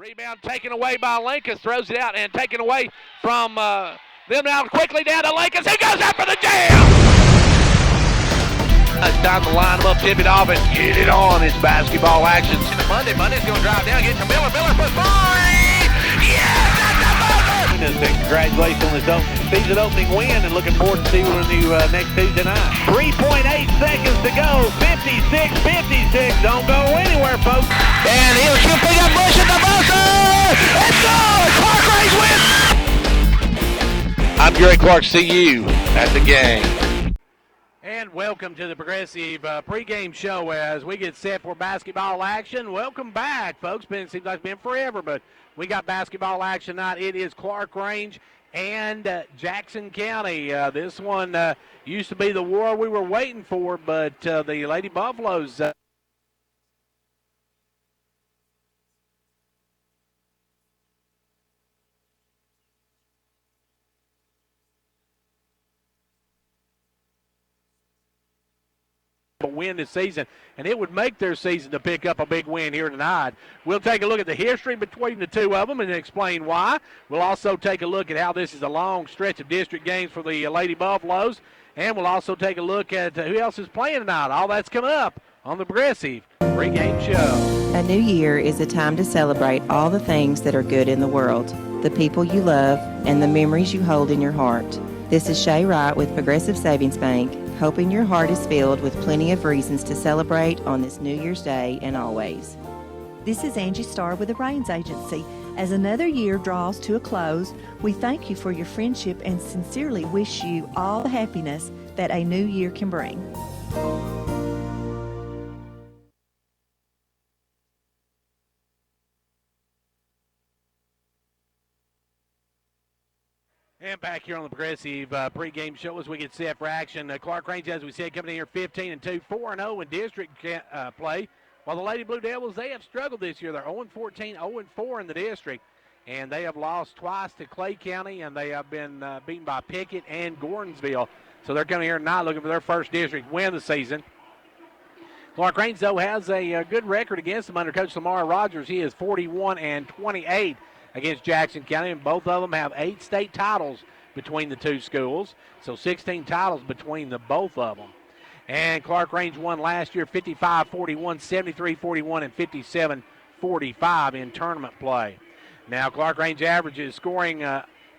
Rebound taken away by Lincoln. Throws it out and taken away from them now quickly down to Lincoln. He goes up for the jam! It's time to line them up, tip it off, and get it on. It's basketball action. Monday's going to drive down, get to Miller. Miller for three! Yes, that's a buzzer! Congratulations on this season opening win, and looking forward to seeing you next Tuesday night. 3.8 seconds to go. 56-56. Don't go anywhere, folks. And he'll pick up Bush at the buzzer. It's good! Clarkrange wins! I'm Gary Clark. See you at the game. And welcome to the Progressive pregame show as we get set for basketball action. Welcome back, folks. It seems like it's been forever, but we got basketball action tonight. It is Clarkrange and Jackson County. This one used to be the war we were waiting for, but the Lady Buffaloes win this season, and it would make their season to pick up a big win here tonight. We'll take a look at the history between the two of them and explain why. We'll also take a look at how this is a long stretch of district games for the Lady Buffaloes, and we'll also take a look at who else is playing tonight. All that's coming up on the Progressive pregame show. A new year is a time to celebrate all the things that are good in the world, the people you love, and the memories you hold in your heart. This is Shay Wright with Progressive Savings Bank, hoping your heart is filled with plenty of reasons to celebrate on this New Year's Day and always. This is Angie Starr with the Rains Agency. As another year draws to a close, we thank you for your friendship and sincerely wish you all the happiness that a new year can bring. And back here on the Progressive pregame show as we get set for action. Clarkrange, as we said, coming in here 15-2, 4-0 in district play. While the Lady Blue Devils, they have struggled this year. They're 0-14, 0-4 in the district. And they have lost twice to Clay County, and they have been beaten by Pickett and Gordonsville. So they're coming here tonight looking for their first district win of the season. Clarkrange, though, has a good record against them under Coach Lamar Rogers. He is 41-28. Against Jackson County, and both of them have 8 state titles between the two schools, so 16 titles between the both of them. And Clarkrange won last year 55-41, 73-41, and 57-45 in tournament play. Now Clarkrange averages scoring,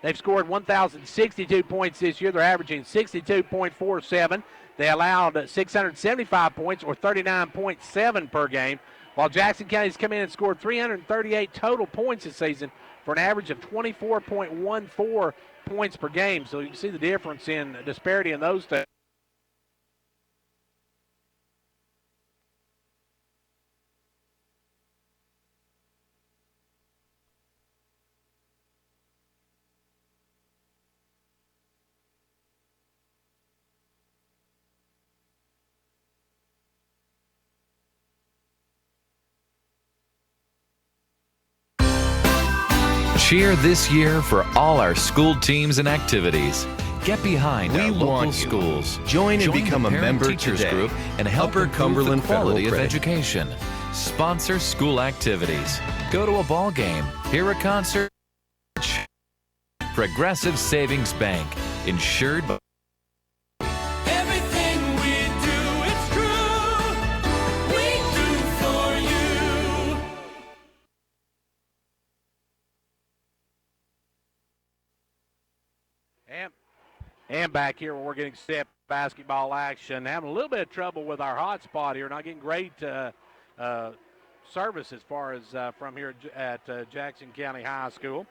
they've scored 1,062 points this year. They're averaging 62.47. They allowed 675 points, or 39.7 per game, while Jackson County's come in and scored 338 total points this season for an average of 24.14 points per game. So you can see the difference in disparity in those two. Cheer this year for all our school teams and activities. Get behind our local schools. Join and become a member teachers today. group and help Upper improve Cumberland the quality of Federal Credit. education. Sponsor school activities. Go to a ball game. Hear a concert. Progressive Savings Bank. Insured by And back here when we're getting set basketball action, having a little bit of trouble with our hotspot here, not getting great service as far as from here at Jackson County High School.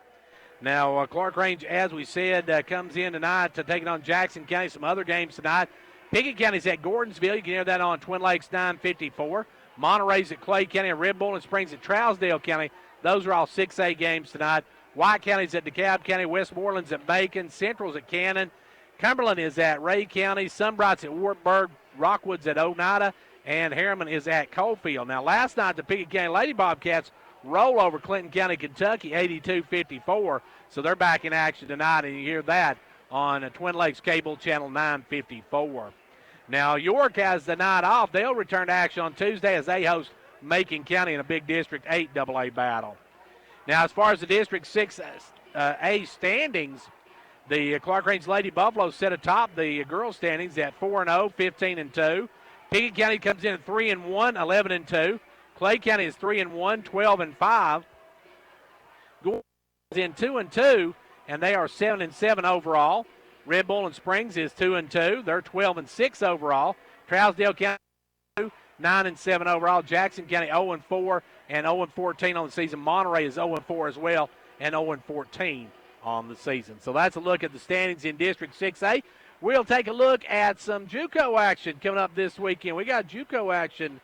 Now Clarkrange, as we said, comes in tonight to take it on Jackson County. Some other games tonight. Pickett County's at Gordonsville. You can hear that on Twin Lakes 954. Monterey's at Clay County, and Red Bull and Springs at Trousdale County. Those are all 6A games tonight. White County's at DeKalb County, Westmoreland's at Macon, Central's at Cannon, Cumberland is at Ray County, Sunbright's at Wartburg, Rockwood's at Oneida, and Harriman is at Coalfield. Now, last night, the Pickett County Lady Bobcats roll over Clinton County, Kentucky, 82-54. So they're back in action tonight, and you hear that on Twin Lakes Cable Channel 954. Now, York has the night off. They'll return to action on Tuesday as they host Macon County in a big District 8 AA battle. Now, as far as the District 6A standings, the Clarkrange Lady Buffaloes set atop the girls' standings at 4-0, 15-2. Pickett County comes in at 3-1, 11-2. Clay County is 3-1, 12-5. Gore is in 2-2, and they are 7-7 overall. Red Bull and Springs is 2-2. They're 12-6 overall. Trousdale County 9-7 overall. Jackson County 0-4 and 0-14 on the season. Monterey is 0-4 as well and 0-14 on the season. So that's a look at the standings in District 6A. We'll take a look at some JUCO action coming up this weekend. We got JUCO action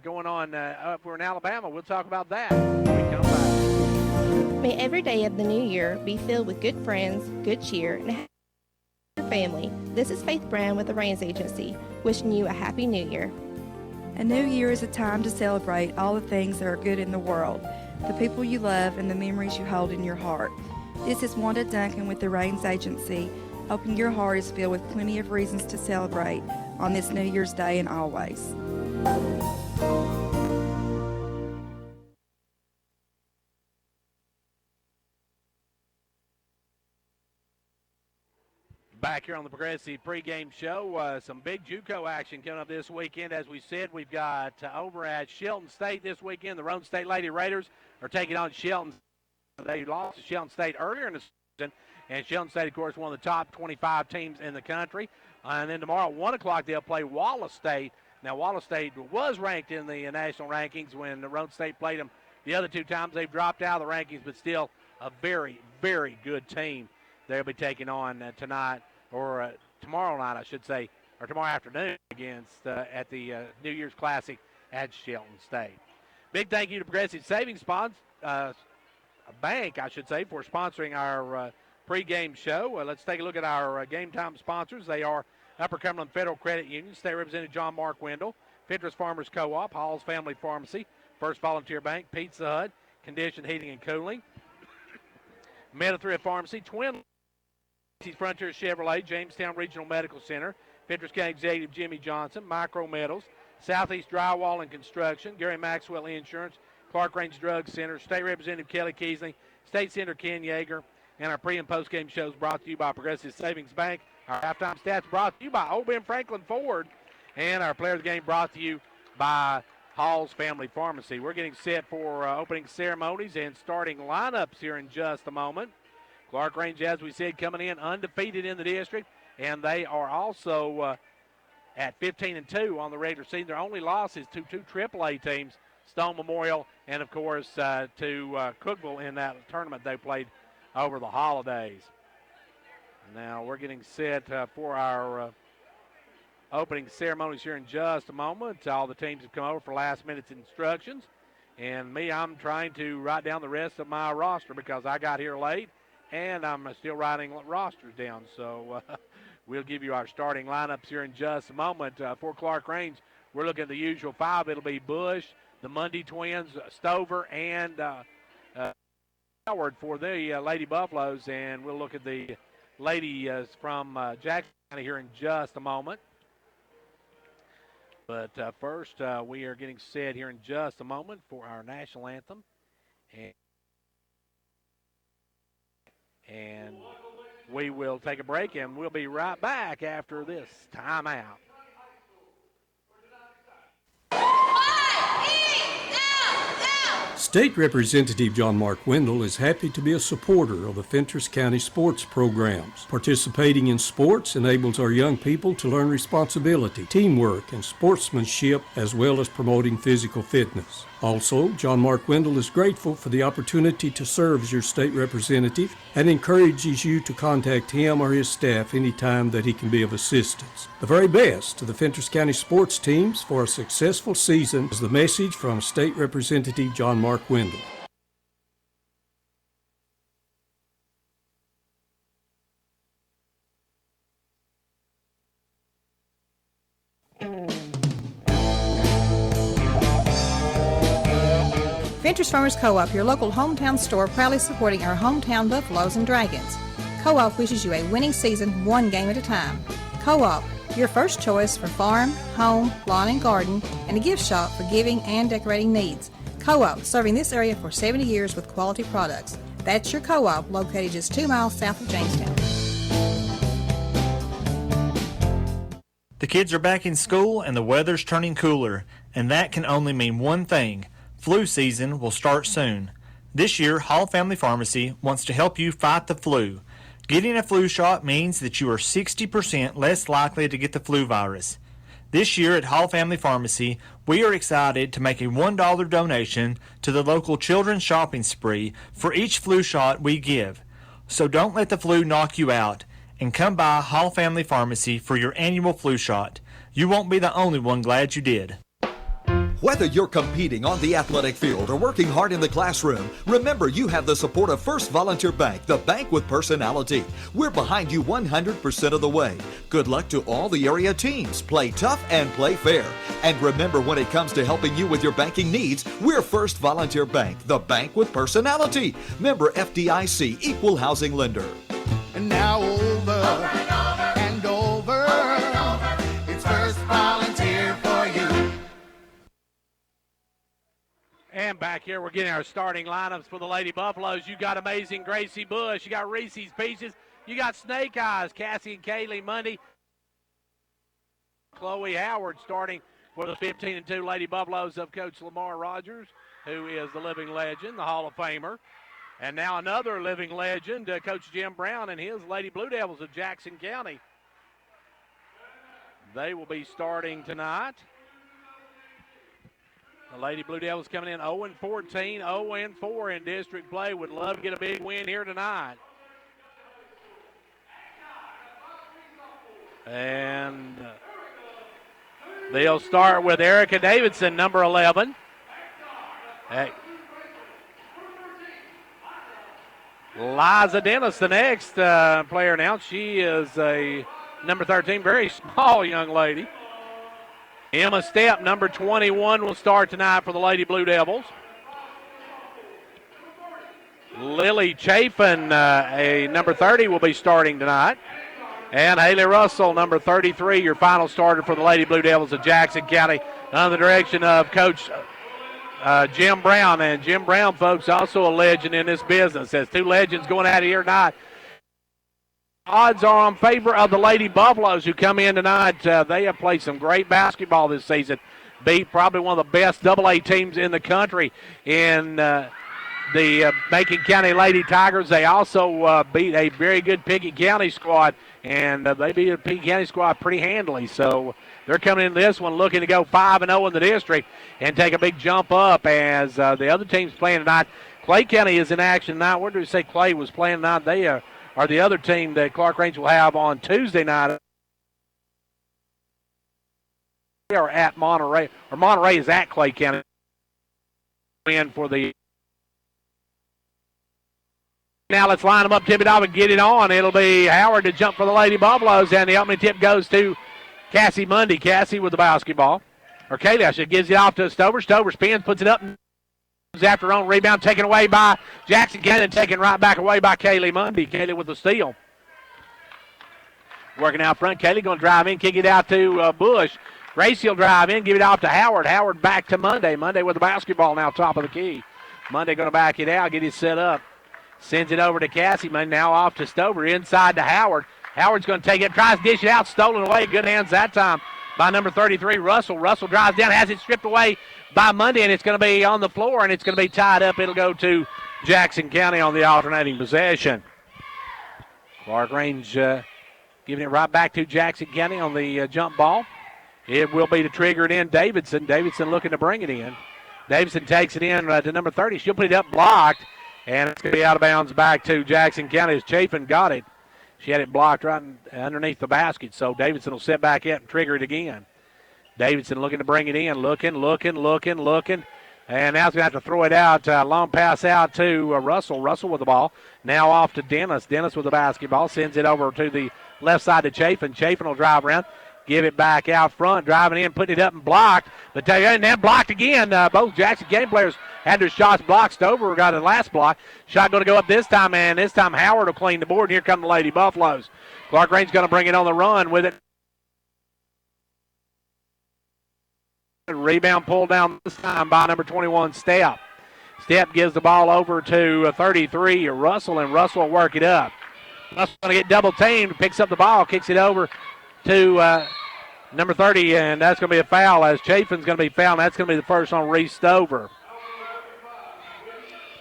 going on up in Alabama. We'll talk about that when we come back. May every day of the new year be filled with good friends, good cheer, and your family. This is Faith Brown with the Rains Agency, wishing you a happy new year. A new year is a time to celebrate all the things that are good in the world, the people you love, and the memories you hold in your heart. This is Wanda Duncan with the Rains Agency, hoping your heart is filled with plenty of reasons to celebrate on this New Year's Day and always. Back here on the Progressive pregame show, some big JUCO action coming up this weekend. As we said, we've got over at Shelton State this weekend. The Roan State Lady Raiders are taking on Shelton. They lost to Shelton State earlier in the season, and Shelton State, of course, one of the top 25 teams in the country. And then tomorrow at 1 o'clock, they'll play Wallace State. Now, Wallace State was ranked in the national rankings when the Roan State played them the other two times. They've dropped out of the rankings, but still a very, very good team they'll be taking on tonight, or tomorrow night, I should say, or tomorrow afternoon against at the New Year's Classic at Shelton State. Big thank you to Progressive Savings Bank, I should say, for sponsoring our pregame show. Let's take a look at our game time sponsors. They are Upper Cumberland Federal Credit Union, State Representative John Mark Wendell, Fitras Farmers Co-op, Hall's Family Pharmacy, First Volunteer Bank, Pizza Hut, Conditioned Heating and Cooling, Meta-Thrift Pharmacy, Twin Frontier Chevrolet, Jamestown Regional Medical Center, Fitras County Executive Jimmy Johnson, Micro Metals, Southeast Drywall and Construction, Gary Maxwell Insurance, Clarkrange Drug Center, State Representative Kelly Keasley, State Senator Ken Yeager, and our pre- and post-game shows brought to you by Progressive Savings Bank. Our halftime stats brought to you by Old Ben Franklin Ford, and our player of the game brought to you by Hall's Family Pharmacy. We're getting set for opening ceremonies and starting lineups here in just a moment. Clarkrange, as we said, coming in undefeated in the district, and they are also at 15-2 on the regular season. Their only loss is to two AAA teams, Stone Memorial, and of course to Cookeville in that tournament they played over the holidays. Now we're getting set for our opening ceremonies here in just a moment. All the teams have come over for last minute instructions, and I'm trying to write down the rest of my roster because I got here late and I'm still writing rosters down. So we'll give you our starting lineups here in just a moment. For Clarkrange, we're looking at the usual five. It'll be Bush, the Mundy twins, Stover, and Howard for the Lady Buffaloes. And we'll look at the ladies from Jackson County here in just a moment. But first, we are getting set here in just a moment for our national anthem. And we will take a break, and we'll be right back after this timeout. State Representative John Mark Wendell is happy to be a supporter of the Fentress County sports programs. Participating in sports enables our young people to learn responsibility, teamwork, and sportsmanship, as well as promoting physical fitness. Also, John Mark Wendell is grateful for the opportunity to serve as your state representative and encourages you to contact him or his staff anytime that he can be of assistance. The very best to the Fentress County sports teams for a successful season is the message from State Representative John Mark Wendell. Fentress Farmers Co-op, your local hometown store, proudly supporting our hometown Buffaloes and Dragons. Co-op wishes you a winning season, one game at a time. Co-op, your first choice for farm, home, lawn and garden, and a gift shop for giving and decorating needs. Co-op, serving this area for 70 years with quality products. That's your Co-op, located just 2 miles south of Jamestown. The kids are back in school and the weather's turning cooler, and that can only mean one thing. Flu season will start soon. This year, Hall Family Pharmacy wants to help you fight the flu. Getting a flu shot means that you are 60% less likely to get the flu virus. This year at Hall Family Pharmacy, we are excited to make a $1 donation to the local children's shopping spree for each flu shot we give. So don't let the flu knock you out, and come by Hall Family Pharmacy for your annual flu shot. You won't be the only one glad you did. Whether you're competing on the athletic field or working hard in the classroom, remember you have the support of First Volunteer Bank, the bank with personality. We're behind you 100% of the way. Good luck to all the area teams. Play tough and play fair. And remember, when it comes to helping you with your banking needs, we're First Volunteer Bank, the bank with personality. Member FDIC, equal housing lender. And now over and over, it's First Volunteer for you. And back here, we're getting our starting lineups for the Lady Buffaloes. You got Amazing Gracie Bush. You got Reese's Peaches. You got Snake Eyes, Cassie and Kaylee Mundy. Chloe Howard starting for the 15-2 Lady Buffaloes of Coach Lamar Rogers, who is the living legend, the Hall of Famer. And now another living legend, Coach Jim Brown and his Lady Blue Devils of Jackson County. They will be starting tonight. The Lady Blue Devils coming in 0-14, 0-4 in district play. Would love to get a big win here tonight. And they'll start with Erica Davidson, number 11. Liza Dennis, the next player announced. She is a number 13, very small young lady. Emma Stepp, number 21, will start tonight for the Lady Blue Devils. Lily Chafin, a number 30, will be starting tonight. And Haley Russell, number 33, your final starter for the Lady Blue Devils of Jackson County, under the direction of Coach Jim Brown. And Jim Brown, folks, also a legend in this business. There's two legends going at it here tonight. Odds are in favor of the Lady Buffaloes who come in tonight. They have played some great basketball this season. Beat probably one of the best AA teams in the country in the Macon County Lady Tigers. They also beat a very good Pickett County squad, and they beat a Pickett County squad pretty handily. So they're coming into this one looking to go 5-0 in the district and take a big jump up as the other teams playing tonight. Clay County is in action tonight. Where do we say Clay was playing tonight? They are the other team that Clarkrange will have on Tuesday night. They are at Monterey, or Monterey is at Clay County. In for the. Now let's line them up, tip it off, and get it on. It'll be Howard to jump for the Lady Buffaloes, and the opening tip goes to Cassie Mundy. Cassie with the basketball. Or Kaylee, I should, gives it off to Stover. Stover spins, puts it up, and after her own rebound, taken away by Jackson County, and taken right back away by Kaylee Mundy. Kaylee with the steal. Working out front, Kaylee going to drive in, kick it out to Bush. Gracie will drive in, give it off to Howard. Howard back to Monday. Monday with the basketball now, top of the key. Monday going to back it out, get it set up. Sends it over to Cassie. Monday now off to Stover, inside to Howard. Howard's going to take it, tries to dish it out, stolen away. Good hands that time by number 33, Russell. Russell drives down, has it stripped away by Monday, and it's going to be on the floor, and it's going to be tied up. It'll go to Jackson County on the alternating possession. Clarkrange giving it right back to Jackson County on the jump ball. It will be to trigger it in Davidson. Davidson looking to bring it in. Davidson takes it in to number 30. She'll put it up blocked, and it's going to be out of bounds back to Jackson County as Chafin got it. She had it blocked right underneath the basket, so Davidson will set back up and trigger it again. Davidson looking to bring it in, looking. And now he's going to have to throw it out. Long pass out to Russell. Russell with the ball. Now off to Dennis. Dennis with the basketball. Sends it over to the left side to Chafin. Chafin will drive around. Give it back out front. Driving in, putting it up and blocked. But and then blocked again. Both Jackson game players had their shots blocked. Stover got the last block. Shot going to go up this time, and this time Howard will clean the board. And here come the Lady Buffaloes. Clarkrange's going to bring it on the run with it. Rebound pulled down this time by number 21, Step. Step gives the ball over to 33, Russell, and Russell will work it up. Russell's going to get double teamed, picks up the ball, kicks it over to number 30, and that's going to be a foul as Chafin's going to be fouled. That's going to be the first on Reese Stover.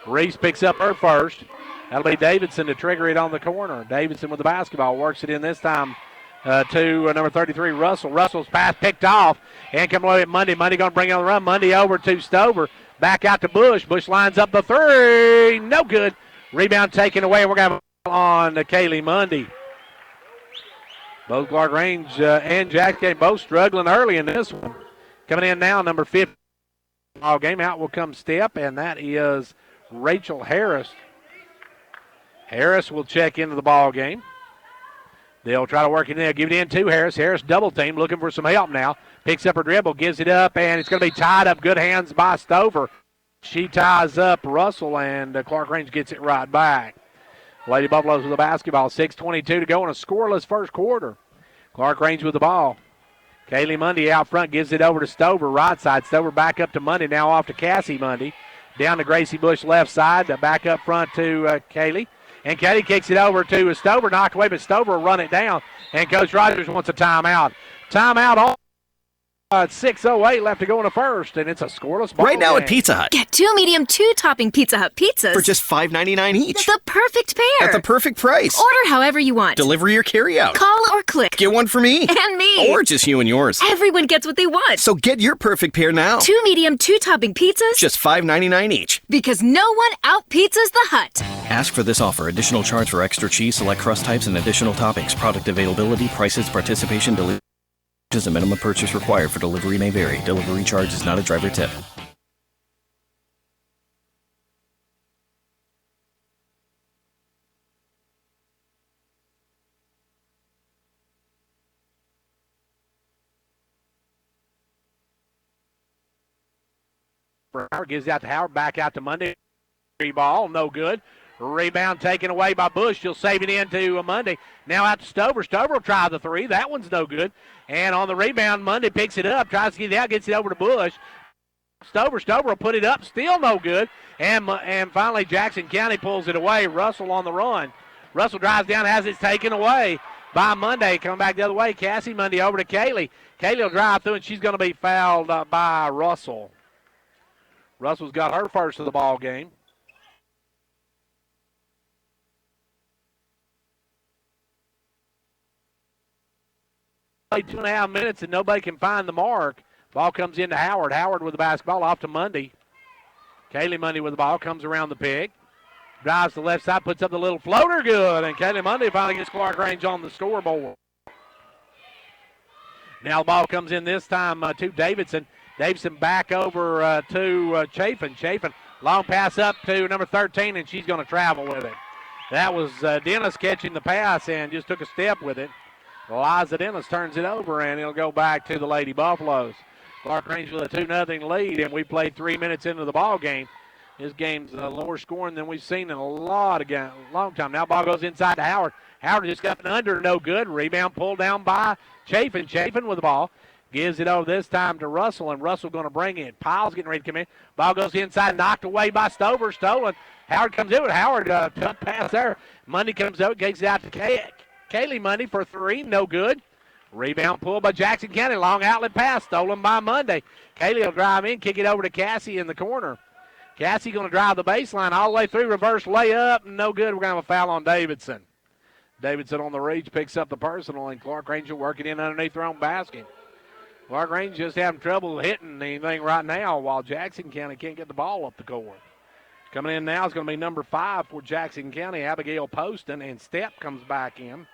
Reese picks up her first. That'll be Davidson to trigger it on the corner. Davidson with the basketball, works it in this time to number 33, Russell. Russell's pass picked off, and come away with Mundy. Mundy going to bring it on the run. Mundy over to Stover. Back out to Bush. Bush lines up the three. No good. Rebound taken away. We're going to have on Kaylee Mundy. Both Clarkrange and Jackson both struggling early in this one. Coming in now, number 50. All game out will come Step, and that is Rachel Harris. Harris will check into the ball game. They'll try to work it in. They'll give it in to Harris. Harris double team, looking for some help now. Picks up her dribble, gives it up, and it's going to be tied up. Good hands by Stover. She ties up Russell, and Clarkrange gets it right back. Lady Buffaloes with the basketball. 6:22 to go in a scoreless first quarter. Clarkrange with the ball. Kaylee Mundy out front, gives it over to Stover, right side. Stover back up to Mundy, now off to Cassie Mundy. Down to Gracie Bush left side, back up front to Kaylee. And Kaylee kicks it over to Stover, knocked away, but Stover will run it down. And Coach Rogers wants a timeout. Timeout all. 6:08 left to go in the first, and it's a scoreless ball right now game. at Pizza Hut. Get 2 medium 2-topping Pizza Hut pizzas for just $5.99 each. The perfect pair. At the perfect price. Order however you want. Delivery or carry out. Call or click. Get one for me. And me. Or just you and yours. Everyone gets what they want. So get your perfect pair now. 2 medium 2-topping pizzas. Just $5.99 each. Because no one out-pizzas the Hut. Ask for this offer. Additional charge for extra cheese, select crust types, and additional toppings. Product availability, prices, participation, delivery. A minimum purchase required for delivery may vary. Delivery charge is not a driver tip. Howard gives out to Howard, back out to Mundy. Ball, no good. Rebound taken away by Bush. She'll save it into Mundy. Now out to Stover. Stover will try the three. That one's no good. And on the rebound, Mundy picks it up, tries to get it out, gets it over to Bush. Stover will put it up, still no good. And finally, Jackson County pulls it away. Russell on the run. Russell drives down, has it taken away by Mundy. Coming back the other way, Cassie Mundy over to Kaylee. Kaylee will drive through, and she's going to be fouled by Russell. Russell's got her first of the ball game. Played 2.5 minutes and nobody can find the mark. Ball comes into Howard. Howard with the basketball off to Mundy. Kaylee Mundy with the ball, comes around the pig. Drives to the left side, puts up the little floater, good. And Kaylee Mundy finally gets Clarkrange on the scoreboard. Now the ball comes in this time to Davidson. Davidson back over to Chafin. Chafin, long pass up to number 13, and she's going to travel with it. That was Dennis catching the pass and just took a step with it. Eliza Dennis turns it over, and it'll go back to the Lady Buffaloes. Clarkrange with a 2-0 lead, and we played 3 minutes into the ball game. This game's lower scoring than we've seen in a long time. Now ball goes inside to Howard. Howard just got an under, no good. Rebound pulled down by Chafin. Chafin with the ball. Gives it over this time to Russell, and Russell going to bring it. Pyle's getting ready to come in. Ball goes inside, knocked away by Stover. Stolen. Howard comes in with Howard. Tough pass there. Mundy comes out, gets it out to Kaylee Mundy for three. No good. Rebound pulled by Jackson County. Long outlet pass stolen by Mundy. Kaylee will drive in, kick it over to Cassie in the corner. Cassie going to drive the baseline all the way through. Reverse layup. No good. We're going to have a foul on Davidson. Davidson on the reach picks up the personal, and Clarkrange will work it in underneath their own basket. Clarkrange just having trouble hitting anything right now while Jackson County can't get the ball up the court. Coming in now is going to be number 5 for Jackson County, Abigail Poston, and Step comes back in.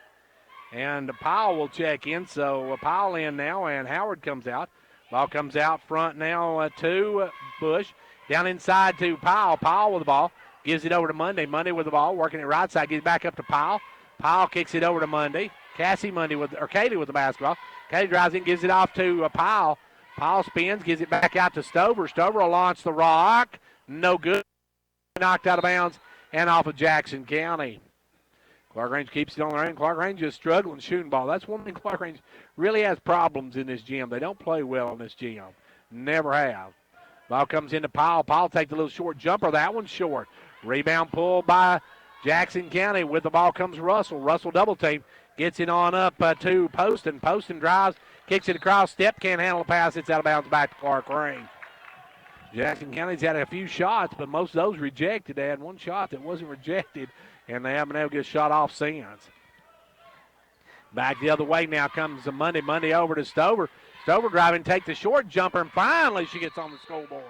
And Powell will check in, so Powell in now, and Howard comes out. Ball comes out front now to Bush. Down inside to Powell. Powell with the ball. Gives it over to Mundy. Mundy with the ball, working it right side. Gets back up to Powell. Powell kicks it over to Mundy. Kaylee with the basketball. Kaylee drives in, gives it off to Powell. Powell spins, gives it back out to Stover. Stover will launch the rock. No good. Knocked out of bounds and off of Jackson County. Clarkrange keeps it on the ring. Clarkrange is struggling shooting ball. That's one thing Clarkrange really has problems in this gym. They don't play well in this gym. Never have. Ball comes into Powell. Powell takes a little short jumper. That one's short. Rebound pulled by Jackson County. With the ball comes Russell. Russell double team. Gets it on up to Poston. Poston drives, kicks it across. Step, can't handle the pass. It's out of bounds back to Clarkrange. Jackson County's had a few shots, but most of those rejected. They had one shot that wasn't rejected, and they haven't been able to get a shot off since. Back the other way now comes the Monday. Monday over to Stover. Stover driving, take the short jumper, and finally she gets on the scoreboard.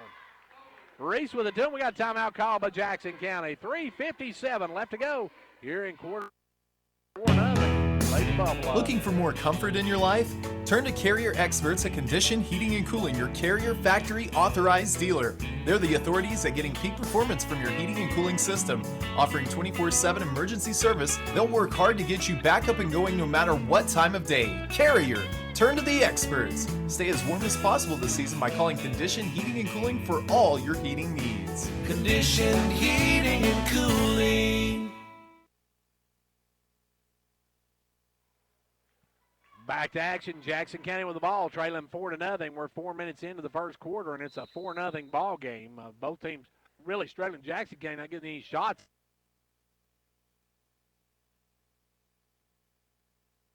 Reese with a 2. We got a timeout call by Jackson County. 3:57 left to go here in quarter 4-0. Lady Buffalo. Looking for more comfort in your life? Turn to Carrier Experts at Condition Heating and Cooling, your Carrier factory authorized dealer. They're the authorities at getting peak performance from your heating and cooling system. Offering 24/7 emergency service, they'll work hard to get you back up and going no matter what time of day. Carrier. Turn to the experts. Stay as warm as possible this season by calling Condition Heating and Cooling for all your heating needs. Condition Heating and Cooling. Back to action. Jackson County with the ball, trailing 4-0. We're 4 minutes into the first quarter, and it's a 4-0 ball game. Both teams really struggling. Jackson County not getting any shots.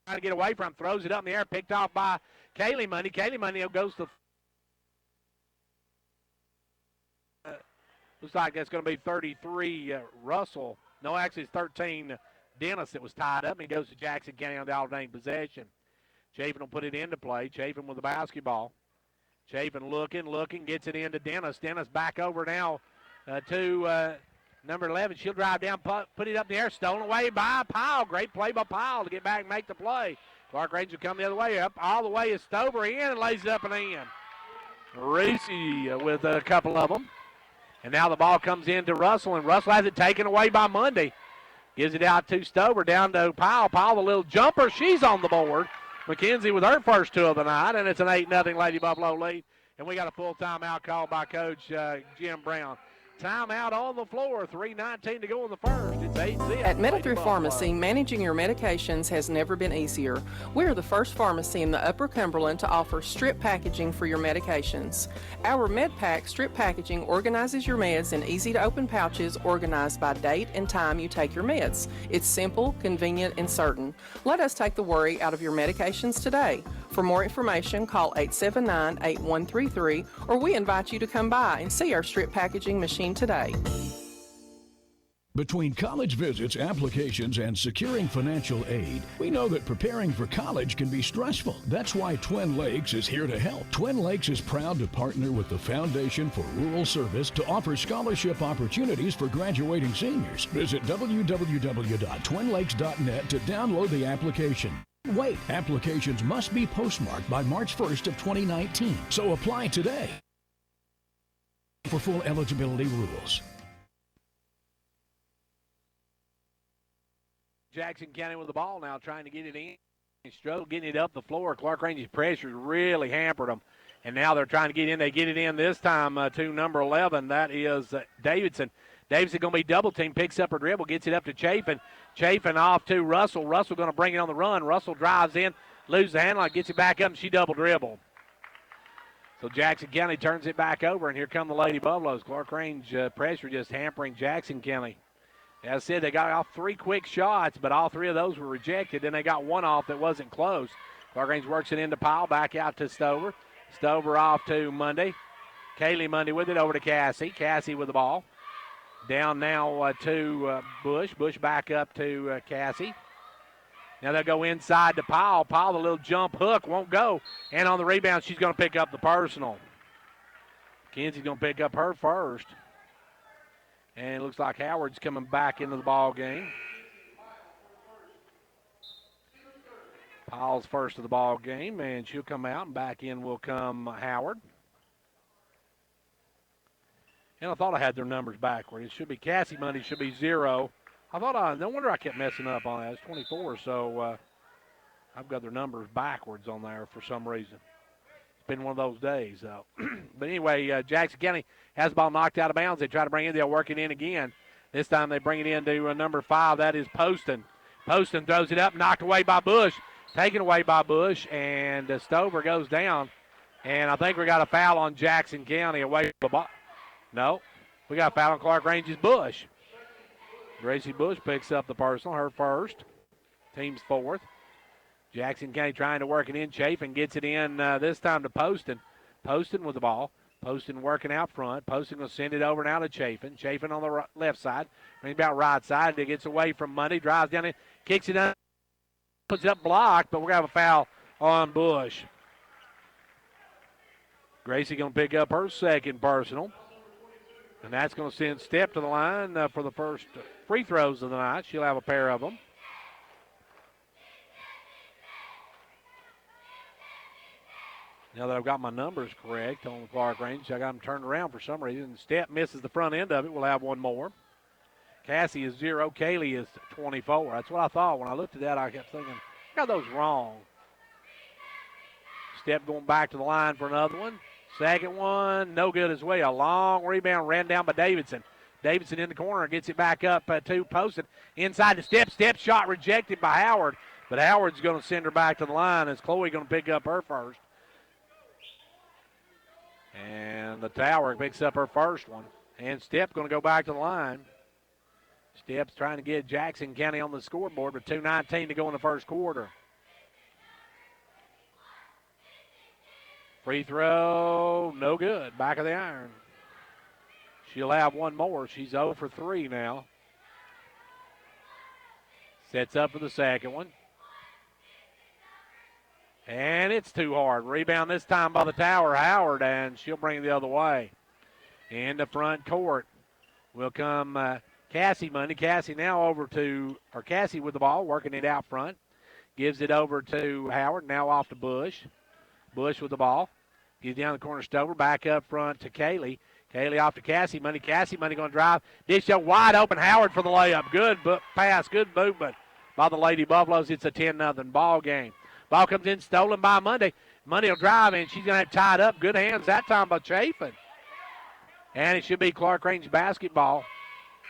Trying to get away from, throws it up in the air, picked off by Kaylee Money. Kaylee Money goes to. Looks like that's going to be 33 Russell. No, actually it's 13 Dennis that was tied up, and he goes to Jackson County on the alternating possession. Chapin will put it into play. Chapin with the basketball. Chapin looking, gets it into Dennis. Dennis back over now to number 11. She'll drive down, put it up in the air. Stolen away by Powell. Great play by Powell to get back and make the play. Clarkrange will come the other way. Up all the way is Stover in and lays it up and in. Reese with a couple of them. And now the ball comes into Russell, and Russell has it taken away by Monday. Gives it out to Stover, down to Powell. Powell, the little jumper. She's on the board. McKenzie with her first 2 of the night, and it's an 8-0 Lady Buffalo lead. And we got a full timeout call by Coach Jim Brown. Timeout on the floor, 3:19 to go in the first. It's 8-0. At Medi-Through Pharmacy, managing your medications has never been easier. We're the first pharmacy in the Upper Cumberland to offer strip packaging for your medications. Our MedPack strip packaging organizes your meds in easy-to-open pouches organized by date and time you take your meds. It's simple, convenient, and certain. Let us take the worry out of your medications today. For more information, call 879-8133, or we invite you to come by and see our strip packaging machine today. Between college visits, applications, and securing financial aid, we know that preparing for college can be stressful. That's why Twin Lakes is here to help. Twin Lakes is proud to partner with the Foundation for Rural Service to offer scholarship opportunities for graduating seniors. Visit www.twinlakes.net to download the application. Wait, applications must be postmarked by March 1st of 2019, so apply today. For full eligibility rules. Jackson County with the ball now, trying to get it in. He struggled getting it up the floor. Clarkrange's pressure really hampered them. And now they're trying to get in. They get it in this time to number 11. That is Davidson. Davidson going to be double team, picks up her dribble, gets it up to Chapin. Chapin off to Russell. Russell going to bring it on the run. Russell drives in, loses the handle, gets it back up, and she double dribbled. So Jackson County turns it back over, and here come the Lady Buffaloes. Clarkrange pressure just hampering Jackson County. As I said, they got off 3 quick shots, but all 3 of those were rejected. Then they got one off that wasn't close. Clarkrange works it into Powell, back out to Stover. Stover off to Monday. Kaylee Monday with it over to Cassie. Cassie with the ball. Down now to Bush. Bush back up to Cassie. Now they'll go inside to Powell. Powell, the little jump hook, won't go. And on the rebound, she's going to pick up the personal. Kenzie's going to pick up her first. And it looks like Howard's coming back into the ball game. Powell's first of the ball game, and she'll come out, and back in will come Howard. And I thought I had their numbers backward. It should be Cassie Monday, should be 0. No wonder I kept messing up on that. It's 24, so I've got their numbers backwards on there for some reason. It's been one of those days, though. But anyway, Jackson County has the ball knocked out of bounds. They try to bring it in. They'll work it in again. This time they bring it in to number 5. That is Poston. Poston throws it up, knocked away by Bush. Taken away by Bush, and Stover goes down. And I think we got a foul on Jackson County away from the ball. No, we got a foul on Clarkrange's Bush. Gracie Bush picks up the personal, her first. Team's fourth. Jackson County trying to work it in. Chafin gets it in this time to Poston. Poston with the ball. Poston working out front. Poston will send it over now to Chafin. Chafin on the left side. Brings about right side. It gets away from Monday. Drives down in. Kicks it up. Puts it up blocked, but we're going to have a foul on Bush. Gracie going to pick up her second personal. And that's going to send Step to the line for the first free throws of the night. She'll have a pair of them. Now that I've got my numbers correct on Clarkrange, I got them turned around for some reason. Step misses the front end of it. We'll have one more. Cassie is 0. Kaylee is 24. That's what I thought. When I looked at that, I kept thinking, I got those wrong. Step going back to the line for another one. Second one, no good as well. A long rebound ran down by Davidson. Davidson in the corner gets it back up to Poston. Inside the Step. Step shot rejected by Howard. But Howard's going to send her back to the line as Chloe going to pick up her first. And the Tower picks up her first one. And Step going to go back to the line. Step's trying to get Jackson County on the scoreboard with 2:19 to go in the first quarter. Free throw, no good. Back of the iron. She'll have one more. She's 0 for 3 now. Sets up for the second one. And it's too hard. Rebound this time by the Tower, Howard, and she'll bring it the other way. In the front court will come Cassie Money. Cassie now over to, or Cassie with the ball, working it out front. Gives it over to Howard, now off to Bush. Bush with the ball. Gives down the corner, Stover, back up front to Kaylee. Kaylee off to Cassie Money. Cassie Money going to drive. Dish up wide open. Howard for the layup. Good pass, good movement by the Lady Buffaloes. It's a 10-0 ball game. Ball comes in, stolen by Monday. Monday will drive, and she's going to have tied up. Good hands that time by Chafin. And it should be Clarkrange Basketball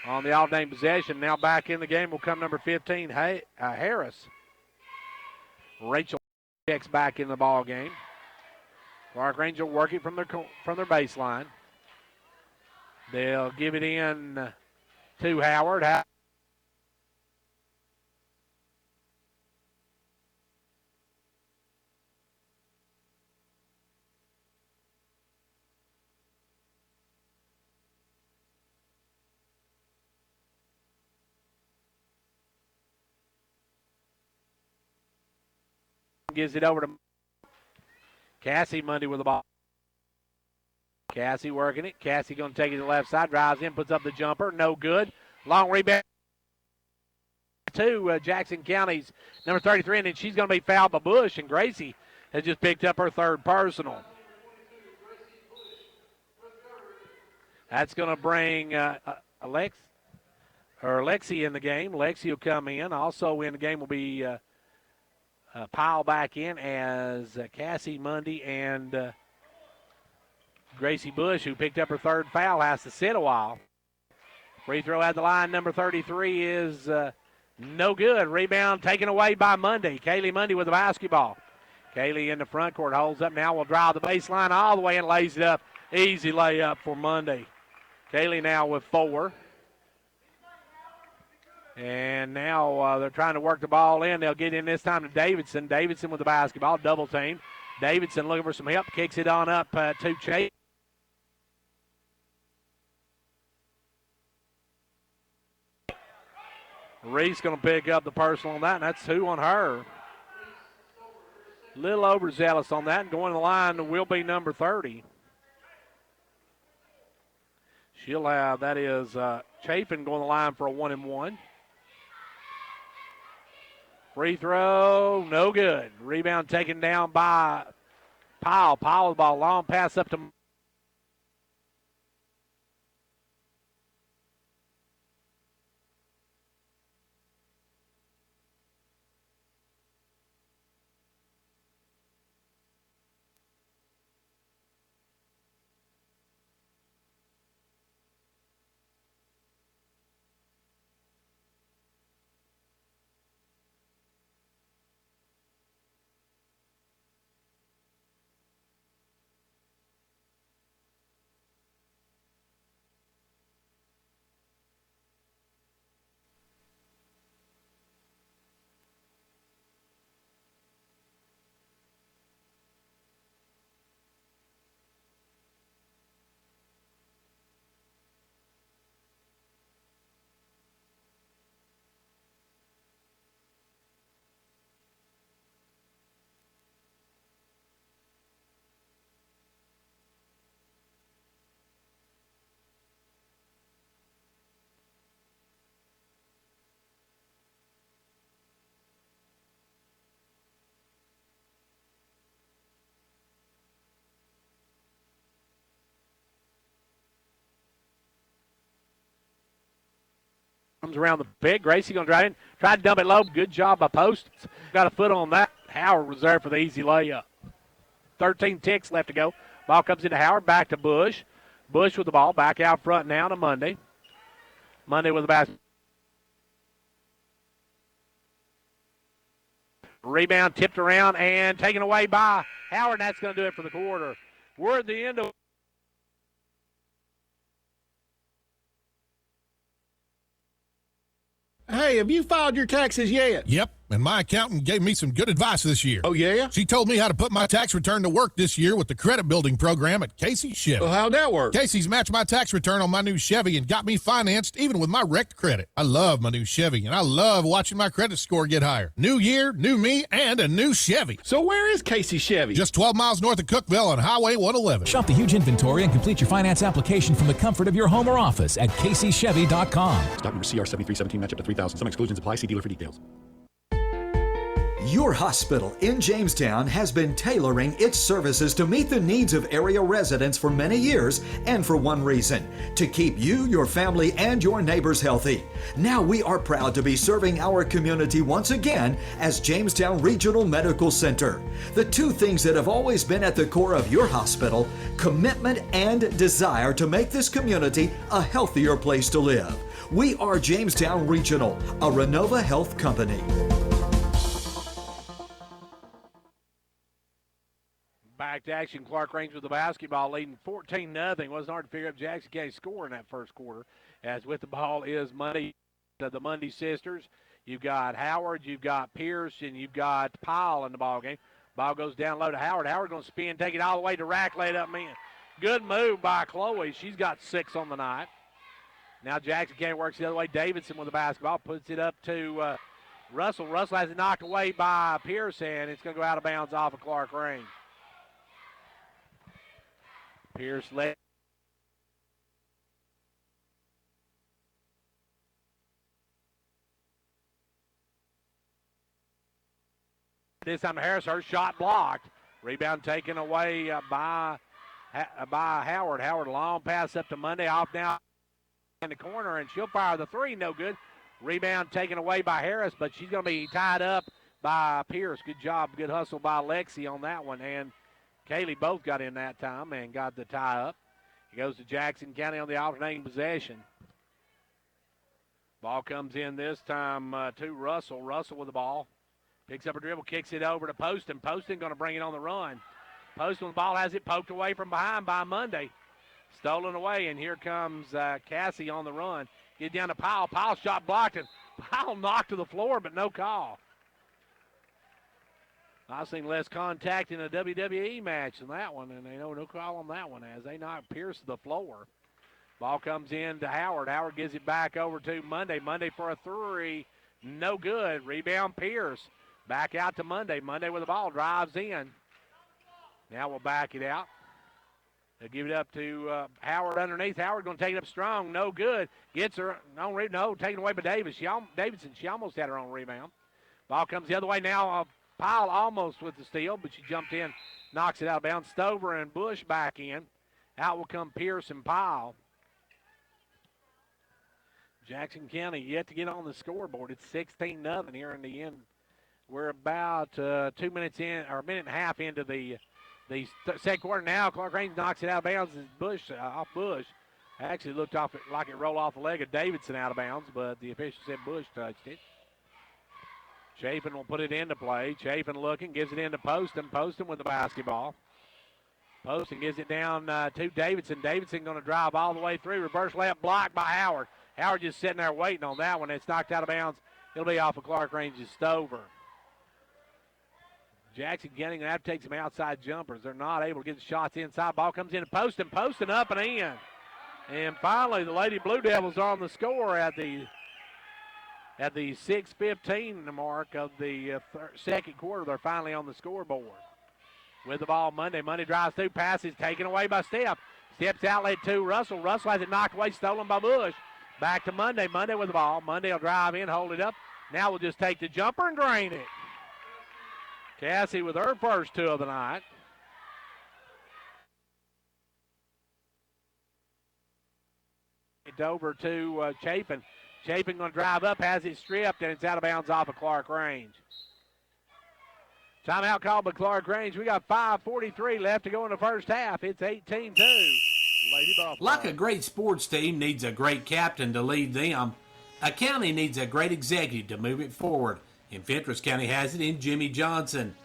on the all-name possession. Now back in the game will come number 15, Harris. Rachel checks back in the ball game. Clarkrange will work it from their baseline. They'll give it in to Howard. Gives it over to Cassie Monday with the ball. Cassie working it. Cassie going to take it to the left side. Drives in, puts up the jumper. No good. Long rebound to Jackson County's number 33, and then she's going to be fouled by Bush, and Gracie has just picked up her third personal. That's going to bring Lexi in the game. Lexi will come in. Also in the game will be Pile back in as Cassie Monday and Gracie Bush, who picked up her third foul, has to sit a while. Free throw at the line, number 33 is no good. Rebound taken away by Monday. Kaylee Monday with the basketball. Kaylee in the front court holds up now. Will drive the baseline all the way and lays it up. Easy layup for Monday. Kaylee now with 4. And now they're trying to work the ball in. They'll get in this time to Davidson. Davidson with the basketball, double team. Davidson looking for some help, kicks it on up to Chase. Reese going to pick up the personal on that, and that's 2 on her. Little overzealous on that, and going to the line will be number 30. She'll have, that is Chafin going to the line for a 1-and-1. Free throw, no good. Rebound taken down by Powell. Powell with the ball, long pass up to Comes around the pick. Gracie going to drive in. Try to dump it low. Good job by Post. Got a foot on that. Howard was there for the easy layup. 13 ticks left to go. Ball comes into Howard. Back to Bush. Bush with the ball. Back out front now to Monday. Monday with the basket. Rebound tipped around and taken away by Howard. That's going to do it for the quarter. We're at the end of. Hey, have you filed your taxes yet? Yep, and my accountant gave me some good advice this year. Oh, yeah? She told me how to put my tax return to work this year with the credit building program at Casey's Chevy. Well, how'd that work? Casey's matched my tax return on my new Chevy and got me financed even with my wrecked credit. I love my new Chevy, and I love watching my credit score get higher. New year, new me, and a new Chevy. So where is Casey's Chevy? Just 12 miles north of Cookeville on Highway 111. Shop the huge inventory and complete your finance application from the comfort of your home or office at CaseyChevy.com. Stock number CR7317, match up to 3,000. Some exclusions apply. See dealer for details. Your hospital in Jamestown has been tailoring its services to meet the needs of area residents for many years, and for one reason: to keep you, your family, and your neighbors healthy. Now we are proud to be serving our community once again as Jamestown Regional Medical Center. The two things that have always been at the core of your hospital: commitment and desire to make this community a healthier place to live. We are Jamestown Regional, a Renova Health company. Back to action. Clarkrange with the basketball, leading 14-0. Wasn't hard to figure out Jackson County score in that first quarter. As with the ball is Monday, the Monday sisters. You've got Howard, you've got Pierce, and you've got Powell in the ball game. Ball goes down low to Howard. Howard going to spin, take it all the way to rack, lay it up, man. Good move by Chloe. She's got 6 on the night. Now Jackson County works the other way. Davidson with the basketball, puts it up to Russell. Russell has it knocked away by Pierce, and it's going to go out of bounds off of Clarkrange. Pierce led. This time Harris, her shot blocked. Rebound taken away by Howard. Howard, long pass up to Monday, off now in the corner, and she'll fire the three. No good. Rebound taken away by Harris, but she's going to be tied up by Pierce. Good job, good hustle by Lexi on that one, and Kaylee both got in that time and got the tie up. It goes to Jackson County on the alternating possession. Ball comes in this time to Russell. Russell with the ball. Picks up a dribble, kicks it over to Poston. Poston going to bring it on the run. Poston with the ball, has it poked away from behind by Monday. Stolen away, and here comes Cassie on the run. Get down to Powell. Powell shot blocked, and Powell knocked to the floor, but no call. I've seen less contact in a WWE match than that one, and they know no call on that one as they knock Pierce to the floor. Ball comes in to Howard. Howard gives it back over to Monday. Monday for a three. No good. Rebound Pierce. Back out to Monday. Monday with the ball. Drives in. Now we'll back it out. They'll give it up to Howard underneath. Howard going to take it up strong. No good. Gets her on no, taken away by Davis. Davidson, she almost had her own rebound. Ball comes the other way now. Powell almost with the steal, but she jumped in, knocks it out of bounds. Stover and Bush back in. Out will come Pierce and Powell. Jackson County yet to get on the scoreboard. It's 16-0 here in the end. We're about 2 minutes in, or a minute and a half into the second quarter now. Clarkrange knocks it out of bounds. Bush off Bush. Actually looked off it like it rolled off the leg of Davidson out of bounds, but the official said Bush touched it. Chapin will put it into play. Chapin looking, gives it into Poston. Poston with the basketball. Poston gives it down to Davidson. Davidson going to drive all the way through. Reverse layup blocked by Howard. Howard just sitting there waiting on that one. It's knocked out of bounds. It'll be off of Clarkrange's Stover. Jackson County going to have to take some outside jumpers. They're not able to get the shots inside. Ball comes in to Poston. Poston up and in. And finally, the Lady Blue Devils are on the score at the 6:15 mark of the second quarter. They're finally on the scoreboard. With the ball, Monday. Monday drives through, passes taken away by Steph. Steps outlet to Russell. Russell has it knocked away, stolen by Bush. Back to Monday. Monday with the ball. Monday will drive in, hold it up. Now we'll just take the jumper and drain it. Cassie with her first two of the night. It's over to Chapin. Chapin going to drive up, has it stripped, and it's out of bounds off of Clarkrange. Timeout called by Clarkrange. We got 5:43 left to go in the first half. It's 18-2. Lady Buffalo. Like a great sports team needs a great captain to lead them, a county needs a great executive to move it forward. And Fentress County has it in Jimmy Johnson.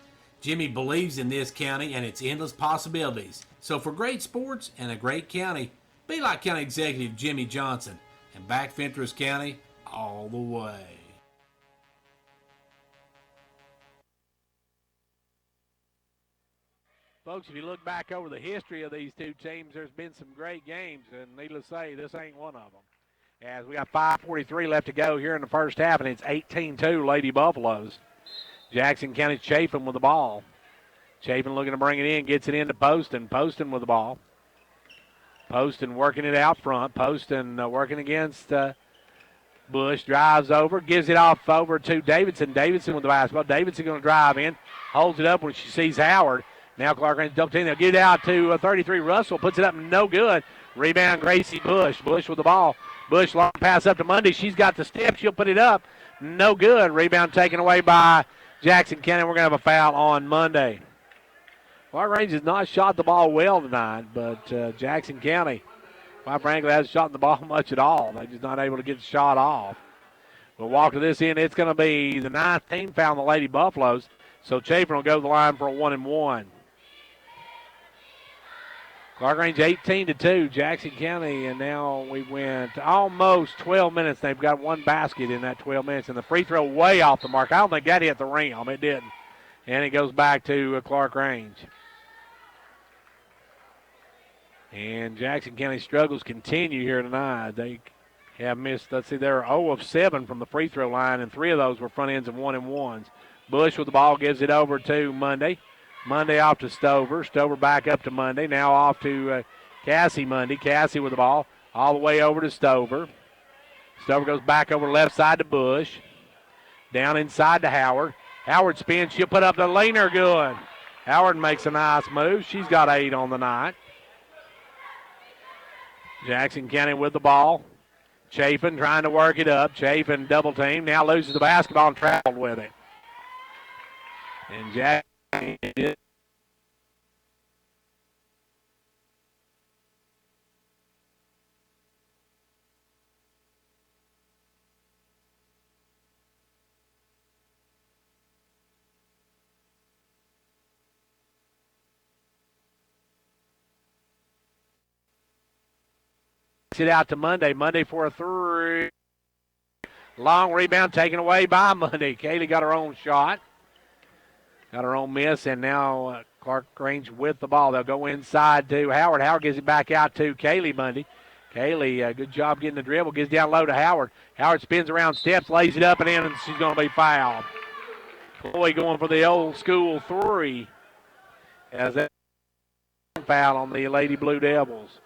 Jimmy believes in this county and its endless possibilities. So for great sports and a great county, be like County Executive Jimmy Johnson and back Fentress County all the way. Folks, if you look back over the history of these two teams, there's been some great games, and needless to say, this ain't one of them. As we got 5:43 left to go here in the first half, and it's 18-2 Lady Buffaloes. Jackson County Chapin with the ball. Chapin looking to bring it in, gets it into Poston. Poston with the ball. Poston working it out front. Poston working against Bush, drives over, gives it off over to Davidson. Davidson with the basketball. Davidson going to drive in, holds it up when she sees Howard. Now Clarkrange double team. They'll get it out to 33 Russell. Puts it up, no good. Rebound Gracie Bush. Bush with the ball. Bush long pass up to Monday. She's got the step. She'll put it up. No good. Rebound taken away by Jackson County. We're going to have a foul on Monday. Clarkrange has not shot the ball well tonight, but Jackson County, quite frankly, hasn't shot the ball much at all. They're just not able to get the shot off. We'll walk to this end. It's going to be the 19th foul on the Lady Buffaloes. So Chapin will go to the line for a 1-and-1. Clarkrange 18-2, Jackson County, and now we went almost 12 minutes. They've got one basket in that 12 minutes, and the free throw way off the mark. I don't think that hit the rim. It didn't. And it goes back to Clarkrange. And Jackson County struggles continue here tonight. They have missed, let's see, they're 0 of 7 from the free throw line, and 3 of those were front ends and 1-and-1s. Bush with the ball gives it over to Monday. Monday off to Stover. Stover back up to Monday. Now off to Cassie Monday. Cassie with the ball all the way over to Stover. Stover goes back over left side to Bush. Down inside to Howard. Howard spins. She'll put up the leaner good. Howard makes a nice move. She's got 8 on the night. Jackson County with the ball. Chapin trying to work it up. Chapin double team. Now loses the basketball and traveled with it. And Jackson it out to Monday. Monday for a 3. Long rebound taken away by Monday. Kaylee got her own shot. Got her own miss, and now Clarkrange with the ball. They'll go inside to Howard. Howard gives it back out to Kaylee Monday. Kaylee, good job getting the dribble. Gives down low to Howard. Howard spins around, steps, lays it up and in, and she's going to be fouled. Chloe going for the old school 3. As that foul on the Lady Blue Devils.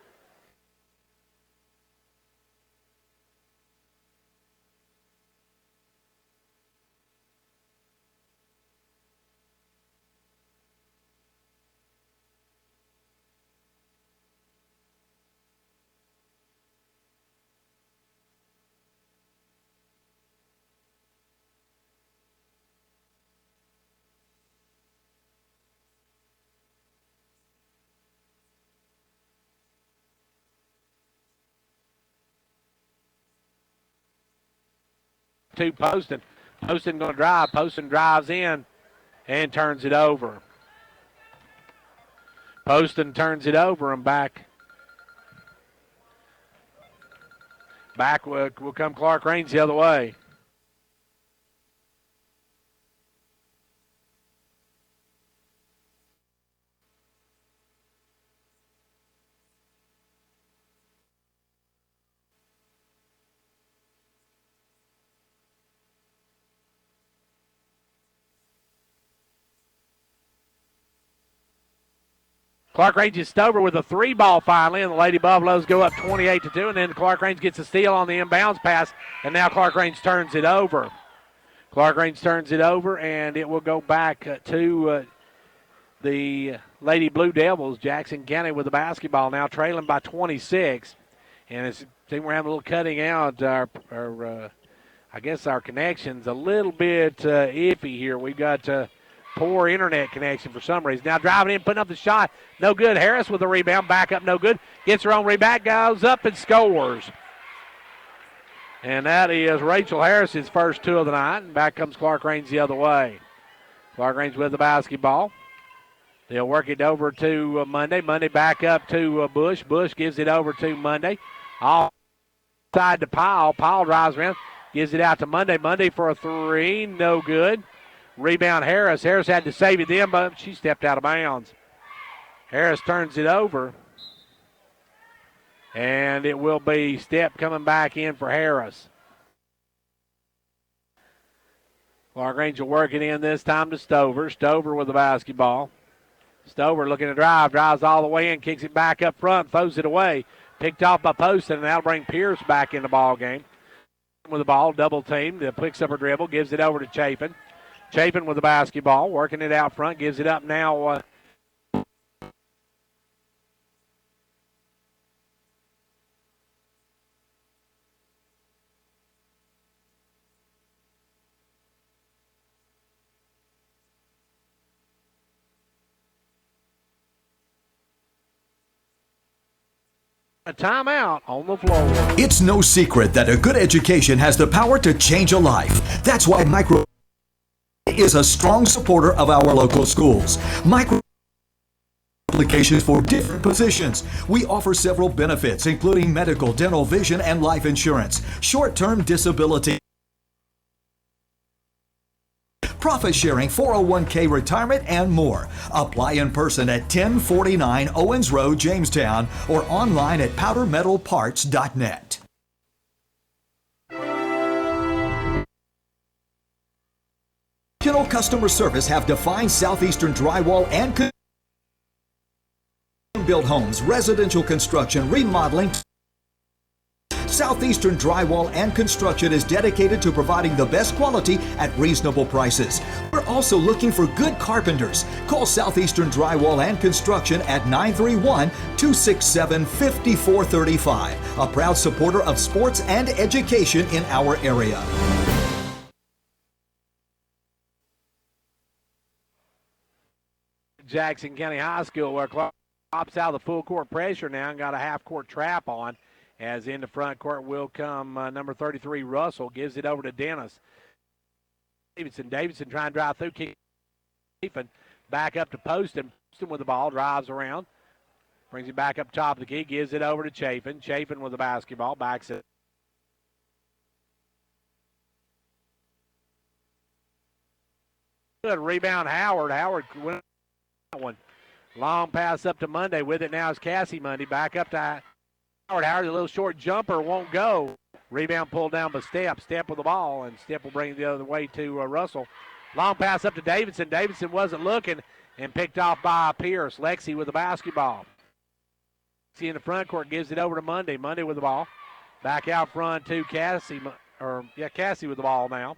To Poston. Poston going to drive. Poston drives in and turns it over. Poston turns it over and back. Back will come Clarkrange the other way. Clarkrange is Stover with a 3-ball finally, and the Lady Buffaloes go up 28-2, and then Clarkrange gets a steal on the inbounds pass, and now Clarkrange turns it over. Clarkrange turns it over, and it will go back to the Lady Blue Devils. Jackson County with the basketball now trailing by 26, and it's Team, we're having a little cutting out. I guess our connection's a little bit iffy here. We've got poor internet connection for some reason. Now driving in, putting up the shot. No good. Harris with the rebound. Back up, no good. Gets her own rebound, goes up and scores. And that is Rachel Harris's first 2 of the night. And back comes Clarkrange the other way. Clarkrange with the basketball. They'll work it over to Monday. Monday back up to Bush. Bush gives it over to Monday. All side to Powell. Powell drives around. Gives it out to Monday. Monday for a 3. No good. Rebound Harris. Harris had to save it then, but she stepped out of bounds. Harris turns it over. And it will be step coming back in for Harris. Clarkrange will work it in this time to Stover. Stover with the basketball. Stover looking to drive. Drives all the way in. Kicks it back up front. Throws it away. Picked off by Poston, and that'll bring Pierce back in the ball game. With the ball, double teamed, picks up her dribble, gives it over to Chapin. Chapin with the basketball, working it out front, gives it up now. A timeout on the floor. It's no secret that a good education has the power to change a life. That's why Micro is a strong supporter of our local schools. Micro applications for different positions. We offer several benefits, including medical, dental, vision, and life insurance, short-term disability, profit sharing, 401k retirement, and more. Apply in person at 1049 Owens Road, Jamestown, or online at powdermetalparts.net. Regional Customer Service have defined Southeastern Drywall and built homes, residential construction, remodeling. Southeastern Drywall and Construction is dedicated to providing the best quality at reasonable prices. We're also looking for good carpenters. Call Southeastern Drywall and Construction at 931-267-5435. A proud supporter of sports and education in our area. Jackson County High School, where Clark pops out of the full court pressure now and got a half court trap on. As in the front court will come number 33, Russell. Gives it over to Dennis. Davidson trying to drive through. Back up to Poston. Poston with the ball. Drives around. Brings it back up top of the key. Gives it over to Chafin. Chafin with the basketball. Backs it. Good rebound, Howard. Howard went that one. Long pass up to Monday. With it now is Cassie Monday. Back up to Howard. Howard, a little short jumper, won't go. Rebound pulled down by Step. Step with the ball, and Step will bring it the other way to Russell. Long pass up to Davidson. Davidson wasn't looking and picked off by Pierce. Lexi with the basketball. Lexi in the front court gives it over to Monday. Monday with the ball. Back out front to Cassie. Cassie with the ball now.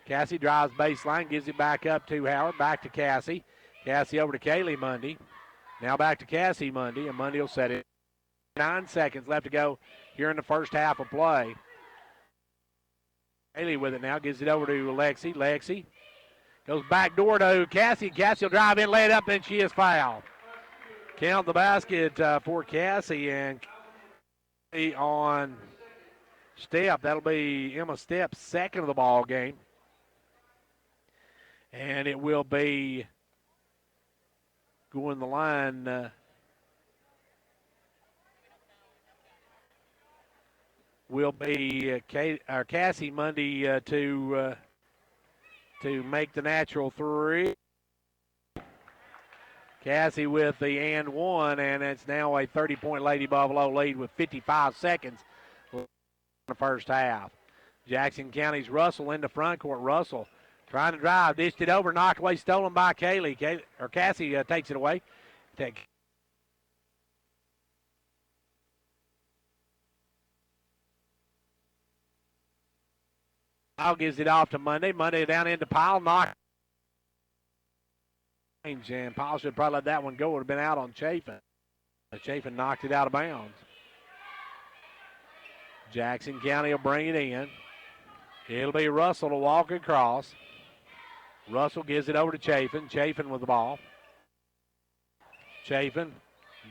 Cassie drives baseline, gives it back up to Howard. Back to Cassie. Cassie over to Kaylee Monday. Now back to Cassie Monday, and Monday will set it. 9 seconds left to go here in the first half of play. Haley with it now, gives it over to Lexi. Lexi goes back door to Cassie. Cassie will drive in, lay it up, then she is fouled. Count the basket for Cassie, and on Step. That'll be Emma Step's second of the ball game. And it will be going the line. Will be Cassie Monday to make the natural 3. Cassie with the and 1, and it's now a 30-point Lady Buffalo lead with 55 seconds in the first half. Jackson County's Russell in the front court. Russell trying to drive, dished it over, knocked away, stolen by Cassie takes it away. Powell gives it off to Monday. Monday down into Powell. Knocked. And Powell should probably let that one go. It would have been out on Chafin. Chafin knocked it out of bounds. Jackson County will bring it in. It'll be Russell to walk across. Russell gives it over to Chafin. Chafin with the ball. Chafin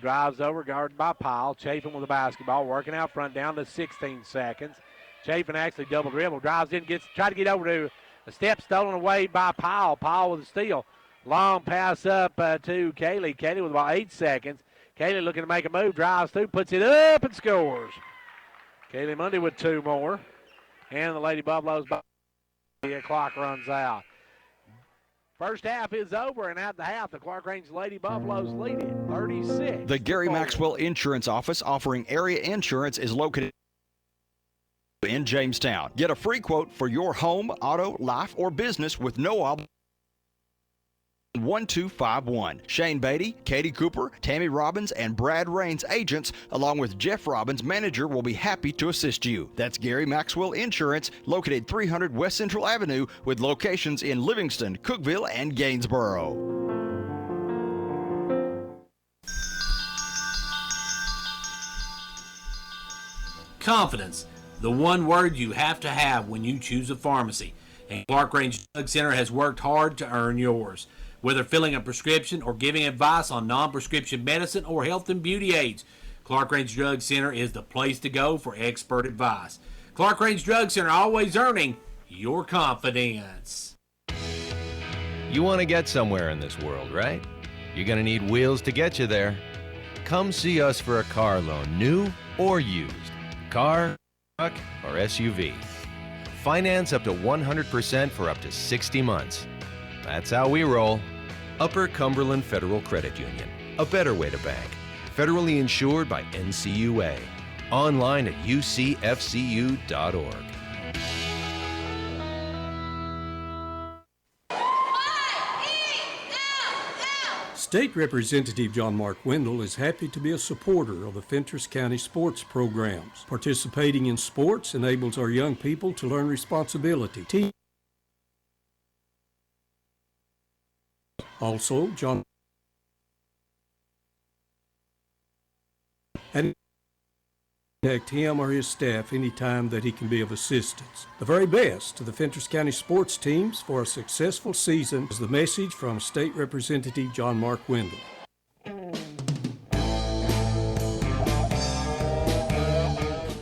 drives over, guarded by Powell. Chafin with the basketball, working out front down to 16 seconds. Chafin actually double dribble, drives in, try to get over to a step stolen away by Powell. Powell with a steal. Long pass up to Kaylee. Kaylee with about 8 seconds. Kaylee looking to make a move, drives through, puts it up and scores. Kaylee Mundy with 2 more. And the Lady Buffaloes, the clock runs out. First half is over, and at the half, the Clarkrange Lady Buffaloes lead it 36. The Gary Maxwell Insurance Office offering area insurance is located in Jamestown. Get a free quote for your home, auto, life, or business with no obligation. 1251. Shane Beatty, Katie Cooper, Tammy Robbins, and Brad Raines agents, along with Jeff Robbins, manager, will be happy to assist you. That's Gary Maxwell Insurance, located 300 West Central Avenue, with locations in Livingston, Cookeville, and Gainsboro. Confidence, the one word you have to have when you choose a pharmacy. And Clarkrange Drug Center has worked hard to earn yours. Whether filling a prescription or giving advice on non-prescription medicine or health and beauty aids, Clarkrange Drug Center is the place to go for expert advice. Clarkrange Drug Center, always earning your confidence. You want to get somewhere in this world, right? You're going to need wheels to get you there. Come see us for a car loan, new or used. Car, truck, or SUV. Finance up to 100% for up to 60 months. That's how we roll. Upper Cumberland Federal Credit Union. A better way to bank. Federally insured by NCUA. Online at ucfcu.org. State Representative John Mark Wendell is happy to be a supporter of the Fentress County sports programs. Participating in sports enables our young people to learn responsibility. Also, John and contact him or his staff anytime that he can be of assistance. The very best to the Fentress County sports teams for a successful season is the message from State Representative John Mark Wendell.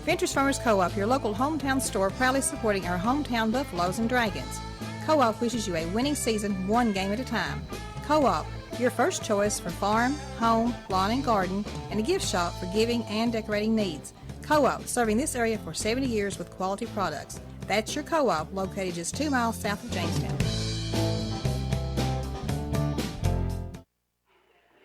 Fentress Farmers Co-op, your local hometown store, proudly supporting our hometown Buffaloes and Dragons. Co-op wishes you a winning season, one game at a time. Co-op, your first choice for farm, home, lawn and garden, and a gift shop for giving and decorating needs. Co-op, serving this area for 70 years with quality products. That's your Co-op, located just 2 miles south of Jamestown.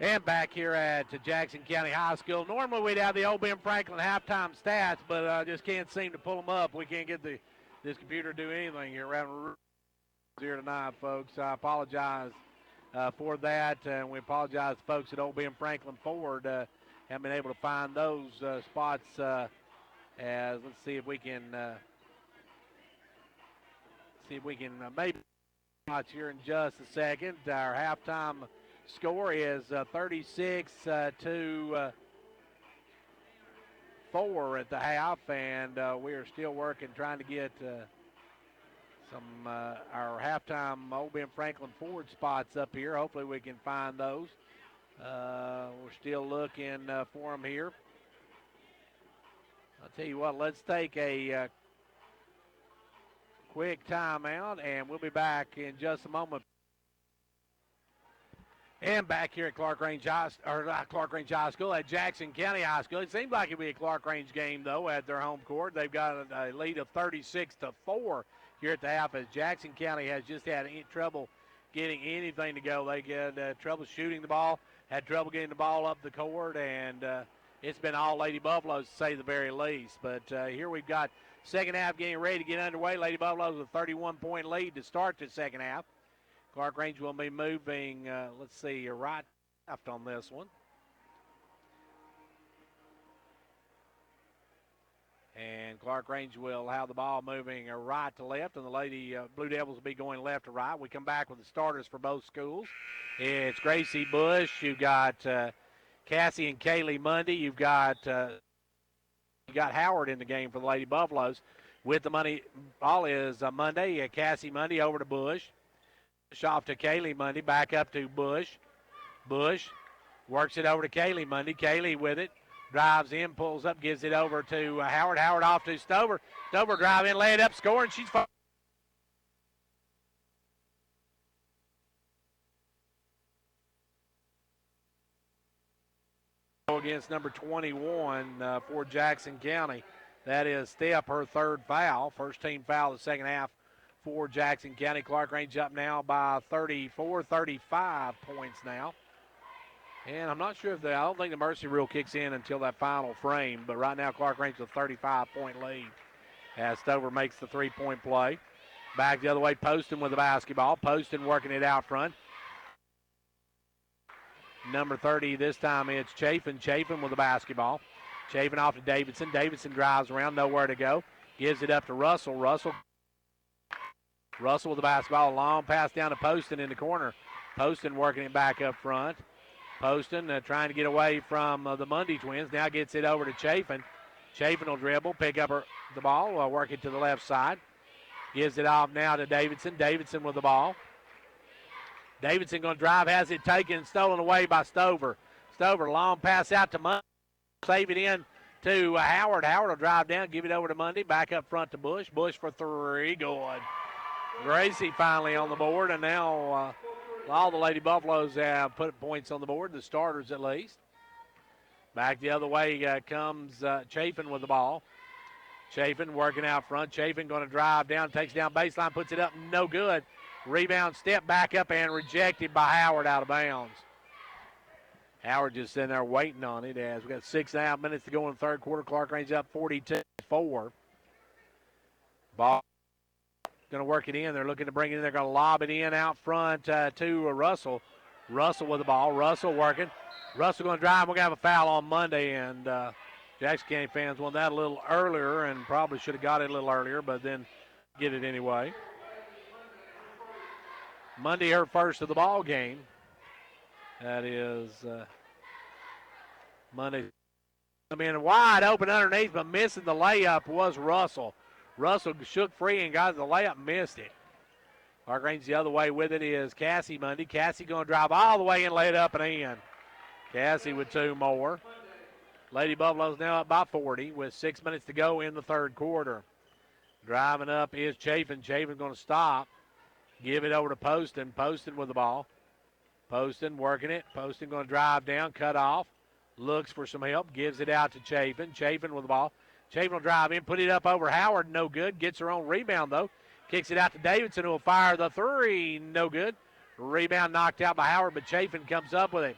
And back here at Jackson County High School. Normally we'd have the old Ben Franklin halftime stats, but I just can't seem to pull them up. We can't get this computer to do anything here. We're having here tonight, folks. I apologize for that, and we apologize to folks at Old Ben Franklin Ford. Haven't been able to find those spots. As let's see if we can maybe watch here in just a second. Our halftime score is 36 to 4 at the half, and we are still working, trying to get some our halftime Old Ben Franklin Ford spots up here. Hopefully we can find those. We're still looking for them here. I'll tell you what, let's take a quick timeout, and we'll be back in just a moment. And back here at Clarkrange High School, at Jackson County High School. It seems like it'll be a Clarkrange game, though, at their home court. They've got a lead of 36 to 4 here at the half, as Jackson County has just had trouble getting anything to go. They had trouble shooting the ball, had trouble getting the ball up the court, and it's been all Lady Buffaloes, to say the very least. But here we've got second half getting ready to get underway. Lady Buffaloes with a 31-point lead to start the second half. Clarkrange will be moving, let's see, right left on this one. And Clarkrange will have the ball moving right to left, and the Lady Blue Devils will be going left to right. We come back with the starters for both schools. It's Gracie Bush. You've got Cassie and Kaylee Mundy. You've got You got Howard in the game for the Lady Buffaloes. With the money, ball is Monday. Cassie Monday over to Bush. Off to Kaylee Monday. Back up to Bush. Bush works it over to Kaylee Monday. Kaylee with it. Drives in, pulls up, gives it over to Howard. Howard off to Stover. Stover drive in, lay it up, score, and she's against number 21 for Jackson County. That is Steph, her third foul. First team foul of the second half for Jackson County. Clarkrange up now by 34, 35 points now. And I'm not sure if I don't think the mercy rule kicks in until that final frame, but right now Clarkrange with a 35-point lead as Stover makes the three-point play. Back the other way, Poston with the basketball. Poston working it out front. Number 30 this time it's Chafin. Chafin with the basketball. Chafin off to Davidson. Davidson drives around, nowhere to go. Gives it up to Russell. Russell with the basketball. A long pass down to Poston in the corner. Poston working it back up front. Poston trying to get away from the Mundy twins. Now gets it over to Chafin. Chafin will dribble, pick up the ball, work it to the left side. Gives it off now to Davidson. Davidson with the ball. Davidson going to drive, has it taken, stolen away by Stover. Stover, long pass out to Mundy. Save it in to Howard. Howard will drive down, give it over to Mundy. Back up front to Bush. Bush for three, good. Gracie finally on the board, and now all the Lady Buffaloes have put points on the board, the starters at least. Back the other way comes Chafin with the ball. Chafin working out front. Chafin going to drive down, takes down baseline, puts it up, no good. Rebound, step back up, and rejected by Howard out of bounds. Howard just sitting there waiting on it as we got 6.5 minutes to go in the third quarter. Clarkrange up 42-4. Ball going to work it in. They're looking to bring it in. They're going to lob it in out front to Russell. Russell with the ball. Russell working. Russell going to drive. We're going to have a foul on Monday, and Jackson County fans won that a little earlier and probably should have got it a little earlier, but then get it anyway. Monday, her first of the ball game. That is Monday. I mean, wide open underneath, but missing the layup was Russell. Russell shook free and got the layup, missed it. Clarkrange the other way with it is Cassie Monday. Cassie going to drive all the way and lay it up and in. Cassie with two more. Lady Buffaloes now up by 40 with 6 minutes to go in the third quarter. Driving up is Chafin. Chafin going to stop. Give it over to Poston. Poston with the ball. Poston working it. Poston going to drive down, cut off. Looks for some help. Gives it out to Chafin. Chafin with the ball. Chafin will drive in, put it up over Howard. No good. Gets her own rebound, though. Kicks it out to Davidson, who will fire the three. No good. Rebound knocked out by Howard, but Chafin comes up with it.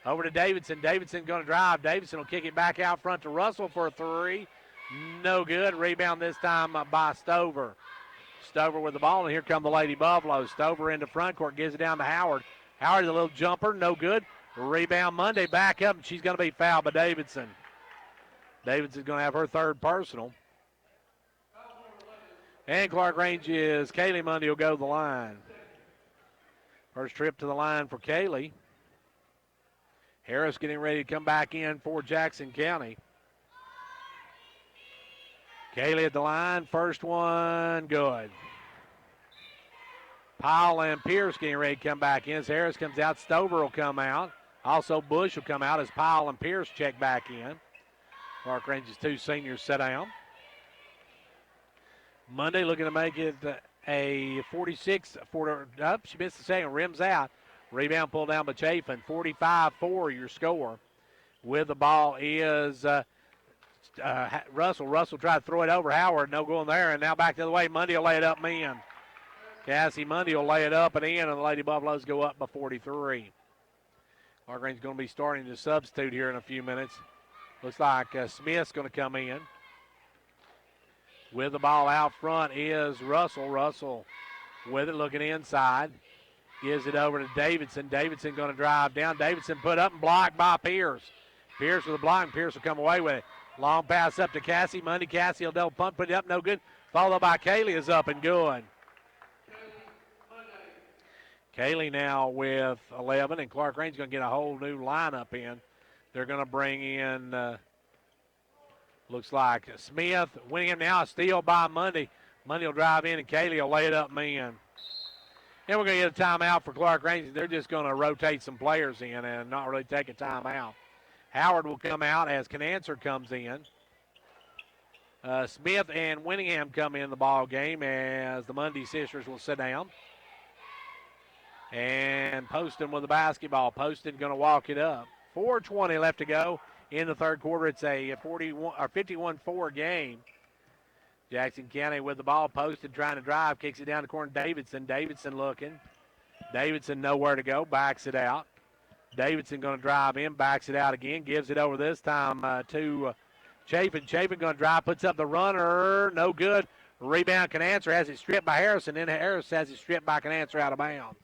Over to Davidson. Davidson going to drive. Davidson will kick it back out front to Russell for a three. No good. Rebound this time by Stover. Stover with the ball, and here come the Lady Buffaloes. Stover into front court, gives it down to Howard. Howard, a little jumper, no good. Rebound Monday, back up, and she's going to be fouled by Davidson. Davidson's going to have her third personal. And Clarkrange is Kaylee Monday will go to the line. First trip to the line for Kaylee. Harris getting ready to come back in for Jackson County. Kaylee at the line, first one, good. Powell and Pierce getting ready to come back in. As Harris comes out, Stover will come out. Also, Bush will come out as Powell and Pierce check back in. Clarkrange's two seniors sit down. Monday looking to make it a 46 up. She missed the second, rims out. Rebound pulled down by Chafin. 45-4 your score. With the ball is Russell. Russell tried to throw it over Howard. No going there. And now back the other way. Monday will lay it up and in. Cassie Monday will lay it up and in, and the Lady Buffaloes go up by 43. Clarkrange's going to be starting to substitute here in a few minutes. Looks like Smith's going to come in. With the ball out front is Russell. Russell with it, looking inside. Gives it over to Davidson. Davidson going to drive down. Davidson put up and blocked by Pierce. Pierce with a block, and Pierce will come away with it. Long pass up to Cassie Monday. Cassie will double pump, put it up, no good. Followed by Kaylee is up and good. Kaylee now with 11, and Clarkrange's going to get a whole new lineup in. They're going to bring in Looks like Smith winning him now. A steal by Mundy. Mundy will drive in, and Kaylee will lay it up man. And we're going to get a timeout for Clarkrange. They're just going to rotate some players in and not really take a timeout. Howard will come out as Canancer comes in. Smith and Winningham come in the ball game as the Mundy sisters will sit down. And Poston with the basketball. Poston going to walk it up. 4:20 left to go in the third quarter. It's a 51-4 game. Jackson County with the ball. Poston trying to drive. Kicks it down the corner. Davidson. Davidson looking. Davidson nowhere to go. Backs it out. Davidson going to drive in. Backs it out again. Gives it over this time to Chafin. Chafin going to drive. Puts up the runner. No good. Rebound. Canancer has it stripped by Harrison. Then Harris has it stripped by Canancer out of bounds.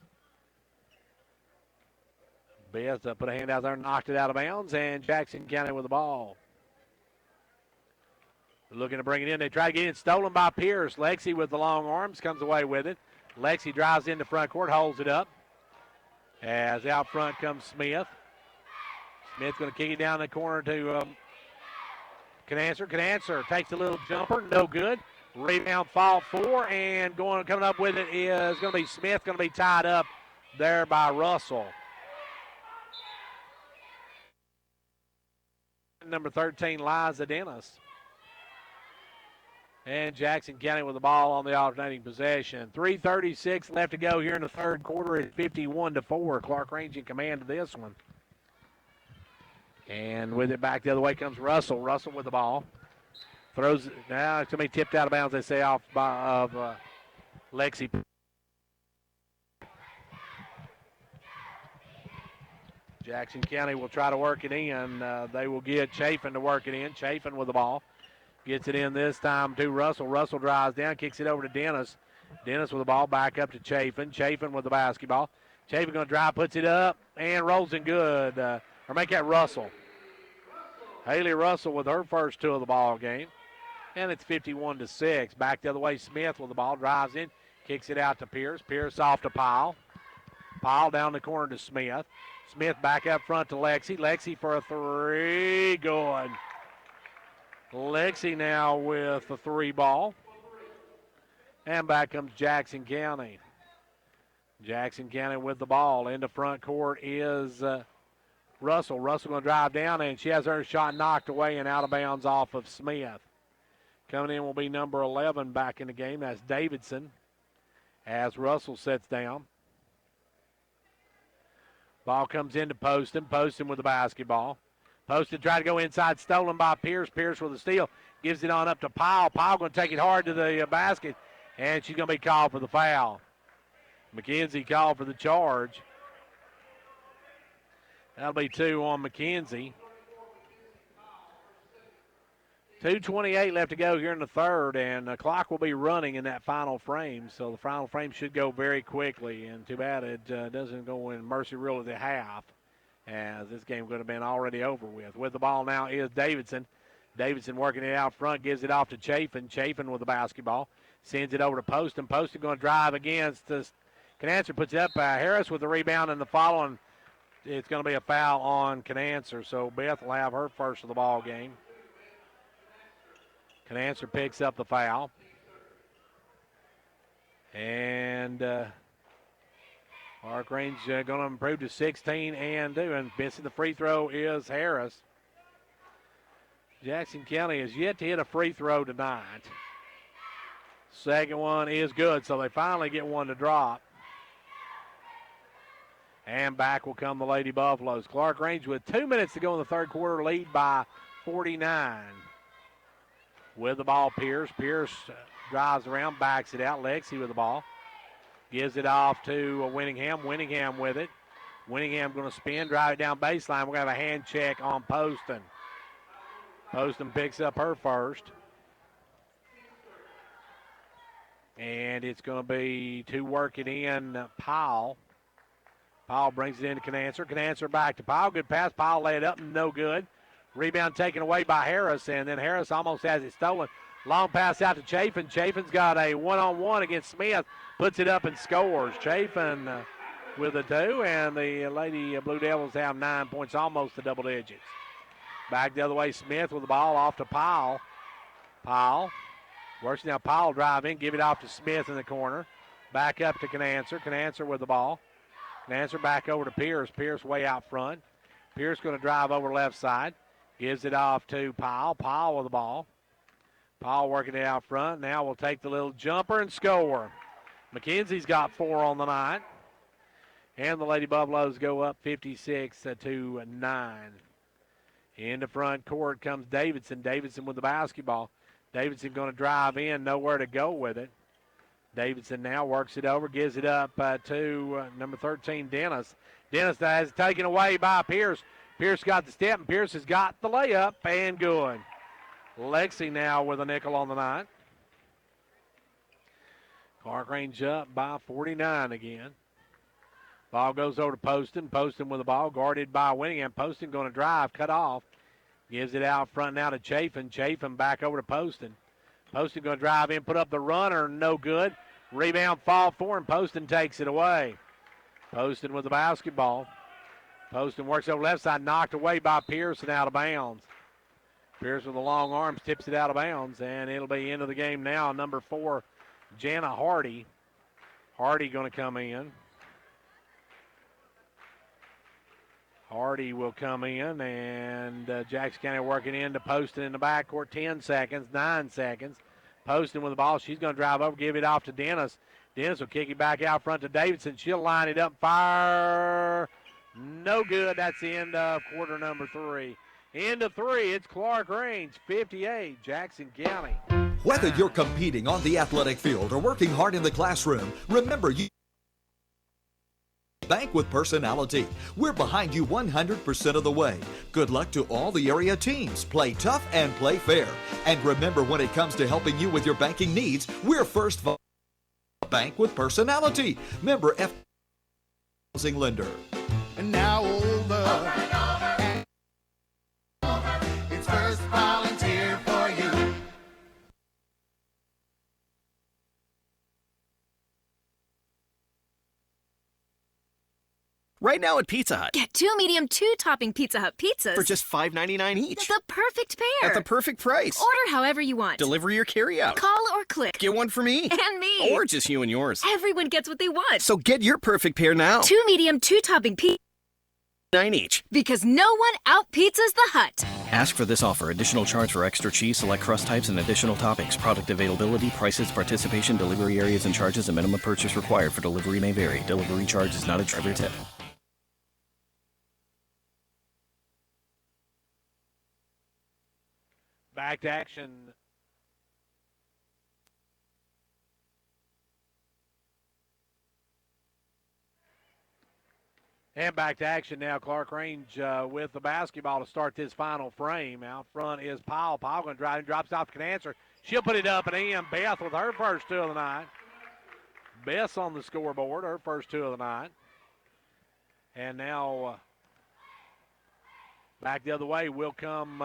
Beth put a hand out there, knocked it out of bounds, and Jackson County with the ball. Looking to bring it in. They try to get it stolen by Pierce. Lexi with the long arms comes away with it. Lexi drives into front court, holds it up. As out front comes Smith. Smith going to kick it down the corner to Canancer. Canancer takes a little jumper, no good. Rebound, fall 4, and coming up with it is going to be Smith, going to be tied up there by Russell. Number 13, Liza Dennis. And Jackson County with the ball on the alternating possession. 3:36 left to go here in the third quarter. It's 51-4. Clarkrange in command of this one. And with it back the other way comes Russell. Russell with the ball. Throws it. Now it's going to be tipped out of bounds, they say, off of Lexi. Jackson County will try to work it in. They will get Chafin to work it in. Chafin with the ball. Gets it in this time to Russell. Russell drives down, kicks it over to Dennis. Dennis with the ball back up to Chafin. Chafin with the basketball. Chafin going to drive, puts it up, and rolls in good. Or make that Russell. Haley Russell with her first 2 of the ball game. And it's 51-6. Back the other way, Smith with the ball. Drives in, kicks it out to Pierce. Pierce off to Pyle. Pyle down the corner to Smith. Smith back up front to Lexi. Lexi for a 3. Good. Lexi now with the 3 ball. And back comes Jackson County. Jackson County with the ball. Into front court is Russell. Russell going to drive down, and she has her shot knocked away and out of bounds off of Smith. Coming in will be number 11 back in the game. That's Davidson as Russell sets down. Ball comes into Poston. Poston with the basketball. Poston tried to go inside, stolen by Pierce. Pierce with the steal. Gives it on up to Pyle. Pyle going to take it hard to the basket, and she's going to be called for the foul. McKenzie called for the charge. That'll be 2 on McKenzie. 2:28 left to go here in the third, and the clock will be running in that final frame, so the final frame should go very quickly, and too bad it doesn't go in mercy rule at the half, as this game could have been already over with. With the ball now is Davidson. Davidson working it out front, gives it off to Chafin. Chafin with the basketball. Sends it over to Poston. Poston going to drive against this. Canancer puts it up. Harris with the rebound and the follow, and it's going to be a foul on Canancer, so Beth will have her first of the ball game. Canancer picks up the foul. And Clarkrange going to improve to 16 and 2. And missing the free throw is Harris. Jackson County has yet to hit a free throw tonight. Second one is good, so they finally get one to drop. And back will come the Lady Buffaloes. Clarkrange with 2 minutes to go in the third quarter, lead by 49. With the ball, Pierce. Pierce drives around, backs it out. Lexi with the ball. Gives it off to Winningham. Winningham with it. Winningham going to spin, drive it down baseline. We're going to have a hand check on Poston. Poston picks up her first. And it's going to be to work it in Powell. Powell brings it into Canancer. Canancer back to Powell. Good pass. Powell laid it up, no good. Rebound taken away by Harris, and then Harris almost has it stolen. Long pass out to Chafin. Chafin's got a one-on-one against Smith. Puts it up and scores. Chafin with a 2, and the Lady Blue Devils have 9 points, almost to double digits. Back the other way, Smith with the ball off to Powell. Powell works now. Powell drive in, give it off to Smith in the corner. Back up to Canancer. Canancer with the ball. Canancer back over to Pierce. Pierce way out front. Pierce going to drive over left side. Gives it off to Powell. Powell with the ball. Powell working it out front. Now we'll take the little jumper and score. McKenzie's got 4 on the night. And the Lady Buffaloes go up 56-9. Into front court comes Davidson. Davidson with the basketball. Davidson going to drive in, nowhere to go with it. Davidson now works it over, gives it up to number 13, Dennis. Dennis has taken away by Pierce. Pierce got the step, and Pierce has got the layup, and good. Lexi now with a nickel on the night. Clarkrange up by 49 again. Ball goes over to Poston. Poston with the ball, guarded by Winningham. Poston going to drive, cut off. Gives it out front now to Chafin. Chafin back over to Poston. Poston going to drive in, put up the runner, no good. Rebound fall for him. Poston takes it away. Poston with the basketball. Poston works over left side, knocked away by Pearson out of bounds. Pierce with the long arms tips it out of bounds, and it'll be into the game now. Number 4, Jana Hardy. Hardy going to come in. Hardy will come in, and Jackson County working into Poston in the backcourt. 10 seconds, 9 seconds. Poston with the ball. She's going to drive over, give it off to Dennis. Dennis will kick it back out front to Davidson. She'll line it up, fire. No good. That's the end of quarter number 3. End of 3, it's Clarkrange 58, Jackson County. Whether you're competing on the athletic field or working hard in the classroom, remember you bank with personality. We're behind you 100% of the way. Good luck to all the area teams. Play tough and play fair. And remember, when it comes to helping you with your banking needs, we're First Bank with Personality. Member F. Housing Lender. And now over. It's First Volunteer for you. Right now at Pizza Hut. Get 2 medium 2-topping Pizza Hut pizzas For just $5.99 each. The perfect pair. At the perfect price. Order however you want. Delivery or carry out. Call or click. Get one for me. And me. Or just you and yours. Everyone gets what they want. So get your perfect pair now. 2 medium 2-topping pizzas. $9 each. Because no one out-pizzas the Hut. Ask for this offer. Additional charge for extra cheese, select crust types, and additional toppings. Product availability, prices, participation, delivery areas, and charges. A minimum purchase required for delivery may vary. Delivery charge is not a driver tip. Back to action. And back to action now. Clarkrange with the basketball to start this final frame. Out front is Powell. Powell going to drive and drops off to Canancer. She'll put it up and in. Beth with her first 2 of the night. Beth on the scoreboard, her first 2 of the night. And now back the other way will come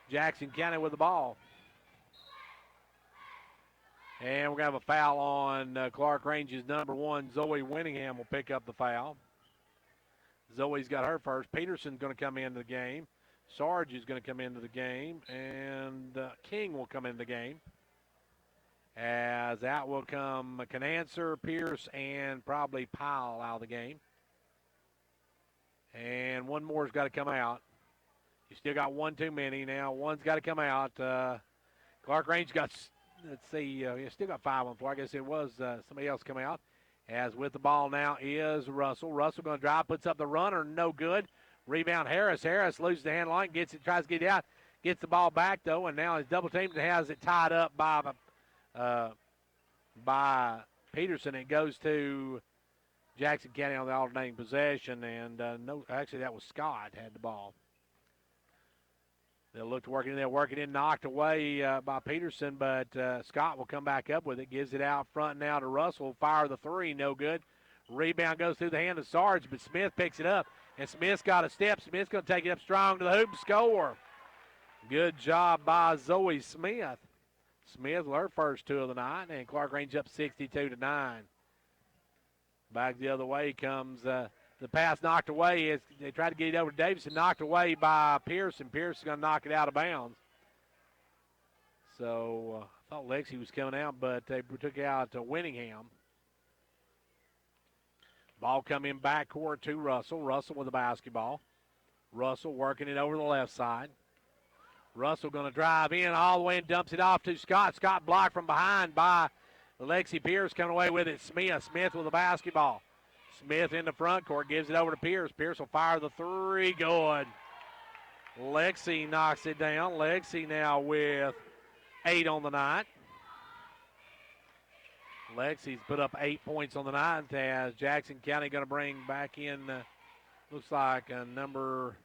Jackson County with the ball. And we're going to have a foul on Clarkrange's number 1. Zoe Winningham will pick up the foul. Zoe's got her first. Peterson's going to come into the game. Sarge is going to come into the game. And King will come into the game. As out will come Canancer, Pierce, and probably Powell out of the game. And one more's got to come out. You still got 1 too many now. One's got to come out. Clarkrange got, let's see, you still got 5 on the floor. I guess it was somebody else come out. As with the ball now is Russell. Russell going to drive, puts up the runner, no good. Rebound Harris. Harris loses the hand line, gets it, tries to get it out. Gets the ball back, though, and now he's double teamed and has it tied up by Peterson. It goes to Jackson County on the alternating possession, and no, actually that was Scott had the ball. They'll look to work it in there, work it in, knocked away by Peterson, but Scott will come back up with it, gives it out front now to Russell, fire the 3, no good. Rebound goes through the hand of Sarge, but Smith picks it up, and Smith's got a step. Smith's going to take it up strong to the hoop and score. Good job by Zoe Smith. Smith with her first 2 of the night, and Clarkrange up 62-9. Back the other way comes The pass knocked away as they tried to get it over to Davidson, knocked away by Pearson. Pearson's going to knock it out of bounds. So I thought Lexi was coming out, but they took out Winningham. Ball coming backcourt to Russell. Russell with the basketball. Russell working it over the left side. Russell going to drive in all the way and dumps it off to Scott. Scott blocked from behind by Lexi Pierce, coming away with it. Smith with the basketball. Smith in the front court, gives it over to Pierce. Pierce will fire the three. Good. Lexi knocks it down. Lexi now with 8 on the night. Lexi's put up 8 points on the night as Jackson County going to bring back in, looks like number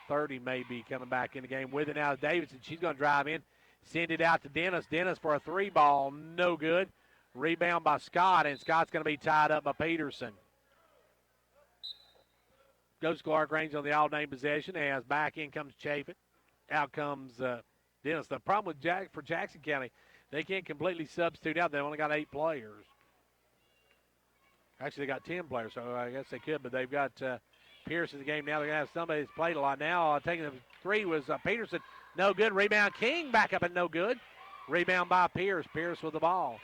30 may be coming back in the game with it now. Davidson, she's going to drive in, send it out to Dennis. Dennis for a 3 ball, no good. Rebound by Scott, and Scott's going to be tied up by Peterson. Goes Clarkrange on the all-name possession as back in comes Chafin. Out comes Dennis. The problem with for Jackson County, they can't completely substitute out. They've only got 8 players. Actually, they got 10 players, so I guess they could, but they've got Pierce in the game now. They're going to have somebody that's played a lot now. Taking the 3 was Peterson. No good. Rebound. King back up and no good. Rebound by Pierce. Pierce with the ball.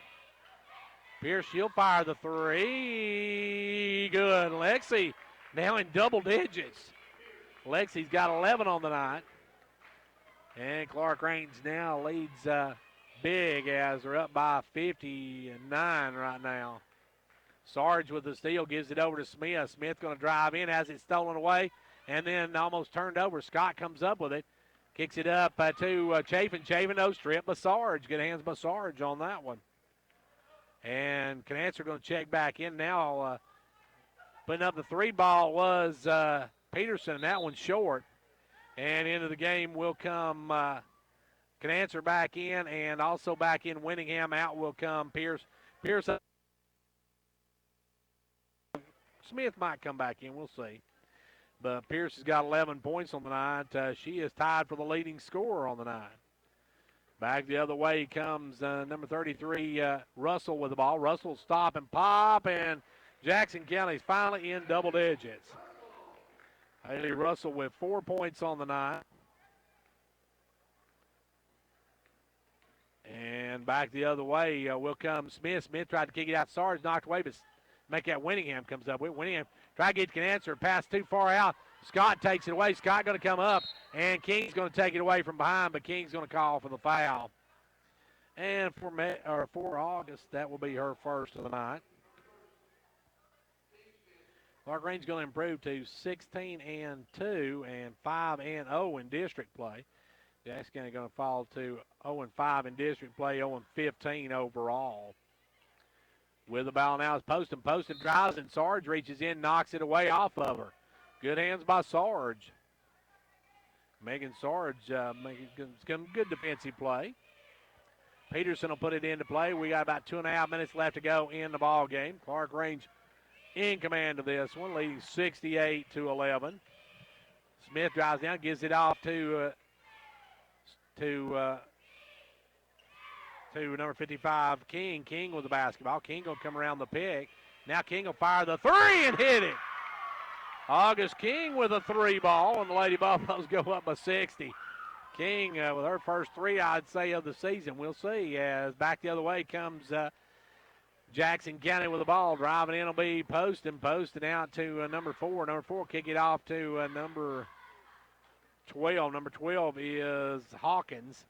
Pierce, she'll fire the 3. Good. Lexi now in double digits. Lexi's got 11 on the night. And Clarkrange now leads big as they're up by 59 right now. Sarge with the steal, gives it over to Smith. Smith going to drive in, has it stolen away, and then almost turned over. Scott comes up with it. Kicks it up to Chafin. Chafin, no strip by Sarge. Good hands by Sarge on that one. And Canancer going to check back in now. Putting up the 3 ball was Peterson, and that one's short. And into the game will come Canancer back in, and also back in Winningham. Out will come Pierce. Pierce. Smith might come back in. We'll see. But Pierce has got 11 points on the night. She is tied for the leading scorer on the night. Back the other way comes number 33, Russell with the ball. Russell stop and pop, and Jackson County's finally in double digits. Haley Russell with 4 points on the night. And back the other way will come Smith. Smith tried to kick it out. Sarge knocked away, but make that Winningham comes up with. Winningham try to get Canancer, pass too far out. Scott takes it away. Scott going to come up, and King's going to take it away from behind, but King's going to call for the foul. And for August, that will be her first of the night. Clarkrange going to improve to 16-2 and 5-0 in district play. Jackson County going to fall to 0-5 in district play, 0-15 overall. With the ball now is Poston. Poston drives and Sarge reaches in, knocks it away off of her. Good hands by Sarge. Megan Sarge making some good defensive play. Peterson will put it into play. We got about 2.5 minutes left to go in the ball game. Clarkrange in command of this one, leading 68-11. Smith drives down, gives it off to number 55, King. King with the basketball. King will come around the pick. Now King will fire the 3 and hit it. August King with a 3 ball, and the Lady Buffaloes go up by 60. King with her first 3, I'd say, of the season. We'll see as back the other way comes Jackson County with the ball. Driving in will be Poston. Poston out to number 4. Number 4 kick it off to number 12. Number 12 is Hawkins.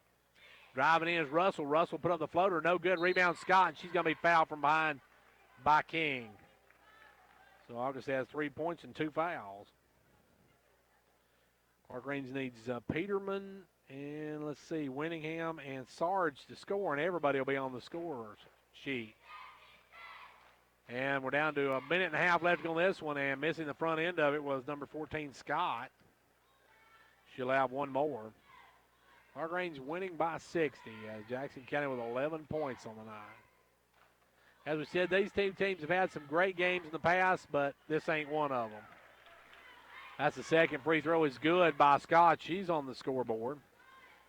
Driving in is Russell. Russell put up the floater. No good. Rebound Scott, and she's going to be fouled from behind by King. So August has 3 points and 2 fouls. Clarkrange needs Peterman and, let's see, Winningham and Sarge to score, and everybody will be on the scorer's sheet. And we're down to a minute and a half left on this one, and missing the front end of it was number 14, Scott. She'll have one more. Clarkrange winning by 60 as Jackson County with 11 points on the night. As we said, these two teams have had some great games in the past, but this ain't one of them. That's the second free throw is good by Scott. She's on the scoreboard.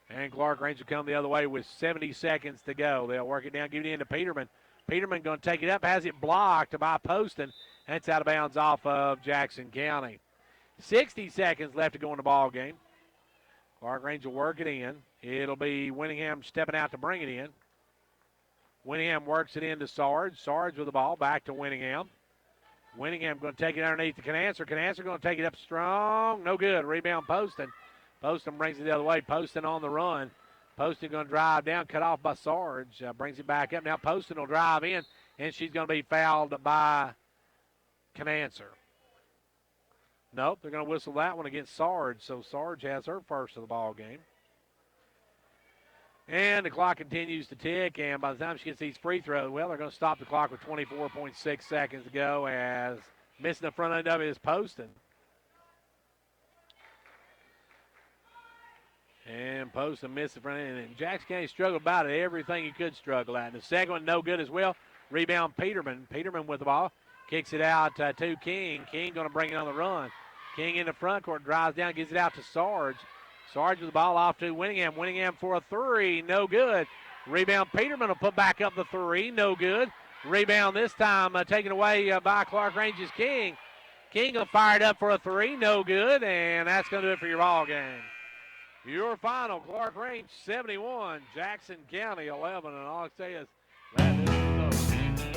And Clarkrange will come the other way with 70 seconds to go. They'll work it down, give it in to Peterman. Peterman going to take it up, has it blocked by Poston, That's out of bounds off of Jackson County. 60 seconds left to go in the ball game. Clarkrange will work it in. It'll be Winningham stepping out to bring it in. Winningham works it into Sarge. Sarge with the ball back to Winningham. Winningham going to take it underneath to Canancer. Canancer going to take it up strong. No good. Rebound Poston. Poston brings it the other way. Poston on the run. Poston going to drive down, cut off by Sarge. Brings it back up. Now Poston will drive in, and she's going to be fouled by Canancer. Nope, they're going to whistle that one against Sarge. So Sarge has her first of the ball game. And the clock continues to tick, and by the time she gets these free throws, well, they're going to stop the clock with 24.6 seconds to go, as missing the front end of it is Poston. And Poston missed the front end, and Jackson County struggled about it, everything he could struggle at. And the second one, no good as well. Rebound Peterman. Peterman with the ball. Kicks it out to King. King going to bring it on the run. King in the front court, drives down, gives it out to Sarge. Sarge with the ball off to Winningham. Winningham for a three, no good. Rebound Peterman will put back up the three, no good. Rebound this time taken away by Clarkrange's King. King will fire it up for a three, no good, and that's going to do it for your ball game. Your final, Clarkrange 71, Jackson County 11, and all I say is that is over.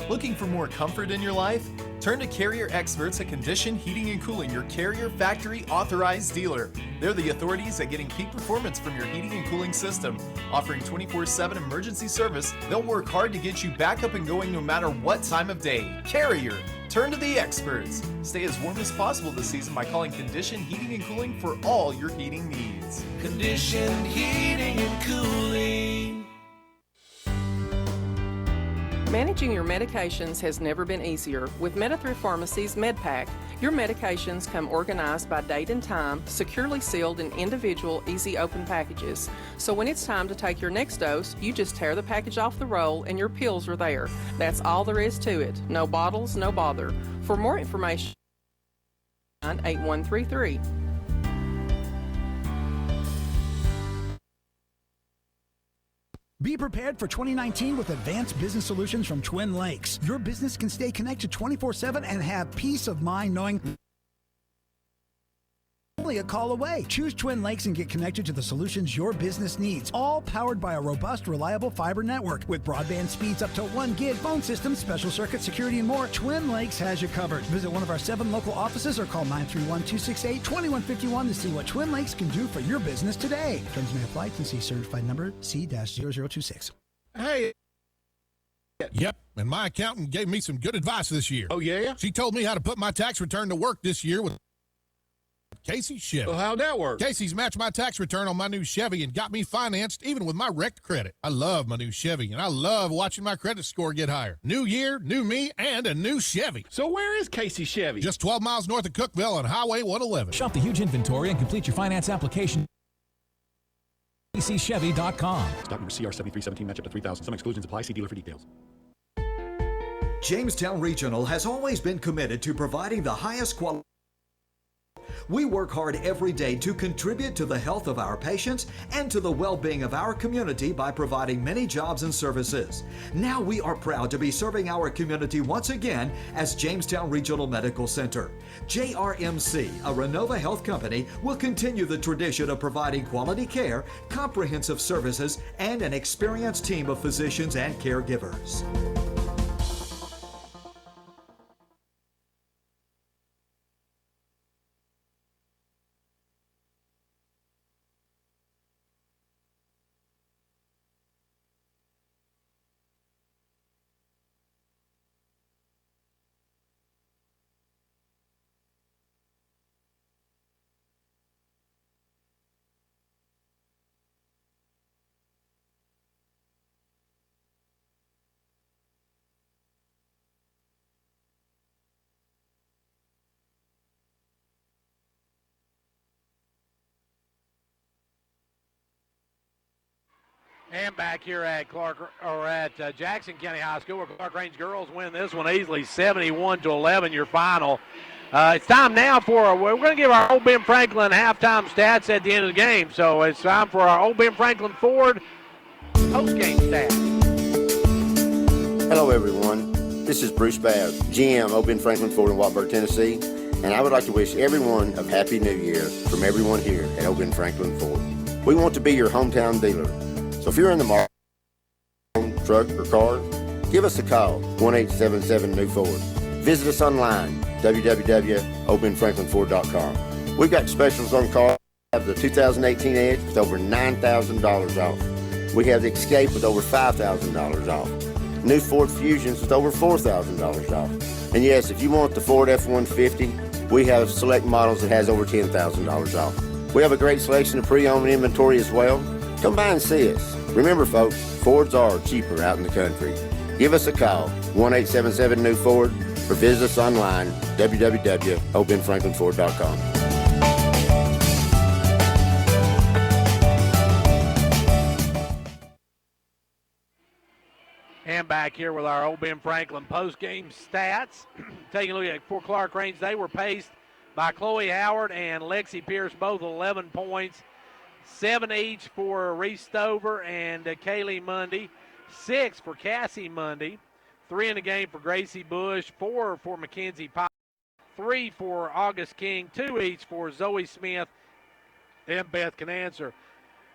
Looking for more comfort in your life? Turn to Carrier Experts at Condition Heating and Cooling, your Carrier factory authorized dealer. They're the authorities at getting peak performance from your heating and cooling system. Offering 24/7 emergency service, they'll work hard to get you back up and going no matter what time of day. Carrier, turn to the experts. Stay as warm as possible this season by calling Condition Heating and Cooling for all your heating needs. Condition Heating and Cooling. Managing your medications has never been easier. With Medi-Thrift Pharmacy's MedPack, your medications come organized by date and time, securely sealed in individual, easy open packages. So when it's time to take your next dose, you just tear the package off the roll and your pills are there. That's all there is to it. No bottles, no bother. For more information, 8133. Be prepared for 2019 with advanced business solutions from Twin Lakes. Your business can stay connected 24/7 and have peace of mind knowing only a call away. Choose Twin Lakes and get connected to the solutions your business needs, all powered by a robust, reliable fiber network with broadband speeds up to 1 gig, phone systems, special circuit security, and more. Twin Lakes has you covered. Visit one of our 7 local offices or call 931-268-2151 to see what Twin Lakes can do for your business today. Terms may apply. Please see certified number C-0026. Hey. Yep, and my accountant gave me some good advice this year. Oh, yeah? She told me how to put my tax return to work this year with Casey's Chevy. Well, how'd that work? Casey's matched my tax return on my new Chevy and got me financed even with my wrecked credit. I love my new Chevy, and I love watching my credit score get higher. New year, new me, and a new Chevy. So where is Casey Chevy? Just 12 miles north of Cookeville on Highway 111. Shop the huge inventory and complete your finance application. CHS.com. Stock number CR7317, match up to 3,000. Some exclusions apply. See dealer for details. Jamestown Regional has always been committed to providing the highest quality. We work hard every day to contribute to the health of our patients and to the well-being of our community by providing many jobs and services. Now we are proud to be serving our community once again as Jamestown Regional Medical Center. JRMC, a Renova Health company, will continue the tradition of providing quality care, comprehensive services, and an experienced team of physicians and caregivers. And back here at Jackson County High School, where Clarkrange girls win this one easily, 71-11, your final. It's time now we're going to give our Old Ben Franklin halftime stats at the end of the game. So it's time for our Old Ben Franklin Ford post-game stats. Hello, everyone. This is Bruce Babb, GM, Open Franklin Ford in Watburg, Tennessee, and I would like to wish everyone a Happy New Year from everyone here at Open Franklin Ford. We want to be your hometown dealer, so if you're in the market, truck, or car, give us a call, 1-877-NEW-FORD. Visit us online, www.openfranklinford.com. We've got specials on cars. We have the 2018 Edge with over $9,000 off. We have the Escape with over $5,000 off. New Ford Fusions with over $4,000 off. And yes, if you want the Ford F-150, we have select models that has over $10,000 off. We have a great selection of pre-owned inventory as well. Come by and see us. Remember, folks, Fords are cheaper out in the country. Give us a call, 1-877-NEW-FORD, or visit us online, www.openfranklinford.com. And back here with our Old Ben Franklin post-game stats. Taking a look at for Clarkrange, they were paced by Chloe Howard and Lexi Pierce, both 11 points. 7 each for Reese Stover and Kaylee Mundy. 6 for Cassie Mundy. 3 in the game for Gracie Bush. 4 for Mackenzie Pop. 3 for August King. 2 each for Zoe Smith and Beth Canancer.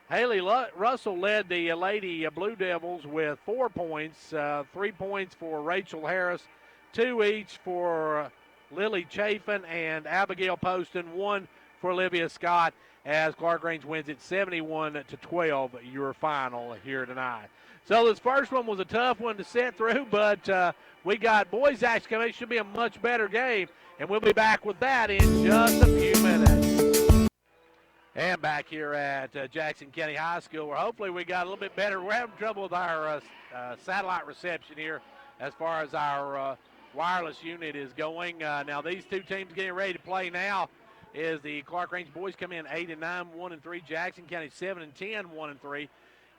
Haley Russell led the Lady Blue Devils with 4 points. 3 points for Rachel Harris. 2 each for Lily Chafin and Abigail Poston. 1 for Olivia Scott, as Clarkrange wins it 71-12, your final here tonight. So this first one was a tough one to sit through, but we got boys action coming. It should be a much better game, and we'll be back with that in just a few minutes. And back here at Jackson County High School, where hopefully we got a little bit better. We're having trouble with our satellite reception here as far as our wireless unit is going. Now these two teams getting ready to play now. Is the Clarkrange boys come in 8-9, 1-3. Jackson County 7-10, 1-3.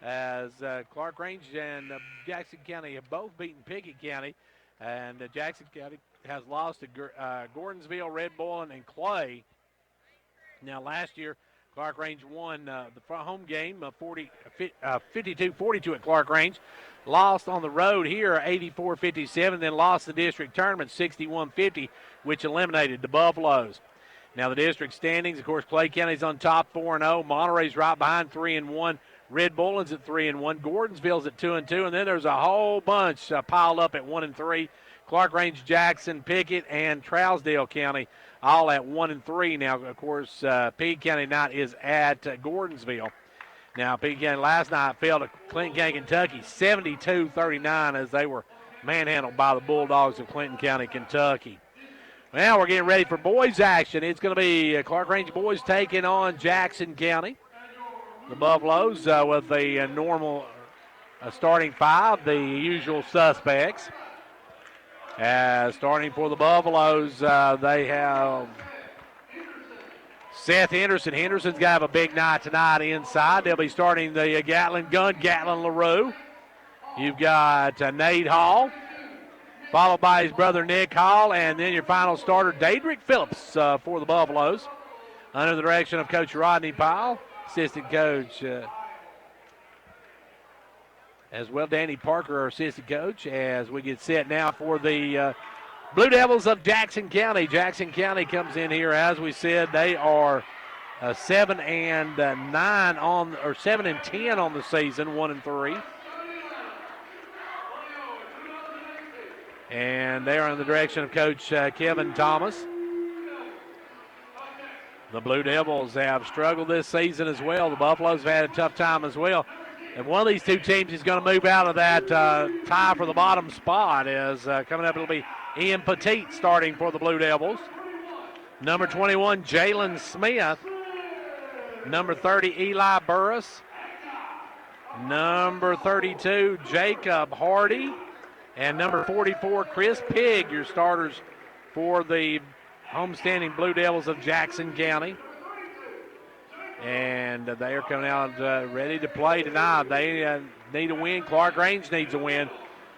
As Clarkrange and Jackson County have both beaten Pickett County, and Jackson County has lost to Gordonsville, Red Bull, and Clay. Now last year, Clarkrange won the home game 52-42 at Clarkrange. Lost on the road here 84-57, then lost the district tournament 61-50, which eliminated the Buffaloes. Now the district standings, of course, Clay County's on top 4-0. Monterey's right behind 3-1. Red Bullen's at 3-1. Gordonsville's at 2-2. And then there's a whole bunch piled up at 1-3. Clarkrange, Jackson, Pickett, and Trousdale County all at 1-3. Now, of course, Pickett County tonight is at Gordonsville. Now, Pickett County last night fell to Clinton County, Kentucky, 72-39 as they were manhandled by the Bulldogs of Clinton County, Kentucky. Now we're getting ready for boys action. It's going to be Clarkrange boys taking on Jackson County. The Buffaloes with the normal starting 5, the usual suspects. Starting for the Buffaloes, they have Seth Henderson. Henderson's going to have a big night tonight inside. They'll be starting the Gatlin gun, Gatlin LaRue. You've got Nate Hall, followed by his brother Nick Hall, and then your final starter, Daedrick Phillips for the Buffaloes. Under the direction of Coach Rodney Powell, assistant coach as well, Danny Parker, our assistant coach, as we get set now for the Blue Devils of Jackson County. Jackson County comes in here, as we said, they are 7-9 on, or 7-10 on the season, 1-3. And they are in the direction of Coach Kevin Thomas. The Blue Devils have struggled this season as well. The Buffaloes have had a tough time as well. And one of these two teams is going to move out of that tie for the bottom spot. As coming up, it'll be Ian Petit starting for the Blue Devils. Number 21, Jalen Smith. Number 30, Eli Burris. Number 32, Jacob Hardy. And number 44, Chris Pigg, your starters for the homestanding Blue Devils of Jackson County. And they are coming out ready to play tonight. They need a win. Clarkrange needs a win.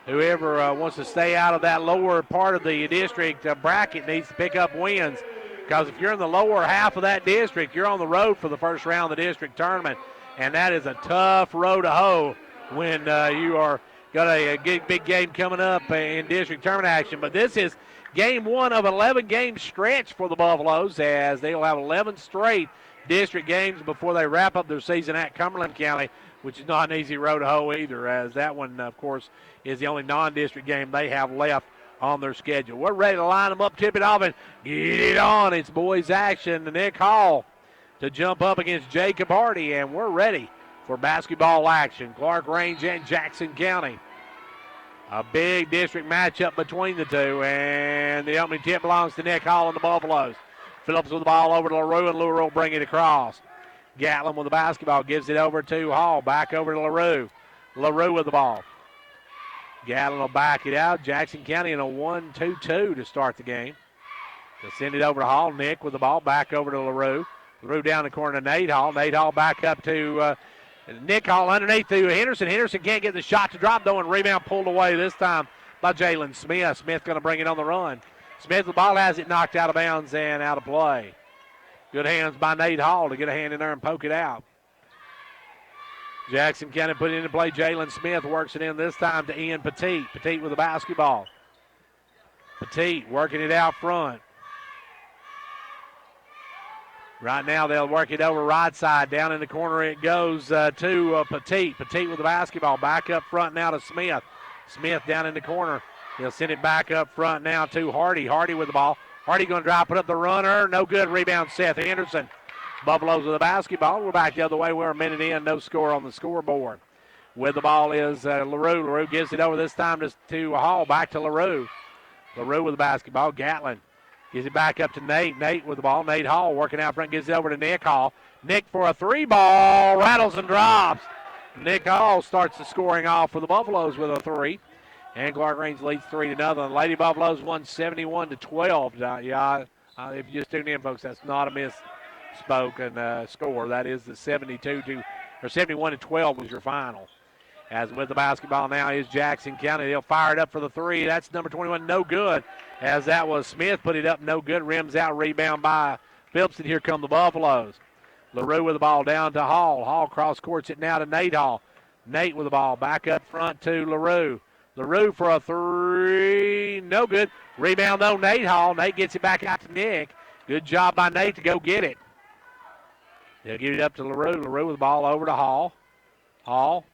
Whoever wants to stay out of that lower part of the district bracket needs to pick up wins. Because if you're in the lower half of that district, you're on the road for the first round of the district tournament. And that is a tough road to hoe when you are got a big game coming up in district tournament action. But this is game 1 of 11 game stretch for the Buffaloes, as they'll have 11 straight district games before they wrap up their season at Cumberland County, which is not an easy road to hoe either, as that one, of course, is the only non-district game they have left on their schedule. We're ready to line them up, tip it off, and get it on. It's boys action. Nick Hall to jump up against Jacob Hardy, and we're ready for basketball action. Clarkrange and Jackson County. A big district matchup between the two, and the opening tip belongs to Nick Hall and the Buffaloes. Phillips with the ball over to LaRue, and LaRue will bring it across. Gatlin with the basketball, gives it over to Hall, back over to LaRue. LaRue with the ball. Gatlin will back it out. Jackson County in a 1-2-2 to start the game. They'll send it over to Hall. Nick with the ball, back over to LaRue. LaRue down the corner to Nate Hall. Nate Hall back up to Nick Hall underneath to Henderson. Henderson can't get the shot to drop, though, and rebound pulled away this time by Jalen Smith. Smith going to bring it on the run. Smith, the ball has it knocked out of bounds and out of play. Good hands by Nate Hall to get a hand in there and poke it out. Jackson County put it into play. Jalen Smith works it in this time to Ian Petit. Petit with the basketball. Petit working it out front. Right now they'll work it over right side. Down in the corner it goes to Petit. Petit with the basketball. Back up front now to Smith. Smith down in the corner. He'll send it back up front now to Hardy. Hardy with the ball. Hardy going to drive, put up the runner. No good. Rebound, Seth Anderson. Buffaloes with the basketball. We're back the other way. We're a minute in. No score on the scoreboard. With the ball is LaRue. LaRue gives it over this time to Hall. Back to LaRue. LaRue with the basketball. Gatlin gives it back up to Nate. Nate with the ball. Nate Hall working out front. Gives it over to Nick Hall. Nick for a 3-ball. Rattles and drops. Nick Hall starts the scoring off for the Buffaloes with a 3. And Clarkrange leads 3-0. The Lady Buffaloes won 71-12. If you just tune in, folks, that's not a misspoken score. That is the 71-12 was your final. As with the basketball now is Jackson County. They'll fire it up for the 3. That's number 21, no good. As that was Smith, put it up, no good. Rims out, rebound by Phillips, and here come the Buffaloes. LaRue with the ball down to Hall. Hall cross courts it now to Nate Hall. Nate with the ball back up front to LaRue. LaRue for a 3, no good. Rebound though, Nate Hall. Nate gets it back out to Nick. Good job by Nate to go get it. They'll give it up to LaRue. LaRue with the ball over to Hall. Hall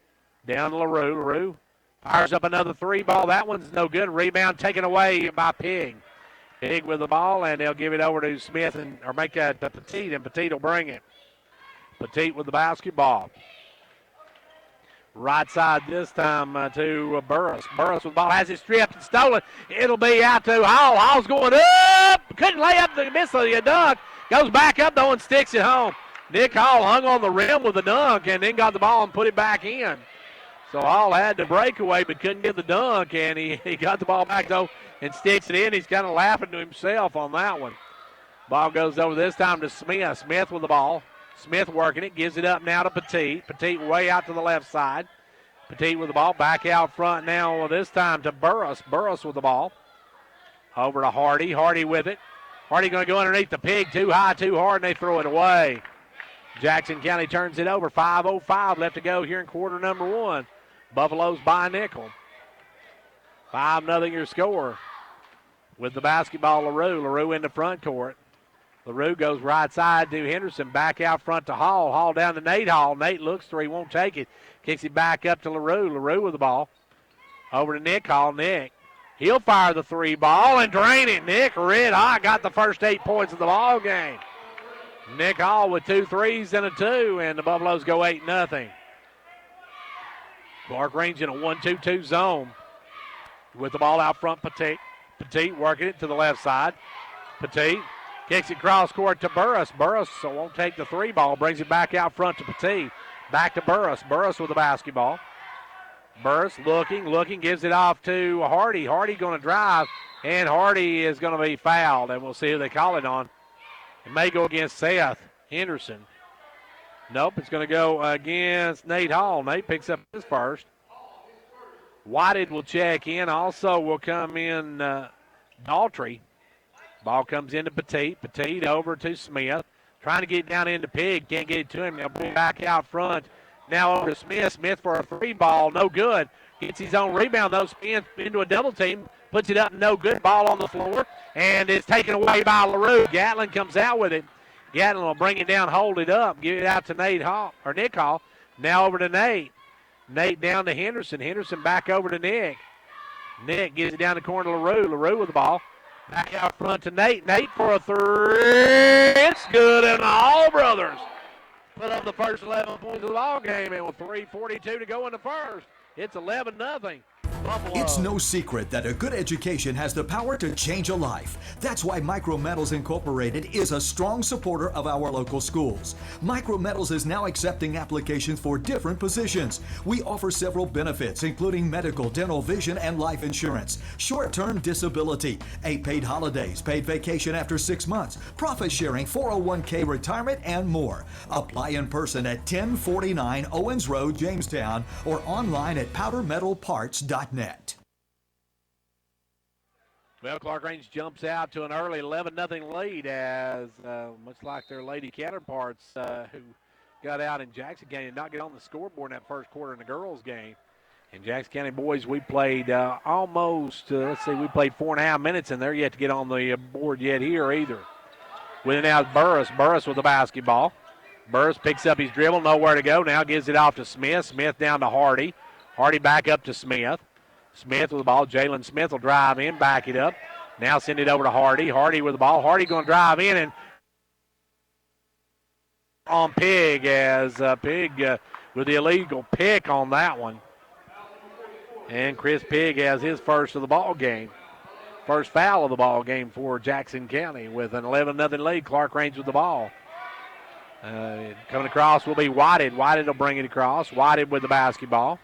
down to LaRue. LaRue fires up another 3-ball. That one's no good. Rebound taken away by Pig. Pig with the ball, and they'll give it over to Smith or make that to Petit, and Petit will bring it. Petit with the basketball. Right side this time to Burris. Burris with the ball, has it stripped and stolen. It'll be out to Hall. Hall's going up. Couldn't lay up the miss of the dunk. Goes back up though and sticks it home. Nick Hall hung on the rim with the dunk and then got the ball and put it back in. So Hall had the breakaway but couldn't get the dunk, and he got the ball back though and sticks it in. He's kind of laughing to himself on that one. Ball goes over this time to Smith. Smith with the ball. Smith working it, gives it up now to Petit. Petit way out to the left side. Petit with the ball, back out front now this time to Burris. Burris with the ball. Over to Hardy. Hardy with it. Hardy going to go underneath the Pig. Too high, too hard, and they throw it away. Jackson County turns it over. 5:05 left to go here in quarter number 1. Buffaloes by a nickel. 5-0 your score. With the basketball, LaRue. LaRue in the front court. LaRue goes right side to Henderson. Back out front to Hall. Hall down to Nate Hall. Nate looks 3, won't take it. Kicks it back up to LaRue. LaRue with the ball. Over to Nick Hall. Nick. He'll fire the 3-ball and drain it. Nick red hot got the first 8 points of the ball game. Nick Hall with 2 threes and a 2, and the Buffaloes go 8-0. Clarkrange in a 1-2-2 zone. With the ball out front, Petit. Petit working it to the left side. Petit kicks it cross court to Burris. Burris won't take the 3-ball. Brings it back out front to Petit. Back to Burris. Burris with the basketball. Burris looking, gives it off to Hardy. Hardy going to drive, and Hardy is going to be fouled, and we'll see who they call it on. It may go against Seth Henderson. Nope, it's going to go against Nate Hall. Nate picks up his first. Whited will check in. Also will come in Daltrey. Ball comes into Petit. Petit over to Smith. Trying to get down into Pig. Can't get it to him. They'll bring back out front. Now over to Smith. Smith for a 3-ball. No good. Gets his own rebound, though, spins into a double team, puts it up, no good. Ball on the floor, and it's taken away by LaRue. Gatlin comes out with it. Gatlin will bring it down, hold it up, give it out to Nick Hall. Now over to Nate. Nate down to Henderson. Henderson back over to Nick. Nick gives it down the corner to LaRue. LaRue with the ball. Back out front to Nate. Nate for a three. It's good, and the Hall brothers put up the first 11 points of the ball game, and with 3:42 to go in the first, it's 11-0. Buffalo. It's no secret that a good education has the power to change a life. That's why Micro Metals Incorporated is a strong supporter of our local schools. Micro Metals is now accepting applications for different positions. We offer several benefits, including medical, dental, vision, and life insurance, short-term disability, 8 paid holidays, paid vacation after 6 months, profit sharing, 401k retirement, and more. Apply in person at 1049 Owens Road, Jamestown, or online at powdermetalparts.net. Well, Clarkrange jumps out to an early 11-0 lead as, much like their lady counterparts who got out in Jackson County, did not get on the scoreboard in that first quarter in the girls' game. In Jackson County boys, we played we played 4.5 minutes, and they're yet to get on the board yet here either. With it now is Burris. Burris with the basketball. Burris picks up his dribble, nowhere to go. Now gives it off to Smith. Smith down to Hardy. Hardy back up to Smith. Smith with the ball. Jalen Smith will drive in, back it up. Now send it over to Hardy. Hardy with the ball. Hardy going to drive in and on Pig as Pig with the illegal pick on that one. And Chris Pig has his first of the ball game. First foul of the ball game for Jackson County with an 11-0 lead. Clarkrange with the ball. Coming across will be Whited. Whited will bring it across. Whited with the basketball.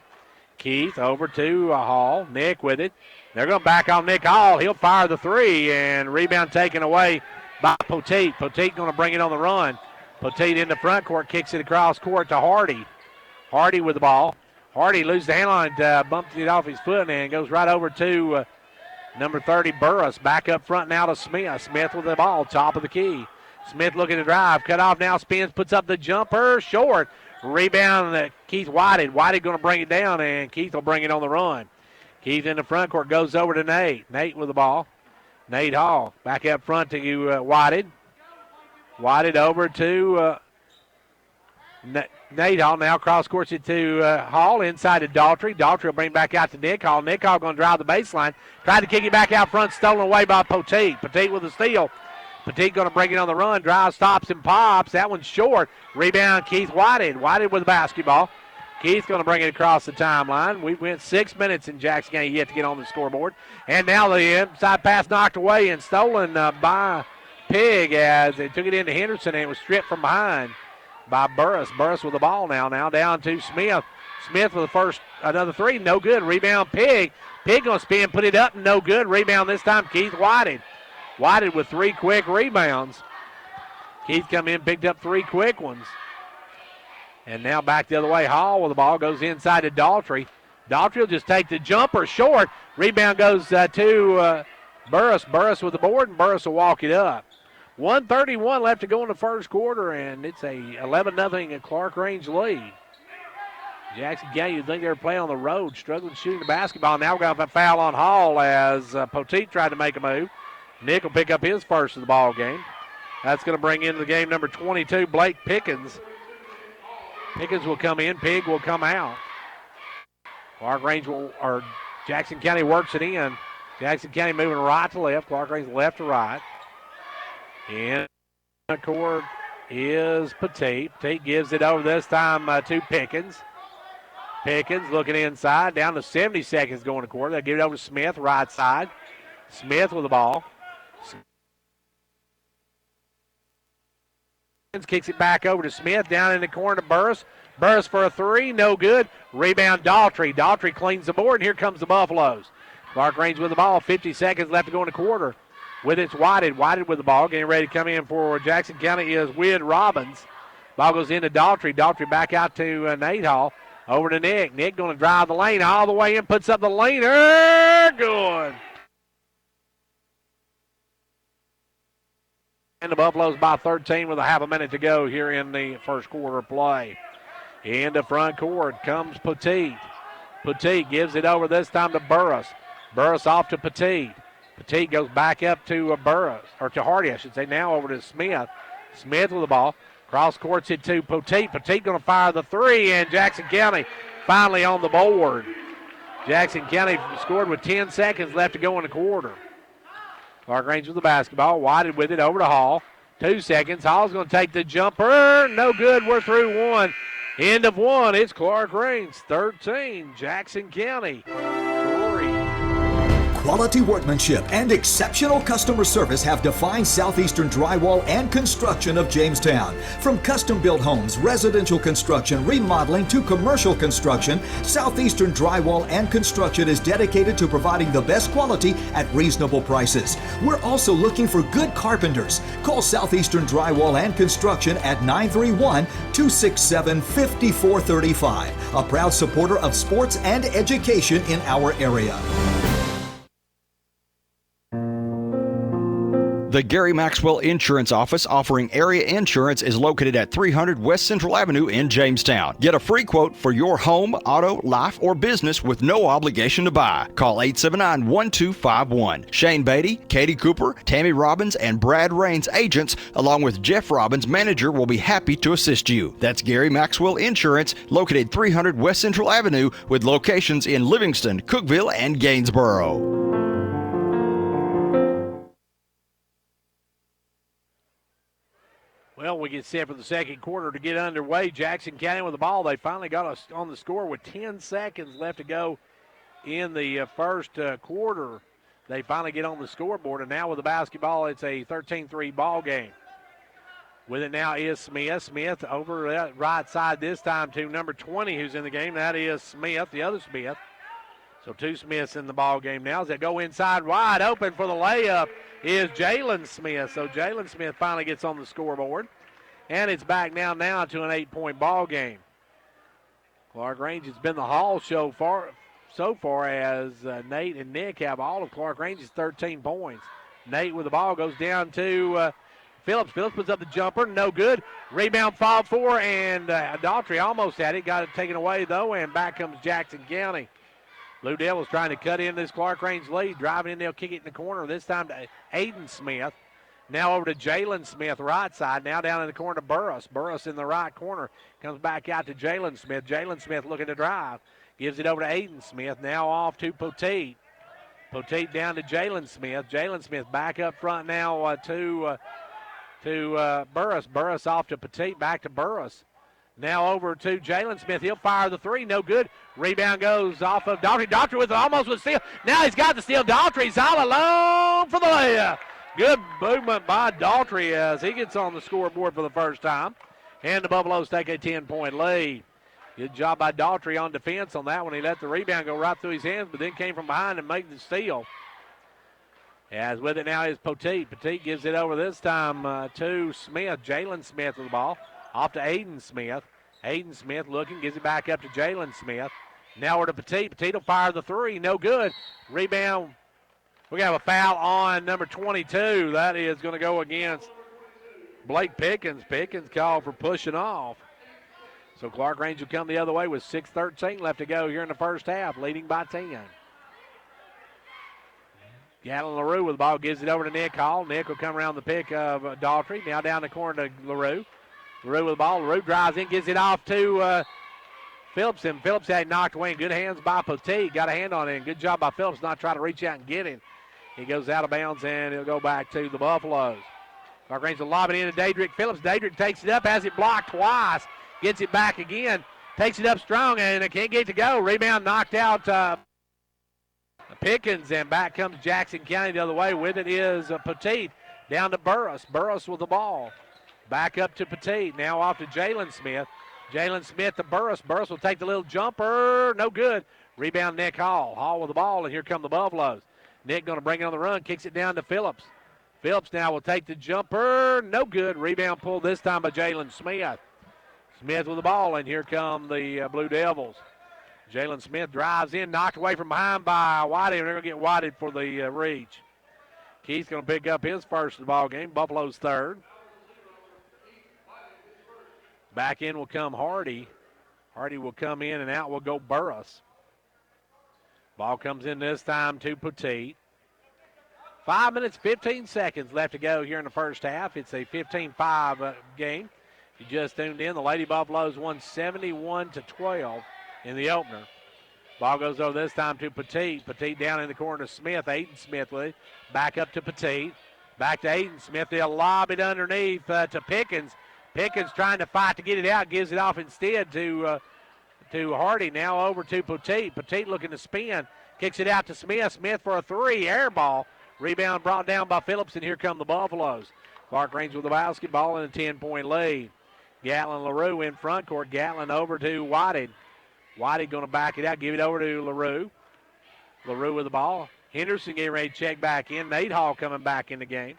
Keith over to Hall. Nick with it. They're going to back on Nick Hall. He'll fire the three, and rebound taken away by Poteet. Poteet going to bring it on the run. Poteet in the front court, kicks it across court to Hardy. Hardy with the ball. Hardy loses the handle and bumps it off his foot and goes right over to number 30, Burris. Back up front now to Smith. Smith with the ball, top of the key. Smith looking to drive. Cut off now, spins, puts up the jumper, short. Rebound, Keith Whited. Whited going to bring it down, and Keith will bring it on the run. Keith in the front court, goes over to Nate. Nate with the ball. Nate Hall back up front to Whited. Whited over to Nate Hall. Now cross courts it to Hall inside to Daughtry. Daughtry will bring back out to Nick Hall. Nick Hall going to drive the baseline. Tried to kick it back out front, stolen away by Poteet. Poteet with the steal. Poteet going to bring it on the run. Drive, stops, and pops. That one's short. Rebound, Keith Whited. Whited with the basketball. Keith going to bring it across the timeline. We went 6 minutes in Jackson County yet to get on the scoreboard. And now the inside pass knocked away and stolen by Pig as they took it into Henderson, and it was stripped from behind by Burris. Burris with the ball now. Now down to Smith. Smith with the first, another three. No good. Rebound, Pig. Pig going to spin, put it up, no good. Rebound this time, Keith Whited. Whited with 3 quick rebounds. Keith come in, picked up 3 quick ones. And now back the other way. Hall with the ball goes inside to Daughtry. Daughtry will just take the jumper short. Rebound goes to Burris. Burris with the board, and Burris will walk it up. 1:31 left to go in the first quarter, and it's a 11-0 Clarkrange lead. Jackson County, you'd think they were playing on the road, struggling shooting the basketball. Now we're going to have a foul on Hall as Poteet tried to make a move. Nick will pick up his first of the ball game. That's going to bring into the game number 22, Blake Pickens. Pickens will come in. Pig will come out. Jackson County works it in. Jackson County moving right to left. Clarkrange left to right. In the court is Poteet. Poteet gives it over this time to Pickens. Pickens looking inside. Down to 70 seconds going to quarter. They'll give it over to Smith, right side. Smith with the ball. Kicks it back over to Smith. Down in the corner to Burris. Burris for a three. No good. Rebound Daughtry. Daughtry cleans the board, and here comes the Buffaloes. Clarkrange with the ball. 50 seconds left to go in the quarter. With it's Whited. Whited with the ball. Getting ready to come in for Jackson County is Wid Robbins. Ball goes into Daughtry. Daughtry back out to Nate Hall. Over to Nick. Nick going to drive the lane all the way in. Puts up the leaner. Good. And the Buffaloes by 13 with a half a minute to go here in the first quarter of play. In the front court comes Poteet. Petit gives it over this time to Burris. Burris off to Petit. Petit goes back up to Burris, or to Hardy, I should say. Now over to Smith. Smith with the ball. Cross courts it to Petit. Petit going to fire the three, and Jackson County finally on the board. Jackson County scored with 10 seconds left to go in the quarter. Clarkrange with the basketball. Whited with it over to Hall. 2 seconds. Hall's going to take the jumper. No good. We're through one. End of one. It's Clarkrange 13. Jackson County 3. Quality workmanship and exceptional customer service have defined Southeastern Drywall and Construction of Jamestown. From custom-built homes, residential construction, remodeling to commercial construction, Southeastern Drywall and Construction is dedicated to providing the best quality at reasonable prices. We're also looking for good carpenters. Call Southeastern Drywall and Construction at 931-267-5435. A proud supporter of sports and education in our area. The Gary Maxwell Insurance Office offering area insurance is located at 300 West Central Avenue in Jamestown. Get a free quote for your home, auto, life, or business with no obligation to buy. Call 879-1251. Shane Beatty, Katie Cooper, Tammy Robbins, and Brad Rains agents, along with Jeff Robbins, manager, will be happy to assist you. That's Gary Maxwell Insurance, located 300 West Central Avenue with locations in Livingston, Cookeville, and Gainsboro. Well, we get set for the second quarter to get underway. Jackson County with the ball. They finally got us on the score with 10 seconds left to go in the first quarter. They finally get on the scoreboard, and now with the basketball, it's a 13-3 ball game. With it now is Smith. Smith over that right side this time to number 20 who's in the game. That is Smith, the other Smith. So two Smiths in the ball game now as they go inside wide open for the layup is Jalen Smith. So Jalen Smith finally gets on the scoreboard. And it's back now to an 8-point ball game. Clarkrange has been the Hall show so far as Nate and Nick have all of Clarkrange's 13 points. Nate with the ball goes down to Phillips. Phillips puts up the jumper, no good. Rebound foul for, and Daughtry almost had it. Got it taken away though, and back comes Jackson County. Blue Devils trying to cut in this Clarkrange lead. Driving in, they'll kick it in the corner. This time to Aiden Smith. Now over to Jalen Smith, right side. Now down in the corner to Burris. Burris in the right corner. Comes back out to Jalen Smith. Jalen Smith looking to drive. Gives it over to Aiden Smith. Now off to Poteet. Poteet down to Jalen Smith. Jalen Smith back up front now to Burris. Burris off to Poteet. Back to Burris. Now over to Jalen Smith. He'll fire the three. No good. Rebound goes off of Daughtry. Daughtry with almost with steal. Now he's got the steal. Daughtry's all alone for the layup. Good movement by Daughtry as he gets on the scoreboard for the first time. And the Buffaloes take a 10-point lead. Good job by Daughtry on defense on that one. He let the rebound go right through his hands, but then came from behind and made the steal. As with it now is Poteet. Poteet gives it over this time to Smith. Jalen Smith with the ball. Off to Aiden Smith. Aiden Smith looking, gives it back up to Jalen Smith. Now we're to Poteet. Poteet will fire the three. No good. Rebound. We have a foul on number 22. That is going to go against Blake Pickens. Pickens called for pushing off. So Clarkrange will come the other way with 6:13 left to go here in the first half, leading by 10. Gallon LaRue with the ball, gives it over to Nick Hall. Nick will come around the pick of Daughtry. Now down the corner to LaRue. LaRue with the ball. LaRue drives in, gives it off to Phillips. And Phillips had it knocked away. Good hands by Poteet. Got a hand on it. Good job by Phillips not trying to reach out and get him. He goes out of bounds, and he'll go back to the Buffaloes. Clarkrange will lob it in to Daedric Phillips. Daedric takes it up, has it blocked twice. Gets it back again. Takes it up strong, and it can't get to go. Rebound knocked out Pickens, and back comes Jackson County the other way. With it is Poteet. Down to Burris. Burris with the ball. Back up to Poteet. Now off to Jalen Smith. Jalen Smith to Burris. Burris will take the little jumper. No good. Rebound Nick Hall. Hall with the ball, and here come the Buffaloes. Nick going to bring it on the run, kicks it down to Phillips. Phillips now will take the jumper. No good. Rebound pulled this time by Jalen Smith. Smith with the ball, and here come the Blue Devils. Jalen Smith drives in, knocked away from behind by Whited, and they're going to get Whited for the reach. Keith's going to pick up his first of the ball game. Buffalo's third. Back in will come Hardy. Hardy will come in, and out will go Burris. Ball comes in this time to Petit. 5 minutes, 15 seconds left to go here in the first half. It's a 15-5 game. You just tuned in. The Lady Buffaloes won 71-12 in the opener. Ball goes over this time to Petit. Petit down in the corner to Smith. Aiden Smith with it. Back up to Petit. Back to Aiden Smith. They'll lob it underneath to Pickens. Pickens trying to fight to get it out. Gives it off instead to Hardy. Now over to Petit. Petit looking to spin. Kicks it out to Smith. Smith for a three. Air ball. Rebound brought down by Phillips, and here come the Buffaloes. Clarkrange with the basketball and a 10-point lead. Gatlin LaRue in front court. Gatlin over to Whited. Whited going to back it out, give it over to LaRue. LaRue with the ball. Henderson getting ready to check back in. Nate Hall coming back in the game.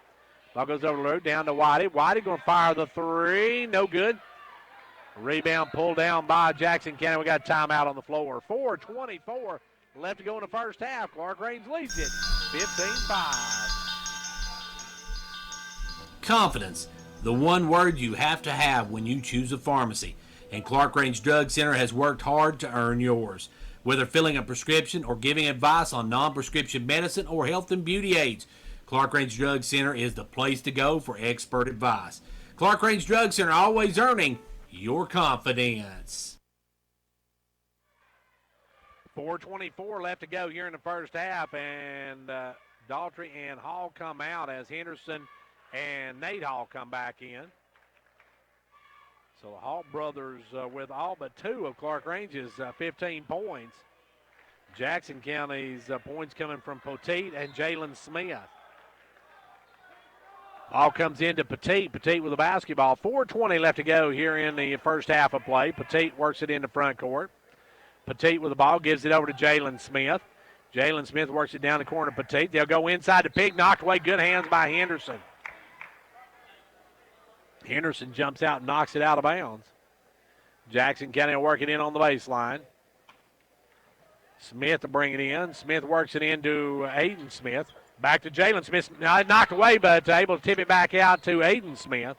Ball goes over to LaRue, down to Whited. Whited going to fire the three. No good. Rebound pulled down by Jackson County. We got a timeout on the floor. 4:24 left to go in the first half. Clarkrange leads it 15-5. Confidence, the one word you have to have when you choose a pharmacy. And Clarkrange Drug Center has worked hard to earn yours. Whether filling a prescription or giving advice on non-prescription medicine or health and beauty aids, Clarkrange Drug Center is the place to go for expert advice. Clarkrange Drug Center, always earning your confidence. 4:24 left to go here in the first half, and Daughtry and Hall come out as Henderson and Nate Hall come back in. So the Hall brothers with all but two of Clarkrange's 15 points. Jackson County's points coming from Petit and Jalen Smith. Ball comes into Petit. Petit with the basketball. 4:20 left to go here in the first half of play. Petit works it into front court. Petit with the ball, gives it over to Jalen Smith. Jalen Smith works it down the corner. Petit. They'll go inside to Pig. Knocked away. Good hands by Henderson. Henderson jumps out and knocks it out of bounds. Jackson County will work it in on the baseline. Smith to bring it in. Smith works it into Aiden Smith. Back to Jalen Smith. Now knocked away, but able to tip it back out to Aiden Smith.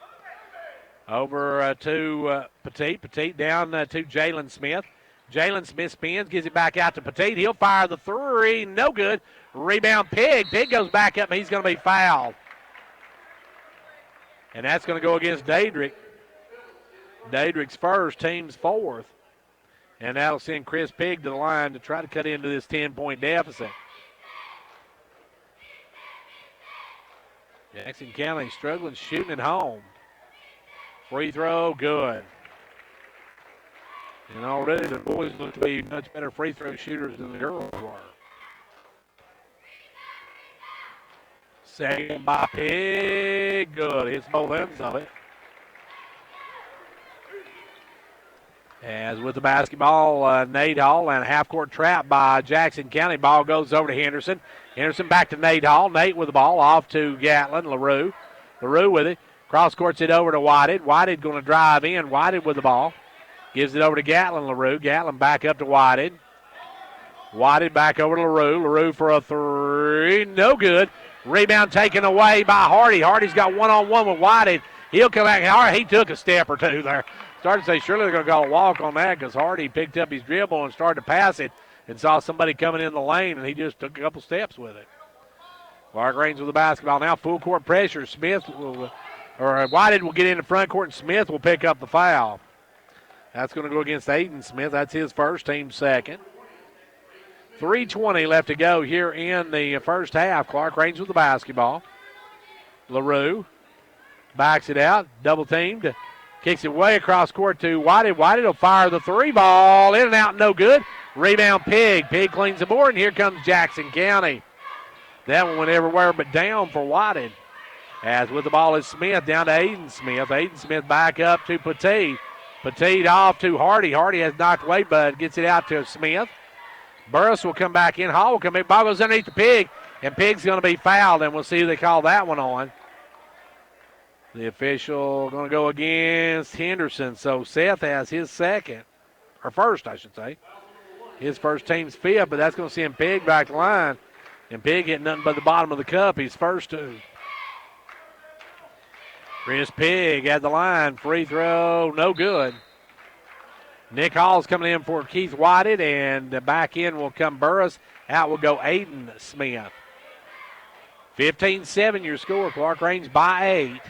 Over to Petit. Petit down to Jalen Smith. Jalen Smith spins, gives it back out to Petit. He'll fire the three. No good. Rebound Pig. Pig goes back up, and he's going to be fouled. And that's going to go against Daedrick. Daedrick's first, team's fourth. And that'll send Chris Pig to the line to try to cut into this 10-point deficit. Jackson County struggling shooting at home. Free throw, good. And already the boys look to be much better free throw shooters than the girls were. Second by Pig, good. Hits both ends of it. As with the basketball, Nate Hall, and a half-court trap by Jackson County. Ball goes over to Henderson. Henderson back to Nate Hall. Nate with the ball off to Gatlin. LaRue. LaRue with it. Cross-courts it over to Whited. Whited going to drive in. Whited with the ball. Gives it over to Gatlin LaRue. Gatlin back up to Whited. Whited back over to LaRue. LaRue for a three. No good. Rebound taken away by Hardy. Hardy's got one-on-one with Whited. He'll come back. He took a step or two there. Started to say, surely they're going to call a walk on that because Hardy picked up his dribble and started to pass it and saw somebody coming in the lane, and he just took a couple steps with it. Clarkrange with the basketball now. Full court pressure. Whited will get in the front court, and Smith will pick up the foul. That's going to go against Aiden Smith. That's his first, team second. 3:20 left to go here in the first half. Clarkrange with the basketball. LaRue backs it out, double teamed. Kicks it way across court to Whited. Whited will fire the three ball. In and out, no good. Rebound Pig. Pig cleans the board, and here comes Jackson County. That one went everywhere but down for Whited. As with the ball is Smith down to Aiden Smith. Aiden Smith back up to Petit. Petit off to Hardy. Hardy has knocked away, but gets it out to Smith. Burris will come back in. Hall will come in. Ball goes underneath the Pig, and Pig's going to be fouled, and we'll see who they call that one on. The official going to go against Henderson. So Seth has his second, or first, I should say. His first, team's fifth, but that's going to send Pig back to line. And Pig hitting nothing but the bottom of the cup. He's first two. Chris Pig at the line. Free throw, no good. Nick Hall's coming in for Keith Whited, and back in will come Burris. Out will go Aiden Smith. 15-7 your score. Clarkrange by 8.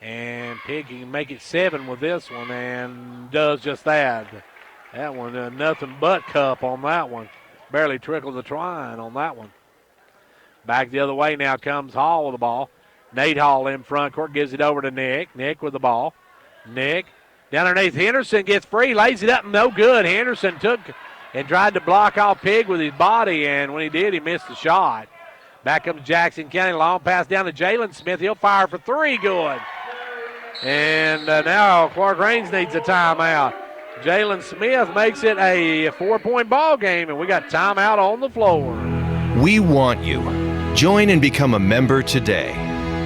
And Pig can make it 7 with this one, and does just that. That one, nothing but cup on that one. Barely trickled the twine on that one. Back the other way now comes Hall with the ball. Nate Hall in front court, gives it over to Nick. Nick with the ball. Nick down underneath. Henderson gets free, lays it up, no good. Henderson took and tried to block off Pig with his body, and when he did, he missed the shot. Back comes Jackson County. Long pass down to Jalen Smith. He'll fire for 3. Good. And now Clarkrange needs a timeout. Jalen Smith makes it a 4-point ball game, and we got timeout on the floor. We want you. Join and become a member today.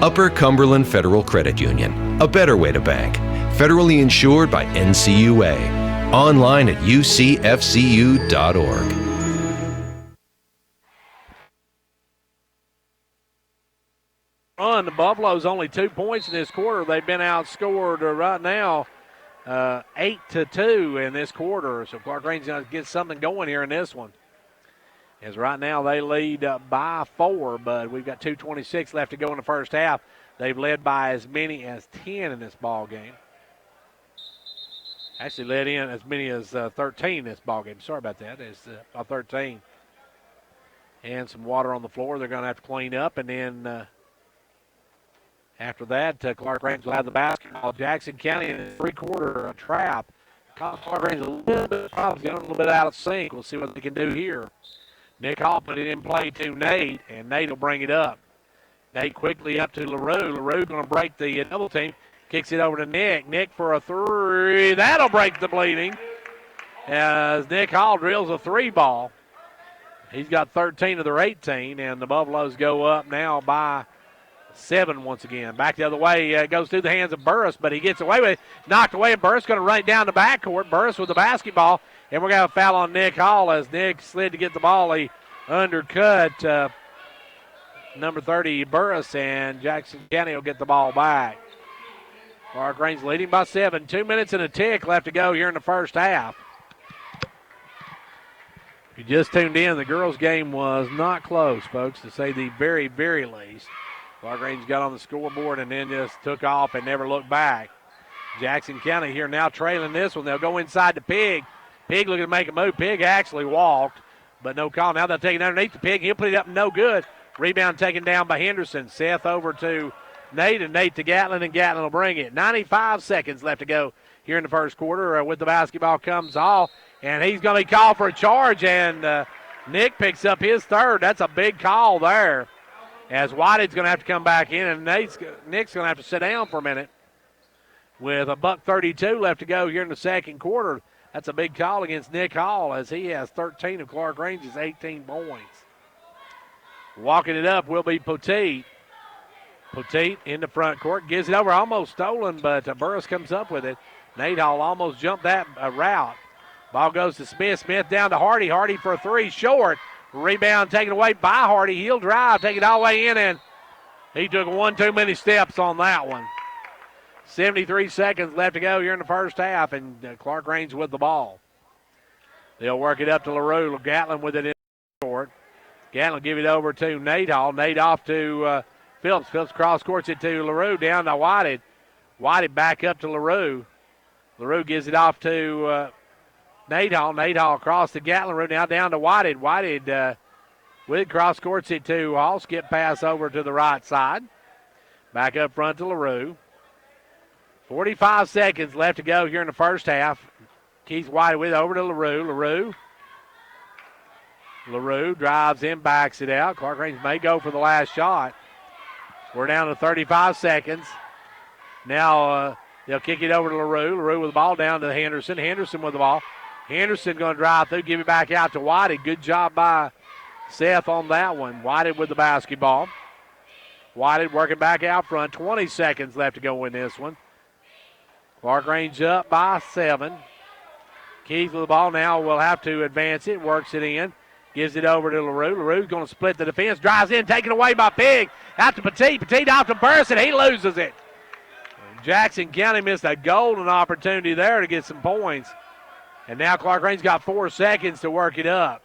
Upper Cumberland Federal Credit Union. A better way to bank. Federally insured by NCUA. Online at ucfcu.org. The Buffaloes only 2 points in this quarter. They've been outscored right now 8-2 in this quarter. So Clarkrange's going to get something going here in this one. As right now they lead by 4, but we've got 2:26 left to go in the first half. They've led by as many as 10 in this ball game. Actually led in as many as 13 in this ball game. Sorry about that. It's 13. And some water on the floor they're going to have to clean up. And then after that, Clarkrange will have the basketball. Jackson County in a 3-quarter trap. Clarkrange a little bit, probably getting a little bit out of sync. We'll see what they can do here. Nick Hall put it in play to Nate, and Nate will bring it up. Nate quickly up to LaRue. LaRue going to break the double team. Kicks it over to Nick. Nick for a 3. That'll break the bleeding as Nick Hall drills a 3 ball. He's got 13 of their 18, and the Buffaloes go up now by 7 once again. Back the other way. It goes through the hands of Burris, but he gets away with it. Knocked away, and Burris going to run it down the backcourt. Burris with the basketball, and we're going to have a foul on Nick Hall as Nick slid to get the ball. He undercut number 30, Burris, and Jackson County will get the ball back. Clarkrange leading by 7. 2 minutes and a tick left to go here in the first half. If you just tuned in, the girls' game was not close, folks, to say the very, very least. Clarkrange got on the scoreboard and then just took off and never looked back. Jackson County here now trailing this one. They'll go inside to Pig. Pig looking to make a move. Pig actually walked, but no call. Now they'll take it underneath the Pig. He'll put it up, no good. Rebound taken down by Henderson. Seth over to Nate, and Nate to Gatlin, and Gatlin will bring it. 95 seconds left to go here in the first quarter. With the basketball comes Hall, and he's going to be called for a charge, and Nick picks up his 3rd. That's a big call there, as Whitehead's going to have to come back in, and Nick's going to have to sit down for a minute. With a $1:32 left to go here in the second quarter, that's a big call against Nick Hall, as he has 13 of Clarkrange's 18 points. Walking it up will be Poteet. Poteet in the front court, gives it over, almost stolen, but Burris comes up with it. Nate Hall almost jumped that route. Ball goes to Smith. Smith down to Hardy. Hardy for a 3, short. Rebound taken away by Hardy. He'll drive, take it all the way in, and he took one too many steps on that one. 73 seconds left to go here in the first half, and Clarkrange with the ball. They'll work it up to LaRue. Gatlin with it in the court. Gatlin will give it over to Nate Hall. Nate off to Phillips. Phillips cross-courts it to LaRue, down to Whitehead. Whitehead back up to LaRue. LaRue gives it off to Nate Hall. Nate Hall across the Gatlin, now down to Whitehead. Whitehead with cross-courts it to Hall. Skip pass over to the right side. Back up front to LaRue. 45 seconds left to go here in the first half. Keith Whitehead with it over to LaRue. LaRue drives in, backs it out. Clarkrange may go for the last shot. We're down to 35 seconds. Now they'll kick it over to LaRue. LaRue with the ball down to Henderson. Henderson with the ball. Henderson going to drive through, give it back out to Whitehead. Good job by Seth on that one. Whitehead with the basketball. Whitehead working back out front. 20 seconds left to go in this one. Clarkrange up by 7. Keith with the ball now will have to advance it. Works it in. Gives it over to LaRue. LaRue's going to split the defense. Drives in, taken away by Pig. Out to Petit. Petit off to Burris, and he loses it. Jackson County missed a golden opportunity there to get some points. And now Clarkrange's got 4 seconds to work it up.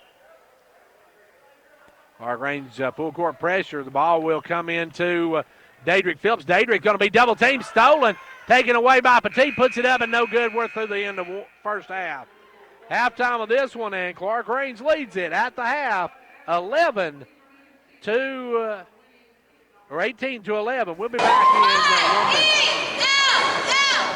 Clarkrange full court pressure. The ball will come into Daedric Phillips. Daedric going to be double teamed, stolen, taken away by Petit, puts it up and no good. We're through the end of first half. Halftime of this one, and Clarkrange leads it at the half, 18 to 11. We'll be back in 1 minute.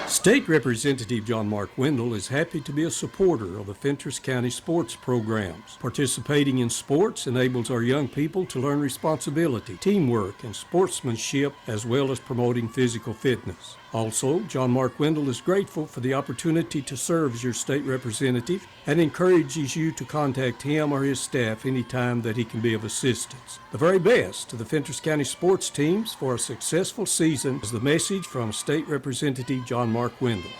State Representative John Mark Wendell is happy to be a supporter of the Fentress County sports programs. Participating in sports enables our young people to learn responsibility, teamwork, and sportsmanship, as well as promoting physical fitness. Also, John Mark Wendell is grateful for the opportunity to serve as your state representative and encourages you to contact him or his staff anytime that he can be of assistance. The very best to the Fentress County sports teams for a successful season is the message from State Representative John Mark Wendell.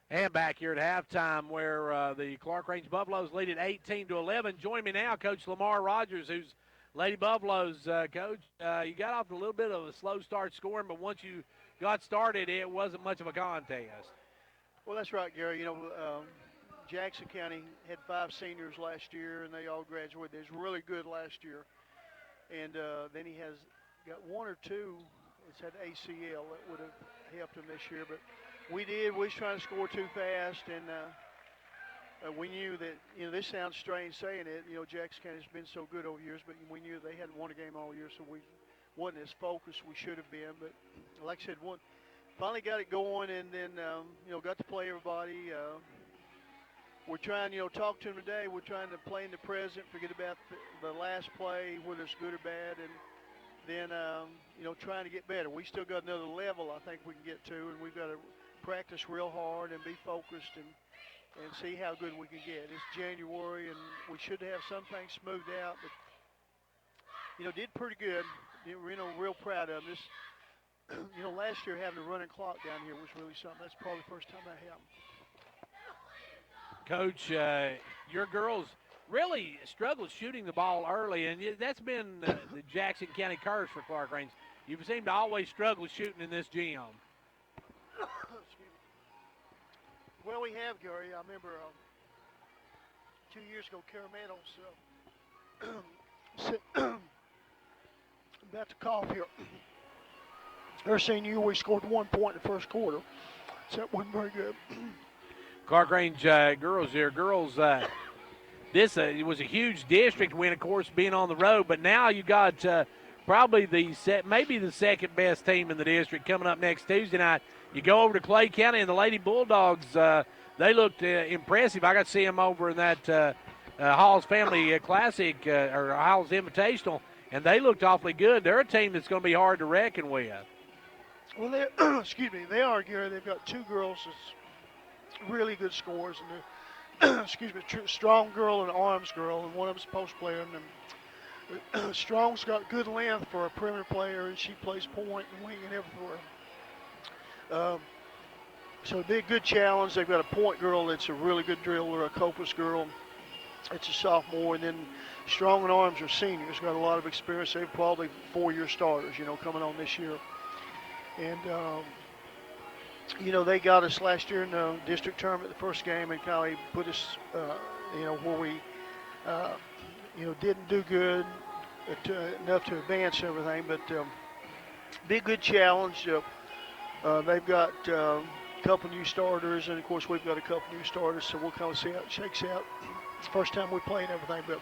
And back here at halftime where the Clarkrange Buffaloes lead at 18 to 11. Join me now, Coach Lamar Rogers, who's Lady Buffaloes coach. You got off to a little bit of a slow start scoring, but once you got started, it wasn't much of a contest. Well, that's right, Gary. You know, Jackson County had 5 seniors last year, and they all graduated. They was really good last year. And then he has got 1 or 2 that's had ACL that would have helped him this year. But we was trying to score too fast, and we knew that, you know, this sounds strange saying it, you know, Jackson County's been so good over years, but we knew they hadn't won a game all year, so we wasn't as focused we should have been. But like I said, finally got it going, and then, you know, got to play everybody. We're trying, you know, talk to them today. We're trying to play in the present, forget about the last play, whether it's good or bad, and then, you know, trying to get better. We still got another level I think we can get to, and we've got to practice real hard and be focused and see how good we can get. It's January, and we should have some things smoothed out, but, you know, did pretty good. You know, real proud of this. You know, last year having a running clock down here was really something. That's probably the first time that happened. Coach, your girls really struggled shooting the ball early, and that's been the Jackson County curse for Clarkrange. You seem to always struggle shooting in this gym. Well, we have, Gary. I remember 2 years ago, Caramelos, about to cough here. Their senior year, we scored 1 point in the first quarter, so that wasn't very good. Clarkrange girls here. Girls, this it was a huge district win, of course, being on the road, but now you got probably maybe the second best team in the district coming up next Tuesday night. You go over to Clay County, and the Lady Bulldogs, they looked impressive. I got to see them over in that Hall's Family Classic or Hall's Invitational, and they looked awfully good. They're a team that's going to be hard to reckon with. Well, they are, Gary. They've got 2 girls that's really good scorers, and they're strong girl and arms girl, and one of them's a post player. And Strong's got good length for a perimeter player, and she plays point and wing and everywhere. So it'd be a good challenge. They've got a point girl that's a really good driller, a Copus girl. It's a sophomore, and then Strong and Arms are seniors, got a lot of experience. They're probably 4-year starters, you know, coming on this year. And, you know, they got us last year in the district tournament, the first game, and kind of put us, you know, where we, you know, didn't do good enough to advance and everything. But be a good challenge. They've got a couple new starters, and, of course, we've got a couple new starters, so we'll kind of see how it shakes out. It's the first time we play and everything, but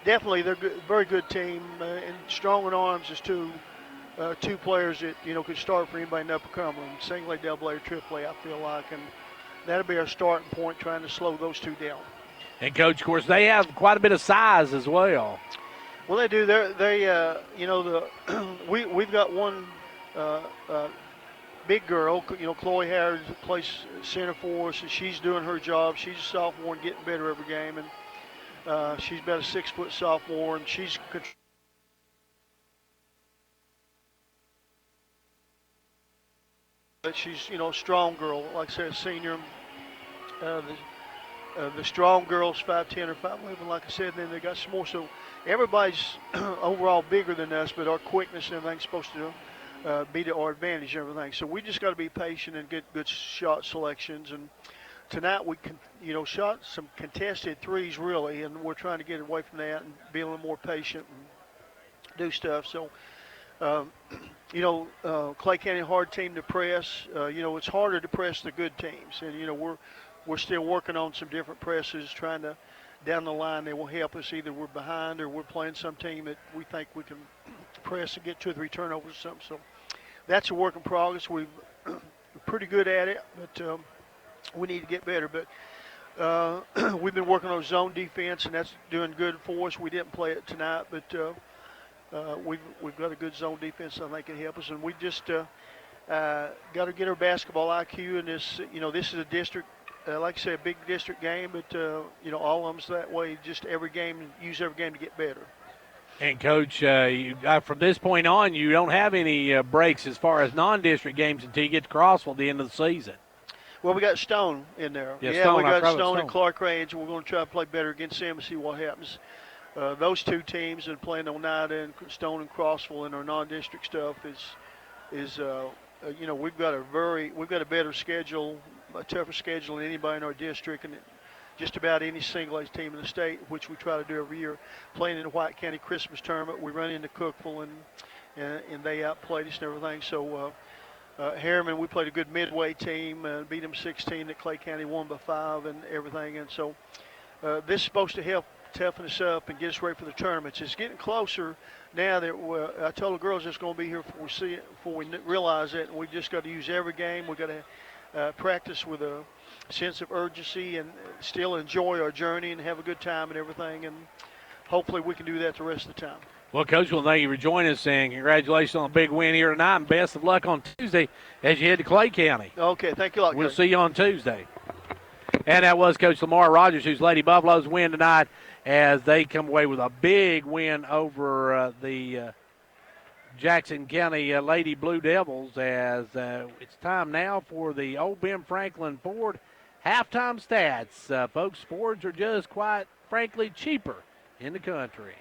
definitely they're good, very good team. And Strong and Arms is two players that, you know, could start for anybody in Upper Cumberland, single A, double A, or triple A, I feel like, and that'll be our starting point, trying to slow those 2 down. And, Coach, of course, they have quite a bit of size as well. Well, they do. You know, we've got one big girl, you know, Chloe Harris plays center for us, and she's doing her job. She's a sophomore and getting better every game. And She's about a 6-foot sophomore, and she's a strong girl. Like I said, a senior. The strong girls, 5'10" or 5'11", like I said, and then they got some more. So everybody's overall bigger than us, but our quickness and everything's supposed to be to our advantage and everything. So we just got to be patient and get good shot selections. And tonight we shot some contested threes really, and we're trying to get away from that and be a little more patient and do stuff. So, Clay County, hard team to press. It's harder to press the good teams, and we're still working on some different presses, trying to down the line they will help us. Either we're behind or we're playing some team that we think we can press and get 2 or 3 turnovers or something. So that's a work in progress. We're pretty good at it, but we need to get better. But we've been working on zone defense, and that's doing good for us. We didn't play it tonight, but we've got a good zone defense. I think can help us, and we just got to get our basketball IQ in this. This is a district. Like I said, a big district game, but, all of them's that way. Just every game, use every game to get better. And, Coach, from this point on, you don't have any breaks as far as non-district games until you get to Crossville at the end of the season. Well, we got Stone in there. Yeah, Stone, we got Stone and Clarkrange, and we're going to try to play better against them and see what happens. Those 2 teams and playing Oneida and Stone and Crossville in our non-district stuff is we've got a better schedule, a tougher schedule than anybody in our district, and just about any single-A team in the state, which we try to do every year. Playing in the White County Christmas tournament, we run into Cookeville, and they outplayed us and everything. So Harriman, we played a good midway team, beat them 16. That Clay County won by 5 and everything. And so this is supposed to help toughen us up and get us ready for the tournaments. It's getting closer now that I told the girls it's going to be here before we realize it, and we just got to use every game. We got to practice with a sense of urgency and still enjoy our journey and have a good time and everything, and hopefully we can do that the rest of the time. Well, Coach, well, thank you for joining us, and congratulations on a big win here tonight, and best of luck on Tuesday as you head to Clay County. Okay, thank you a lot. We'll see you on Tuesday. And that was Coach Lamar Rogers, whose Lady Buffaloes win tonight as they come away with a big win over the Jackson County Lady Blue Devils, as it's time now for the Old Ben Franklin Ford halftime stats. Folks, Fords are just quite frankly cheaper in the country.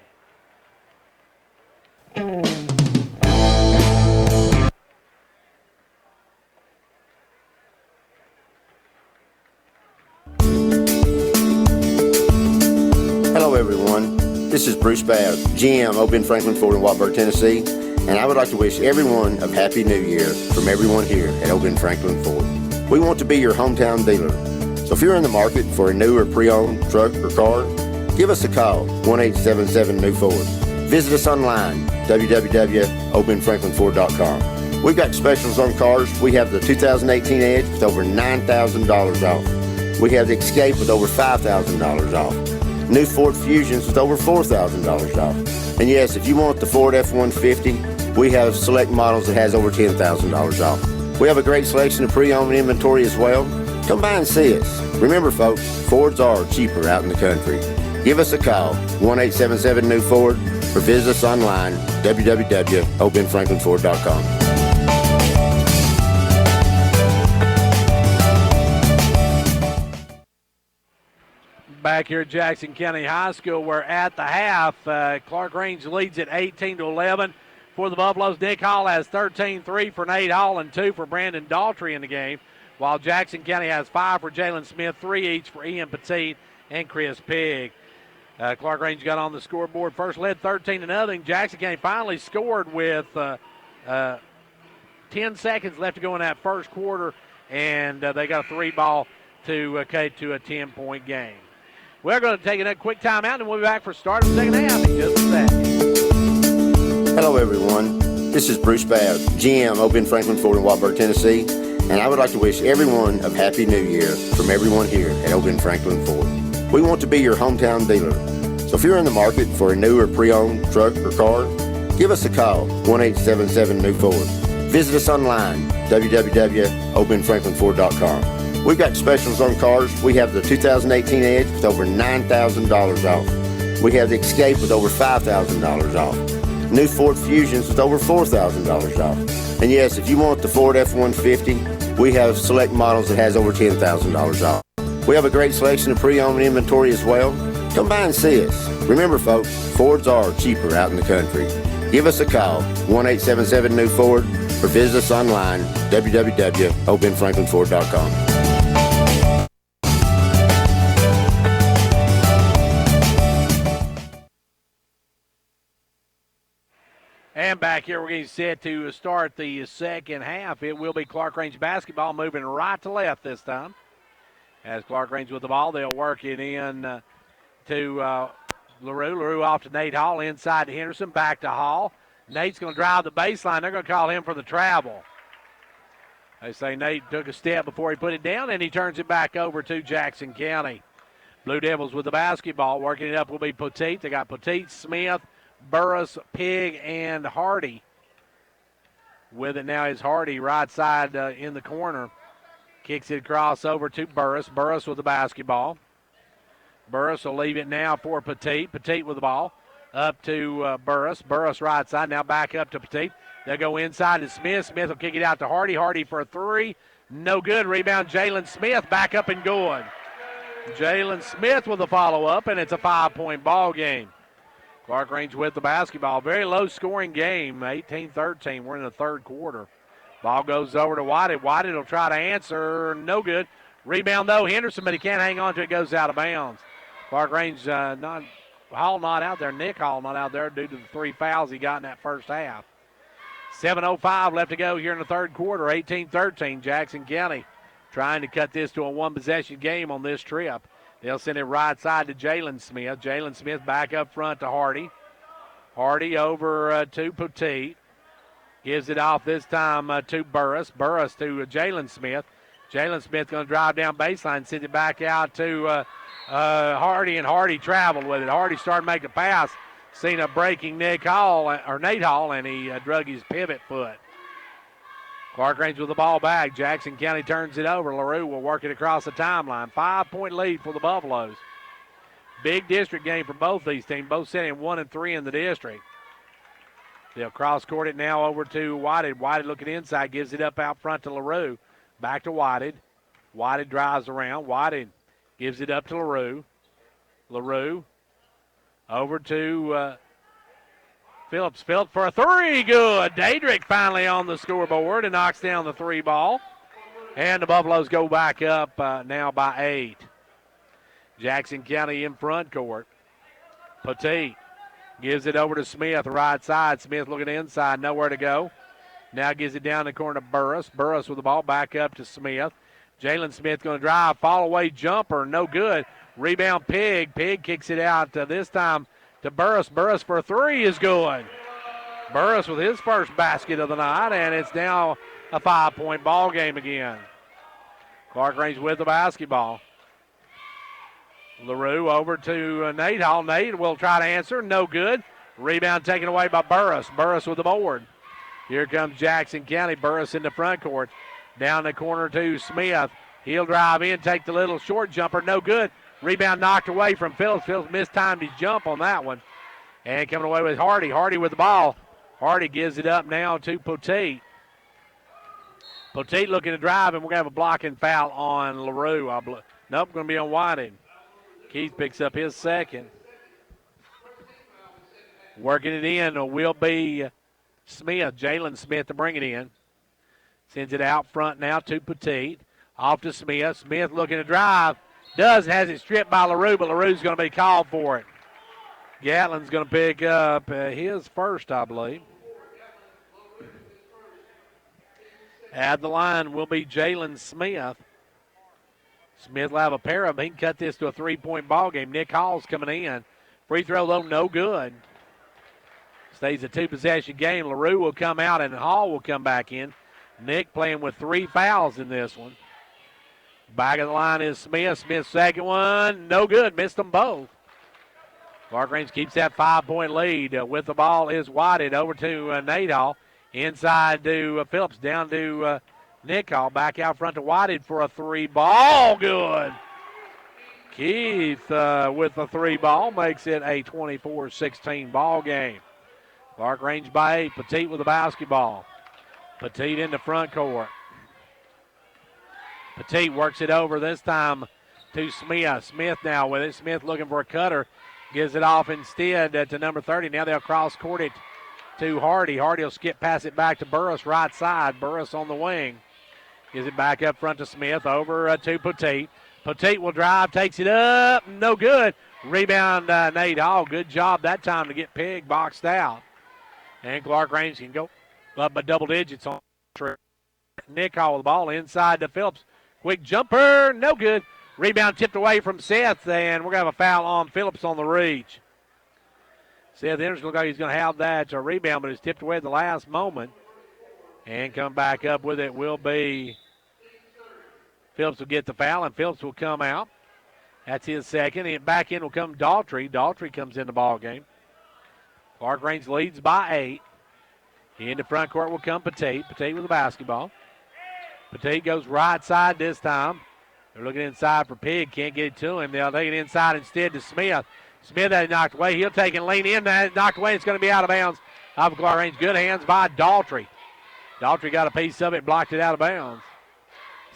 Hello everyone, this is Bruce Babb, GM Old Ben Franklin Ford in Watburg, Tennessee, and I would like to wish everyone a Happy New Year from everyone here at Old Ben Franklin Ford. We want to be your hometown dealer, so if you're in the market for a new or pre-owned truck or car, give us a call, 1-877-NEW-FORD. Visit us online, www.oldbenfranklinford.com. We've got specials on cars. We have the 2018 Edge with over $9,000 off. We have the Escape with over $5,000 off. New Ford Fusions with over $4,000 off. And yes, if you want the Ford F-150, we have select models that has over $10,000 off. We have a great selection of pre-owned inventory as well. Come by and see us. Remember, folks, Fords are cheaper out in the country. Give us a call, 1-877-NEW-FORD, or visit us online, www.oldbenfranklinford.com. Back here at Jackson County High School, we're at the half. Clarkrange leads at 18-11 for the Buffaloes. Nick Hall has 13-3 for Nate Hall and 2 for Brandon Daltrey in the game, while Jackson County has 5 for Jalen Smith, 3 each for Ian Petit and Chris Pigg. Clarkrange got on the scoreboard first, led 13-0. Jackson County finally scored with 10 seconds left to go in that first quarter, and they got a 3-ball to a 10-point game. We're going to take a quick timeout, and we'll be back for start of the second half in just a second. Hello, everyone. This is Bruce Babb, GM Old Ben Franklin Ford in Watburg, Tennessee, and I would like to wish everyone a Happy New Year from everyone here at Old Ben Franklin Ford. We want to be your hometown dealer, so if you're in the market for a new or pre-owned truck or car, give us a call, 1-877-NEW-FORD. Visit us online, www.oldbenfranklinford.com. We've got specials on cars. We have the 2018 Edge with over $9,000 off. We have the Escape with over $5,000 off. New Ford Fusions with over $4,000 off. And yes, if you want the Ford F-150, we have select models that has over $10,000 off. We have a great selection of pre-owned inventory as well. Come by and see us. Remember, folks, Fords are cheaper out in the country. Give us a call, 1-877-NEW-FORD, or visit us online, www.obenfranklinford.com. And back here, we're getting set to start the second half. It will be Clarkrange Basketball moving right to left this time. As Clarkrange with the ball, they'll work it in to LaRue. LaRue off to Nate Hall, inside to Henderson, back to Hall. Nate's going to drive the baseline. They're going to call him for the travel. They say Nate took a step before he put it down, and he turns it back over to Jackson County. Blue Devils with the basketball. Working it up will be Poteet. They got Poteet, Smith, Burris, Pig, and Hardy. With it now is Hardy, right side in the corner. Kicks it across over to Burris. Burris with the basketball. Burris will leave it now for Poteet. Poteet with the ball. Up to Burris. Burris right side. Now back up to Poteet. They'll go inside to Smith. Smith will kick it out to Hardy. Hardy for a three. No good. Rebound Jalen Smith. Back up and going. Jalen Smith with a follow-up, and it's a 5-point ball game. Clarkrange with the basketball. Very low-scoring game, 18-13. We're in the third quarter. Ball goes over to Whited. Whited will try to answer. No good. Rebound, though, Henderson, but he can't hang on to it. Goes out of bounds. Clarkrange Hall not out there. Nick Hall not out there due to the 3 fouls he got in that first half. 7:05 left to go here in the third quarter. 18-13. Jackson County trying to cut this to a one-possession game on this trip. They'll send it right side to Jalen Smith. Jalen Smith back up front to Hardy. Hardy over to Poteet. Gives it off this time to Burris. Burris to Jalen Smith. Jalen Smith going to drive down baseline, send it back out to Hardy, and Hardy traveled with it. Hardy started making a pass. Seen a breaking Nate Hall, and he drug his pivot foot. Clarkrange with the ball back. Jackson County turns it over. LaRue will work it across the timeline. 5-point lead for the Buffaloes. Big district game for both these teams, both sitting 1-3 in the district. They'll cross-court it now over to Whited. Whited looking inside, gives it up out front to LaRue. Back to Whited. Whited drives around. Whited gives it up to LaRue. LaRue over to Phillips. Phillips for a three. Good. Daedrick finally on the scoreboard and knocks down the three ball. And the Buffaloes go back up now by 8. Jackson County in front court. Poteet gives it over to Smith, right side. Smith looking inside, nowhere to go. Now gives it down the corner to Burris. Burris with the ball back up to Smith. Jalen Smith going to drive, fall away jumper, no good. Rebound Pig. Pig kicks it out this time to Burris. Burris for a three is good. Burris with his first basket of the night, and it's now a 5-point ball game again. Clarkrange with the basketball. LaRue over to Nate Hall. Nate will try to answer. No good. Rebound taken away by Burris. Burris with the board. Here comes Jackson County. Burris in the front court. Down the corner to Smith. He'll drive in, take the little short jumper. No good. Rebound knocked away from Phillips. Phillips mistimed his jump on that one. And coming away with Hardy. Hardy with the ball. Hardy gives it up now to Poteet. Poteet looking to drive, and we're going to have a blocking foul on LaRue. Nope, going to be on Whiting. Keith picks up his second. Working it in will be Smith, Jalen Smith to bring it in. Sends it out front now to Poteet. Off to Smith. Smith looking to drive. Has it stripped by LaRue, but LaRue's going to be called for it. Gatlin's going to pick up his first, I believe. At the line will be Jalen Smith. Smith will have a pair of them. He can cut this to a 3-point ball game. Nick Hall's coming in. Free throw, though, no good. Stays a 2-possession game. LaRue will come out, and Hall will come back in. Nick playing with 3 fouls in this one. Back of the line is Smith. Smith's second one, no good. Missed them both. Clarkrange keeps that 5-point lead. With the ball is Whited over to Nate Hall. Inside to Phillips, down to Nick Hall back out front to Whited for a three ball. Good. Keith with the three ball makes it a 24-16 ball game. Clarkrange by 8. Petit with the basketball. Petit in the front court. Petit works it over this time to Smith. Smith now with it. Smith looking for a cutter. Gives it off instead to number 30. Now they'll cross court it to Hardy. Hardy will skip pass it back to Burris right side. Burris on the wing. Gives it back up front to Smith. Over to Petit. Petit will drive. Takes it up. No good. Rebound Nate Hall. Good job that time to get Pig boxed out. And Clarkrange can go up by double digits on Nick Hall with the ball inside to Phillips. Quick jumper. No good. Rebound tipped away from Seth, and we're going to have a foul on Phillips on the reach. Seth Henderson looks like he's going to have that rebound, but it's tipped away at the last moment. And come back up with it will be Phillips will get the foul, and Phillips will come out. That's his second. And back in will come Daughtry. Daughtry comes in the ball game. Clarkrange leads by 8. In the front court will come Petit. Petit with the basketball. Petit goes right side this time. They're looking inside for Pig. Can't get it to him. They'll take it inside instead to Smith. Smith had it knocked away. He'll take it and lean in. That knocked away. It's going to be out of bounds. Off of Clarkrange. Good hands by Daughtry. Daughtry got a piece of it, blocked it out of bounds.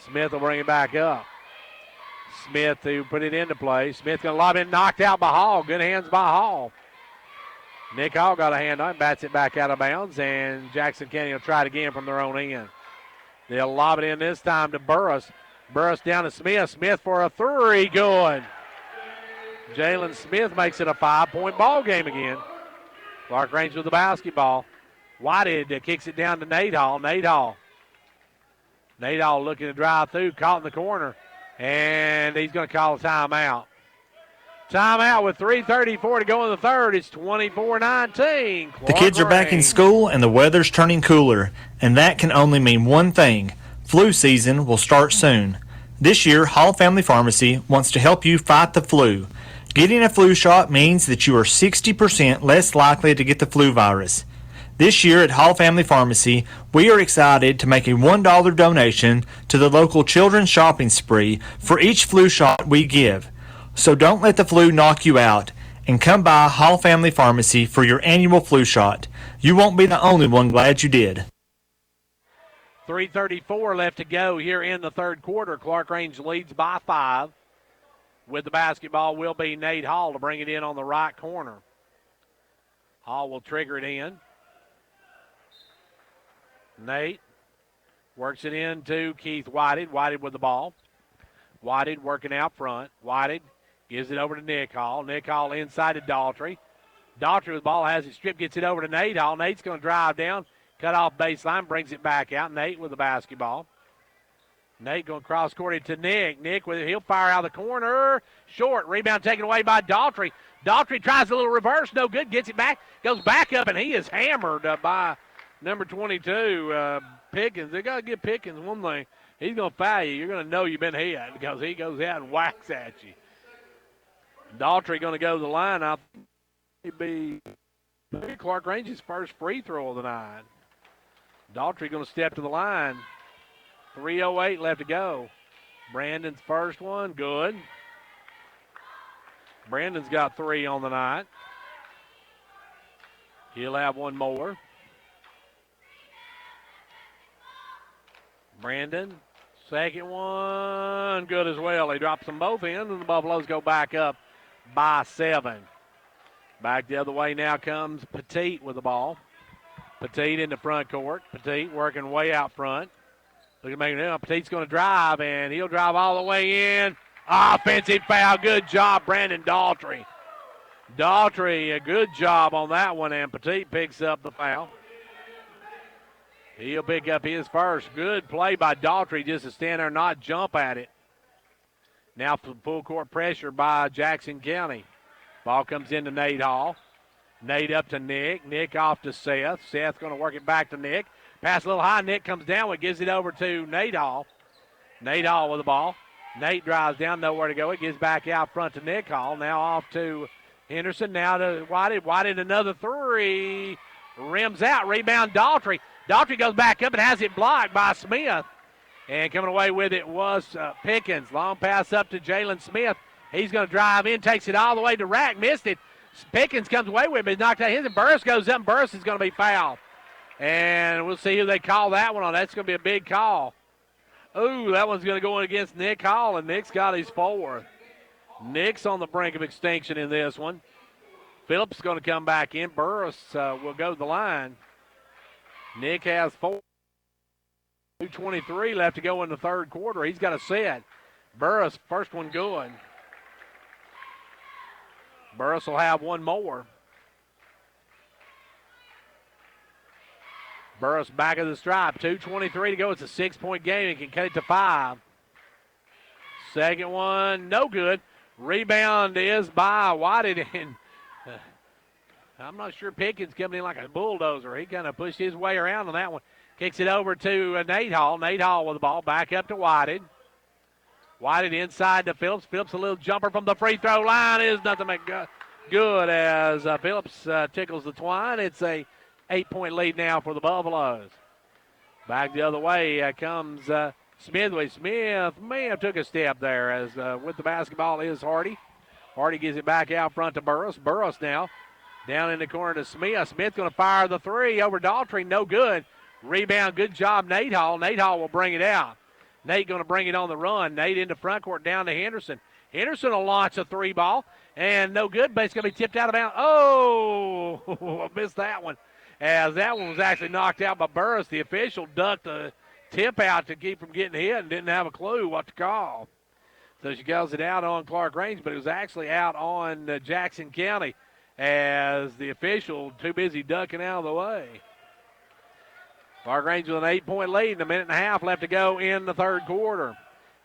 Smith will bring it back up. Smith to put it into play. Smith going to lob in, knocked out by Hall. Good hands by Hall. Nick Hall got a hand on it, bats it back out of bounds, and Jackson County will try it again from their own end. They'll lob it in this time to Burris. Burris down to Smith. Smith for a three. Good. Jalen Smith makes it a 5-point ball game again. Clarkrange with the basketball. Whitehead kicks it down to Nate Hall. Nate Hall looking to drive through, caught in the corner, and he's going to call a timeout. Timeout with 3:34 to go in the third. It's 24-19. The kids are back in school and the weather's turning cooler, and that can only mean one thing. Flu season will start soon. This year, Hall Family Pharmacy wants to help you fight the flu. Getting a flu shot means that you are 60% less likely to get the flu virus. This year at Hall Family Pharmacy, we are excited to make a $1 donation to the local children's shopping spree for each flu shot we give. So don't let the flu knock you out, and come by Hall Family Pharmacy for your annual flu shot. You won't be the only one glad you did. 3:34 left to go here in the third quarter. Clarkrange leads by 5. With the basketball will be Nate Hall to bring it in on the right corner. Hall will trigger it in. Nate works it into Keith Whitehead. Whitehead with the ball. Whitehead working out front. Whitehead gives it over to Nick Hall. Nick Hall inside to Daughtry. Daughtry with the ball has it stripped, gets it over to Nate Hall. Nate's going to drive down, cut off baseline, brings it back out. Nate with the basketball. Nate going to cross court it to Nick. Nick with it, he'll fire out of the corner. Short, rebound taken away by Daughtry. Daughtry tries a little reverse, no good, gets it back, goes back up, and he is hammered by number 22, Pickens. They got to give Pickens one thing. He's going to foul you. You're going to know you've been hit because he goes out and whacks at you. Daughtry going to go to the line. I think it'd be Clarkrange's first free throw of the night. Daughtry going to step to the line. 3:08 left to go. Brandon's first one, good. Brandon's got 3 on the night. He'll have one more. Brandon, second one, good as well. He drops them both in, and the Buffaloes go back up by 7. Back the other way now comes Petit with the ball. Petit in the front court. Petit working way out front. Look at making it now. Petit's going to drive, and he'll drive all the way in. Offensive foul. Good job, Brandon Daughtry. Daughtry, a good job on that one, and Petit picks up the foul. He'll pick up his first. Good play by Daughtry just to stand there and not jump at it. Now full court pressure by Jackson County. Ball comes into Nate Hall. Nate up to Nick. Nick off to Seth. Seth going to work it back to Nick. Pass a little high. Nick comes down and gives it over to Nate Hall. Nate Hall with the ball. Nate drives down, nowhere to go. It gives back out front to Nick Hall. Now off to Henderson. Now to Whitehead. Whitehead another 3. Rims out. Rebound Daughtry. Daughtry goes back up and has it blocked by Smith. And coming away with it was Pickens. Long pass up to Jalen Smith. He's going to drive in, takes it all the way to rack, missed it. Pickens comes away with it, but he's knocked out his, and Burris goes up, and Burris is going to be fouled. And we'll see who they call that one on. That's going to be a big call. Ooh, that one's going to go in against Nick Hall, and Nick's got his fourth. Nick's on the brink of extinction in this one. Phillips is going to come back in. Burris will go to the line. Nick has 4. 2:23 left to go in the third quarter. He's got a set. Burris, first one good. Burris will have one more. Burris back of the stripe. 2:23 to go. It's a 6-point game. He can cut it to 5. Second one, no good. Rebound is by Whited, and I'm not sure Pickens coming in like a bulldozer. He kind of pushed his way around on that one. Kicks it over to Nate Hall. Nate Hall with the ball. Back up to Whited. Whited inside to Phillips. Phillips a little jumper from the free throw line is nothing but good as Phillips tickles the twine. It's a 8-point lead now for the Buffaloes. Back the other way comes Smith. Smith may have took a step there as with the basketball is Hardy. Hardy gives it back out front to Burris. Burris now down in the corner to Smith. Smith going to fire the three over Daltrey. No good. Rebound, good job, Nate Hall. Nate Hall will bring it out. Nate going to bring it on the run. Nate into front court down to Henderson. Henderson will launch a three ball, and no good, but it's going to be tipped out of bounds. Oh, I missed that one, as that one was actually knocked out by Burris. The official ducked the tip out to keep from getting hit and didn't have a clue what to call. So she goes it out on Clarkrange, but it was actually out on Jackson County as the official too busy ducking out of the way. Clarkrange with an 8-point lead and a minute and a half left to go in the third quarter.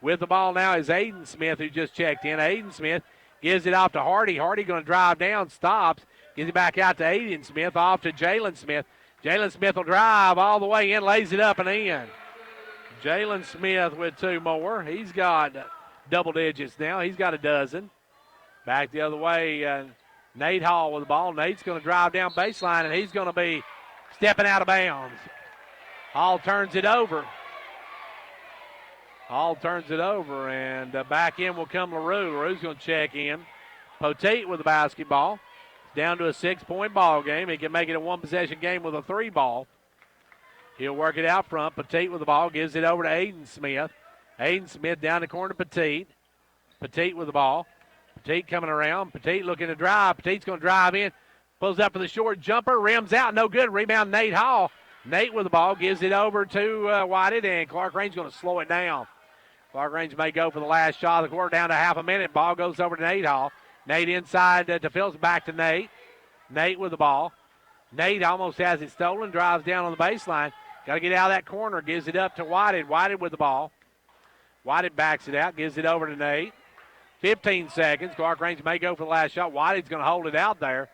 With the ball now is Aiden Smith, who just checked in. Aiden Smith gives it off to Hardy. Hardy going to drive down, stops, gives it back out to Aiden Smith, off to Jalen Smith. Jalen Smith will drive all the way in, lays it up and in. Jalen Smith with 2 more. He's got double digits now. He's got a dozen. Back the other way, Nate Hall with the ball. Nate's going to drive down baseline, and he's going to be stepping out of bounds. Hall turns it over. Hall turns it over, and back in will come LaRue. LaRue's going to check in. Poteet with the basketball. Down to a 6-point ball game. He can make it a one-possession game with a 3 ball. He'll work it out front. Poteet with the ball. Gives it over to Aiden Smith. Aiden Smith down the corner to Poteet. Poteet with the ball. Poteet coming around. Poteet looking to drive. Poteet's going to drive in. Pulls up for the short jumper. Rims out. No good. Rebound Nate Hall. Nate with the ball. Gives it over to Whited, and Clarkrange going to slow it down. Clarkrange may go for the last shot of the quarter, down to half a minute. Ball goes over to Nate Hall. Nate inside to Phillips, back to Nate. Nate with the ball. Nate almost has it stolen, drives down on the baseline. Got to get out of that corner, gives it up to Whited. Whited with the ball. Whited backs it out, gives it over to Nate. 15 seconds. Clarkrange may go for the last shot. Whited's going to hold it out there.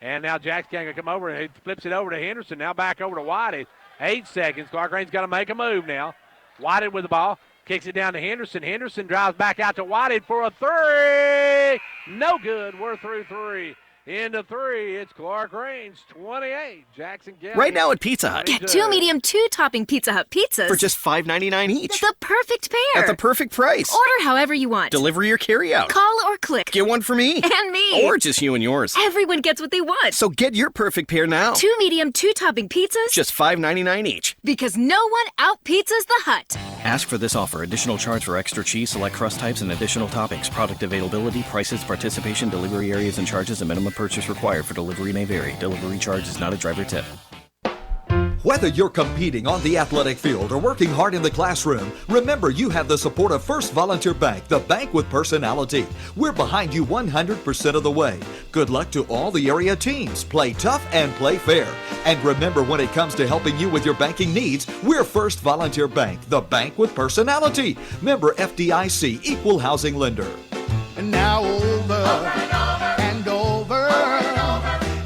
And now Jackson County going to come over and he flips it over to Henderson. Now back over to Whited. 8 seconds. Clarkrange's got to make a move now. Whited with the ball. Kicks it down to Henderson. Henderson drives back out to Whited for a 3. No good. We're through 3. Into 3. It's Clarkrange 28. Jackson County. Right now at Pizza Hut. Get 2 medium 2-topping Pizza Hut pizzas for just $5.99 each. The perfect pair. At the perfect price. Order however you want. Delivery or carry out. Call or click. Get one for me. And me. Or just you and yours. Everyone gets what they want. So get your perfect pair now. 2 medium 2-topping pizzas. Just $5.99 each. Because no one out-pizzas the Hut. Ask for this offer. Additional charge for extra cheese, select crust types, and additional toppings. Product availability, prices, participation, delivery areas, and charges, and minimum purchase required for delivery may vary. Delivery charge is not a driver tip. Whether you're competing on the athletic field or working hard in the classroom, remember you have the support of First Volunteer Bank, the bank with personality. We're behind you 100% of the way. Good luck to all the area teams. Play tough and play fair. And remember, when it comes to helping you with your banking needs, we're First Volunteer Bank, the bank with personality. Member FDIC, Equal Housing Lender. And now over and over.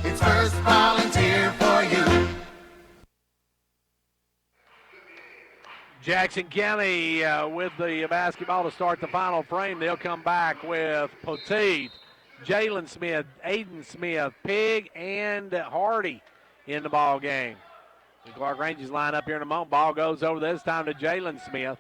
It's First Volunteer for you. Jackson County with the basketball to start the final frame. They'll come back with Poteet, Jalen Smith, Aiden Smith, Pig, and Hardy in the ball game. The Clarkrange's line up here in a moment. Ball goes over this time to Jalen Smith.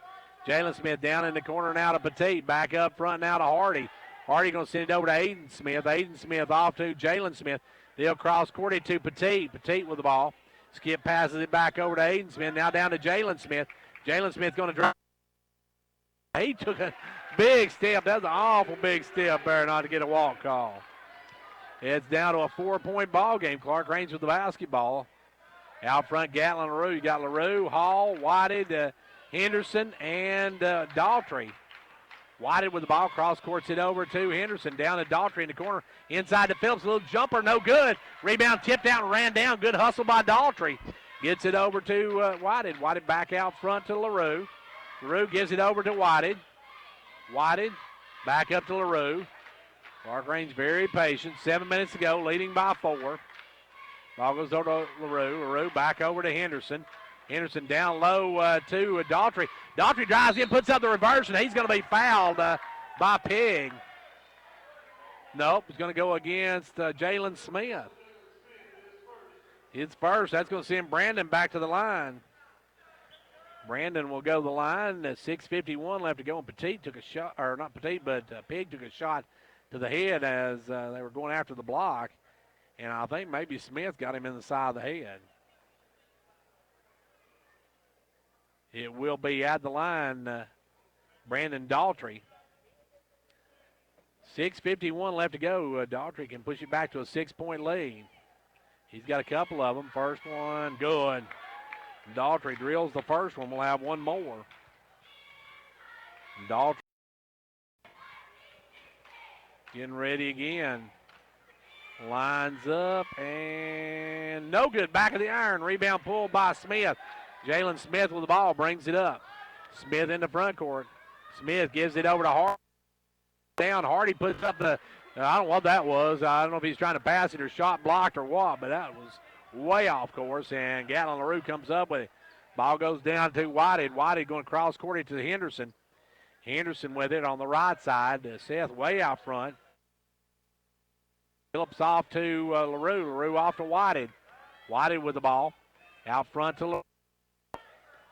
Jalen Smith down in the corner now to Petit. Back up front now to Hardy. Hardy going to send it over to Aiden Smith. Aiden Smith off to Jalen Smith. They'll cross court it to Petit. Petit with the ball. Skip passes it back over to Aiden Smith. Now down to Jalen Smith. Jalen Smith going to drive. He took a big step. That was an awful big step there not to get a walk call. It's down to a 4-point ball game. Clarkrange with the basketball. Out front, Gatlin LaRue. You got LaRue, Hall, Whited, Henderson, and Daughtry. Whited with the ball, cross courts it over to Henderson. Down to Daughtry in the corner. Inside to Phillips, a little jumper, no good. Rebound tipped out and ran down. Good hustle by Daughtry. Gets it over to Whited. Whited back out front to LaRue. LaRue gives it over to Whited. Whited back up to LaRue. Clarkrange very patient. 7 minutes to go, leading by 4. Ball goes over to LaRue. LaRue back over to Henderson. Henderson down low to Daughtry. Daughtry drives in, puts up the reverse, and he's going to be fouled by Pig. Nope, it's going to go against Jalen Smith. His first. That's going to send Brandon back to the line. Brandon will go to the line. 6:51 left to go, and Petit took a shot, or not Petit, but Pig took a shot to the head as they were going after the block. And I think maybe Smith got him in the side of the head. It will be at the line, Brandon Daughtry. 6:51 left to go. Daughtry can push it back to a 6-point lead. He's got a couple of them. First one, good. Daughtry drills the first one. We'll have one more. Daughtry getting ready again. Lines up and no good. Back of the iron. Rebound pulled by Smith. Jalen Smith with the ball brings it up. Smith in the front court. Smith gives it over to Hardy. Down. Hardy puts up the, I don't know what that was. I don't know if he's trying to pass it or shot blocked or what, but that was way off course. And Gatlin LaRue comes up with it. Ball goes down to Whited. Whited going to cross court it to Henderson. Henderson with it on the right side. Seth way out front. Phillips off to LaRue. LaRue off to Whited. Whited with the ball. Out front to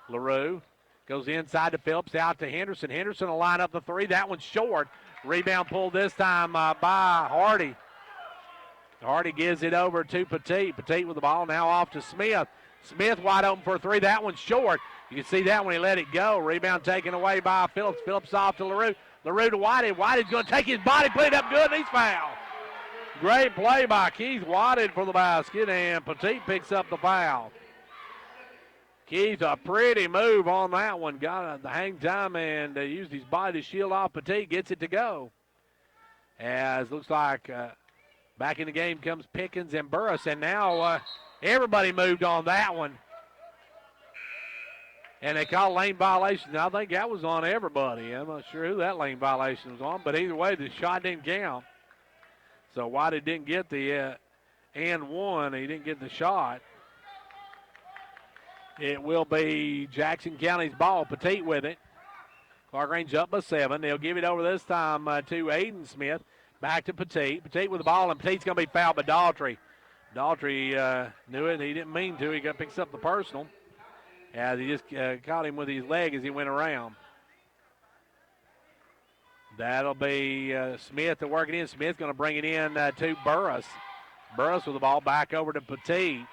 LaRue. Goes inside to Phillips. Out to Henderson. Henderson will line up the three. That one's short. Rebound pulled this time by Hardy. Hardy gives it over to Petit. Petit with the ball. Now off to Smith. Smith wide open for a three. That one's short. You can see that when he let it go. Rebound taken away by Phillips. Phillips off to LaRue. LaRue to Whited. Whited's going to take his body, put it up good, and he's fouled. Great play by Keith Whited for the basket, and Petit picks up the foul. Keith, a pretty move on that one. Got the hang time and used his body to shield off Petit. Gets it to go. As looks like back in the game comes Pickens and Burris, and now everybody moved on that one. And they call lane violation. I think that was on everybody. I'm not sure who that lane violation was on, but either way, the shot didn't count. So Whitey didn't get the and one. He didn't get the shot. It will be Jackson County's ball. Petit with it. Clarkrange up by 7. They'll give it over this time to Aiden Smith. Back to Petit. Petit with the ball, and Petit's going to be fouled by Daughtry. Daughtry knew it. He didn't mean to. He picks up the personal. As he just caught him with his leg as he went around. That'll be Smith to work it in. Smith's going to bring it in to Burris. Burris with the ball back over to Petit.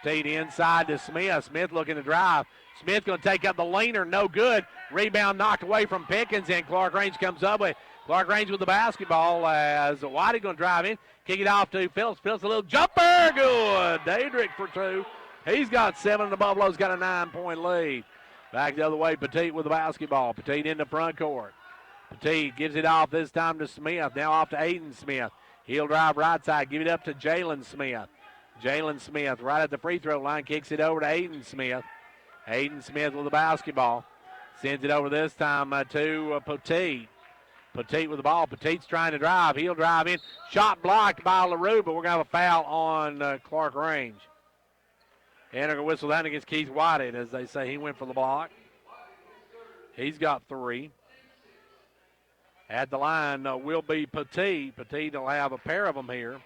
Petit inside to Smith. Smith looking to drive. Smith going to take up the leaner. No good. Rebound knocked away from Pickens, and Clarkrange comes up with Clarkrange with the basketball as Whitey going to drive in. Kick it off to Phillips. Phillips a little jumper. Good. Daedrick for 2. He's got 7. The Buffalo's got a 9-point lead. Back the other way, Petit with the basketball. Petit in the front court. Petit gives it off this time to Smith. Now off to Aiden Smith. He'll drive right side. Give it up to Jalen Smith. Jalen Smith right at the free throw line. Kicks it over to Aiden Smith. Aiden Smith with the basketball. Sends it over this time to Petit. Petit with the ball. Petit's trying to drive. He'll drive in. Shot blocked by LaRue, but we're going to have a foul on Clarkrange. And they're going to whistle that against Keith Whited as they say he went for the block. He's got 3. At the line will be Petit. Petit will have a pair of them here.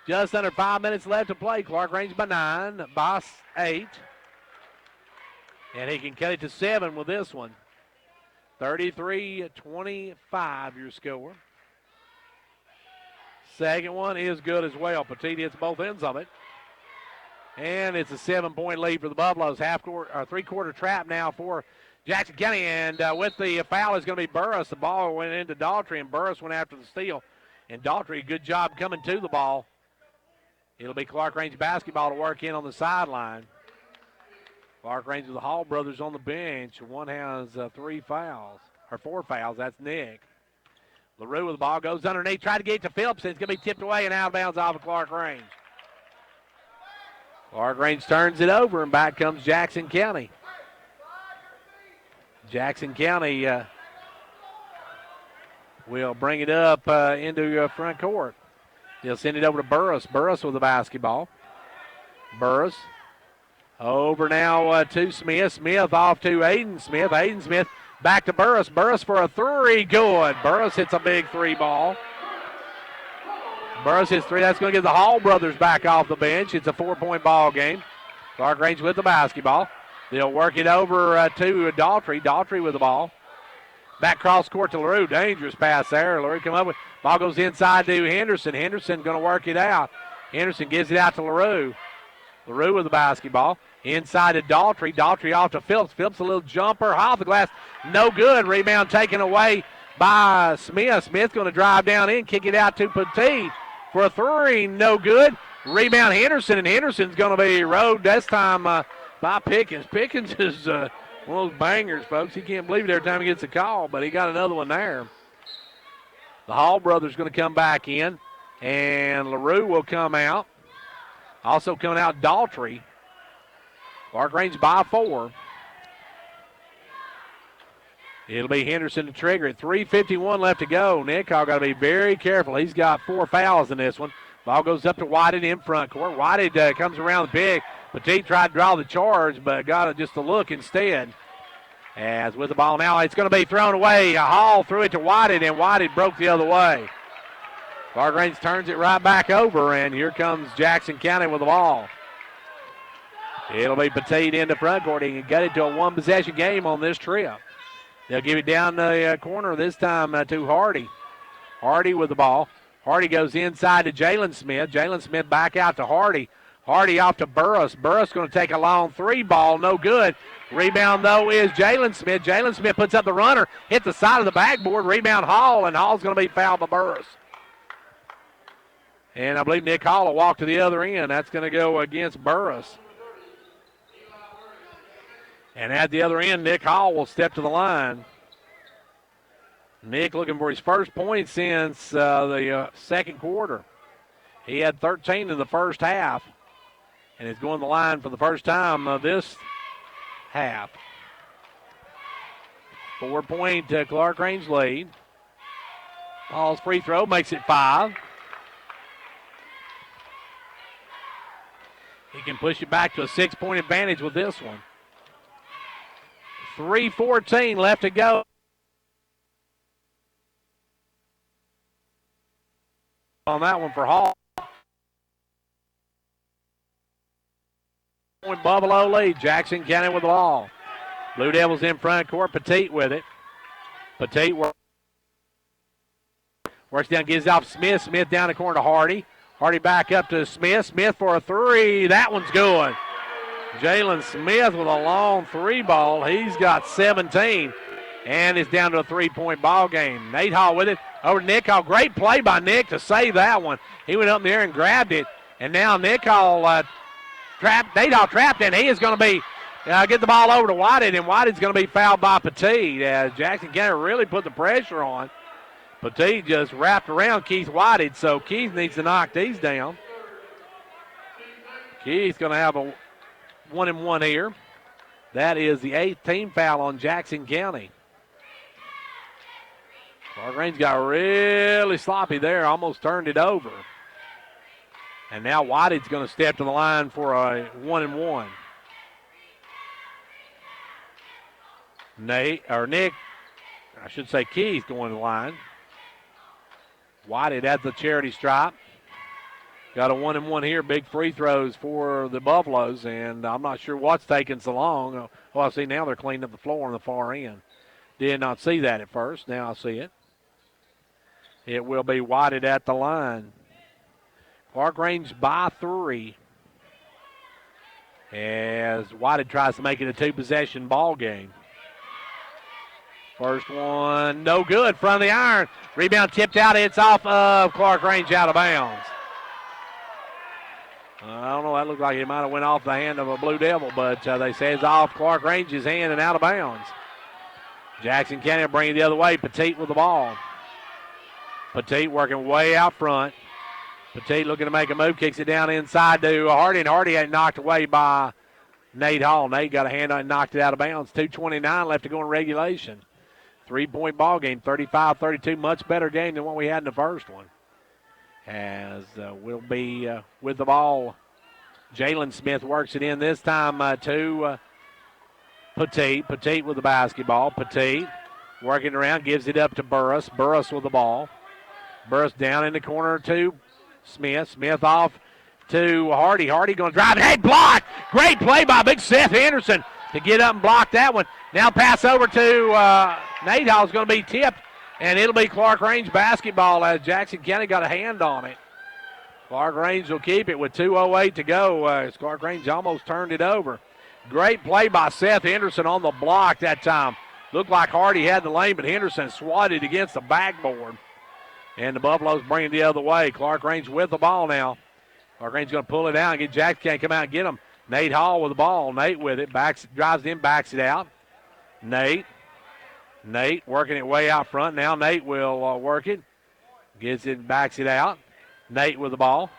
Just under 5 minutes left to play. Clarkrange by 9, by 8. And he can cut it to 7 with this one. 33-25 your score. Second one is good as well. Petit hits both ends of it. And it's a 7-point lead for the Buffaloes. Three-quarter trap now for Jackson County. And with the foul is going to be Burris. The ball went into Daughtry, and Burris went after the steal. And Daughtry, good job coming to the ball. It'll be Clarkrange Basketball to work in on the sideline. Clarkrange with the Hall brothers on the bench. One has 4 fouls. That's Nick. LaRue with the ball, goes underneath, try to get it to Phillips. It's going to be tipped away and out of bounds off of Clarkrange. Clarkrange turns it over, and back comes Jackson County. Jackson County will bring it up into front court. They'll send it over to Burris. Burris with the basketball. Burris over now to Smith. Smith off to Aiden Smith. Aiden Smith back to Burris. Burris for a 3. Good. Burris hits a big 3 ball. Burris hits 3. That's going to get the Hall brothers back off the bench. It's a 4-point ball game. Clarkrange with the basketball. They'll work it over to Daughtry. Daughtry with the ball. Back cross court to LaRue. Dangerous pass there. LaRue come up with. Ball goes inside to Henderson. Henderson going to work it out. Henderson gives it out to LaRue. LaRue with the basketball. Inside to Daughtry. Daughtry off to Phillips. Phillips a little jumper. Off the glass. No good. Rebound taken away by Smith. Smith going to drive down in. Kick it out to Petit for a 3. No good. Rebound Henderson. And Henderson's going to be rode this time by Pickens. Pickens is one of those bangers, folks. He can't believe it every time he gets a call, but he got another one there. The Hall brothers going to come back in, and LaRue will come out. Also coming out, Daughtry. Clarkrange by 4. It'll be Henderson to trigger it. 3:51 left to go. Nick Hall got to be very careful. He's got 4 fouls in this one. Ball goes up to Whited in front court. Whited comes around the big. Petit tried to draw the charge, but got it just a look instead. As with the ball now, it's going to be thrown away. Hall threw it to Whited, and Whited broke the other way. Clarkrange turns it right back over, and here comes Jackson County with the ball. It'll be Petit into front court. He can get it to a 1-possession game on this trip. They'll give it down the corner this time to Hardy. Hardy with the ball. Hardy goes inside to Jalen Smith. Jalen Smith back out to Hardy. Hardy off to Burris. Burris going to take a long 3 ball. No good. Rebound, though, is Jalen Smith. Jalen Smith puts up the runner. Hit the side of the backboard. Rebound Hall, and Hall's going to be fouled by Burris. And I believe Nick Hall will walk to the other end. That's going to go against Burris. And at the other end, Nick Hall will step to the line. Nick looking for his first point since the second quarter. He had 13 in the first half, and is going to the line for the first time this half. 4-point Clarkrange lead. Hall's free throw makes it 5. He can push it back to a 6-point advantage with this one. 3:14 left to go. On that one for Hall. Buffalo lead. Jackson County with the ball. Blue Devils in front court. Petit with it. Petit works down, gives it off Smith. Smith down the corner to Hardy. Hardy back up to Smith. Smith for a 3. That one's good. Jalen Smith with a long 3 ball. He's got 17 and it's down to a 3-point ball game. Nate Hall with it over to Nick Hall. Great play by Nick to save that one. He went up in the air and grabbed it, and now Nick Hall Nate Hall trapped, and he is going to be get the ball over to Whited, and Whited's going to be fouled by Petit. Jackson County really put the pressure on. Petit just wrapped around Keith Whited, so Keith needs to knock these down. Keith's going to have a 1-and-1 here. That is the 8th team foul on Jackson County. Clarkrange got really sloppy there, almost turned it over. And now Whitey's going to step to the line for a 1-and-1. Keith going to the line. Whitey at the charity stripe. Got a 1-and-1 here. Big free throws for the Buffaloes, and I'm not sure what's taking so long. Oh, I see now they're cleaning up the floor on the far end. Did not see that at first. Now I see it. It will be Whited at the line. Clarkrange by 3. As Whited tries to make it a 2-possession ball game. First one, no good. Front of the iron. Rebound tipped out. It's off of Clarkrange, out of bounds. I don't know. That looked like it might have went off the hand of a Blue Devil, but they say it's off Clarkrange's hand and out of bounds. Jackson County will bring it the other way. Petit with the ball. Petit working way out front. Petit looking to make a move, kicks it down inside to Hardy, and Hardy had knocked away by Nate Hall. Nate got a hand on it and knocked it out of bounds. 2:29 left to go in regulation. 3-point ball game, 35-32. Much better game than what we had in the first one. As we'll be with the ball. Jalen Smith works it in this time to Petit. Petit with the basketball. Petit working around, gives it up to Burris. Burris with the ball. Burris down in the corner to Smith. Smith off to Hardy. Hardy going to drive it. Hey, block! Great play by big Seth Henderson to get up and block that one. Now pass over to Nate Hall is going to be tipped, and it'll be Clarkrange basketball as Jackson County got a hand on it. Clarkrange will keep it with 2:08 to go as Clarkrange almost turned it over. Great play by Seth Henderson on the block that time. Looked like Hardy had the lane, but Henderson swatted against the backboard. And the Buffaloes bring it the other way. Clarkrange with the ball now. Clarkrange going to pull it down and get Jackson County come out and get him. Nate Hall with the ball. Nate with it. Drives in, backs it out. Nate working it way out front. Now Nate will work it. Gets it, backs it out. Nate with the ball.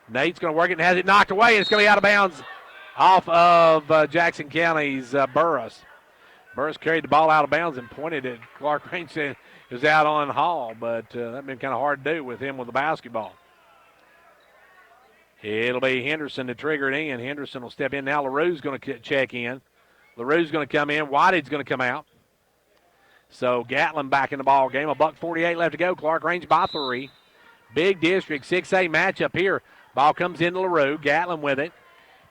Nate's going to work it and has it knocked away. And it's going to be out of bounds off of Jackson County's Burris. Burris carried the ball out of bounds and pointed at Clarkrange, saying it was out on Hall, but that'd been kind of hard to do with him with the basketball. It'll be Henderson to trigger it in. Henderson will step in. Now LaRue's going to check in. LaRue's going to come in. Whitehead's going to come out. So Gatlin back in the ball game. $1:48 left to go. Clarkrange by 3. Big district 6A matchup here. Ball comes into LaRue. Gatlin with it.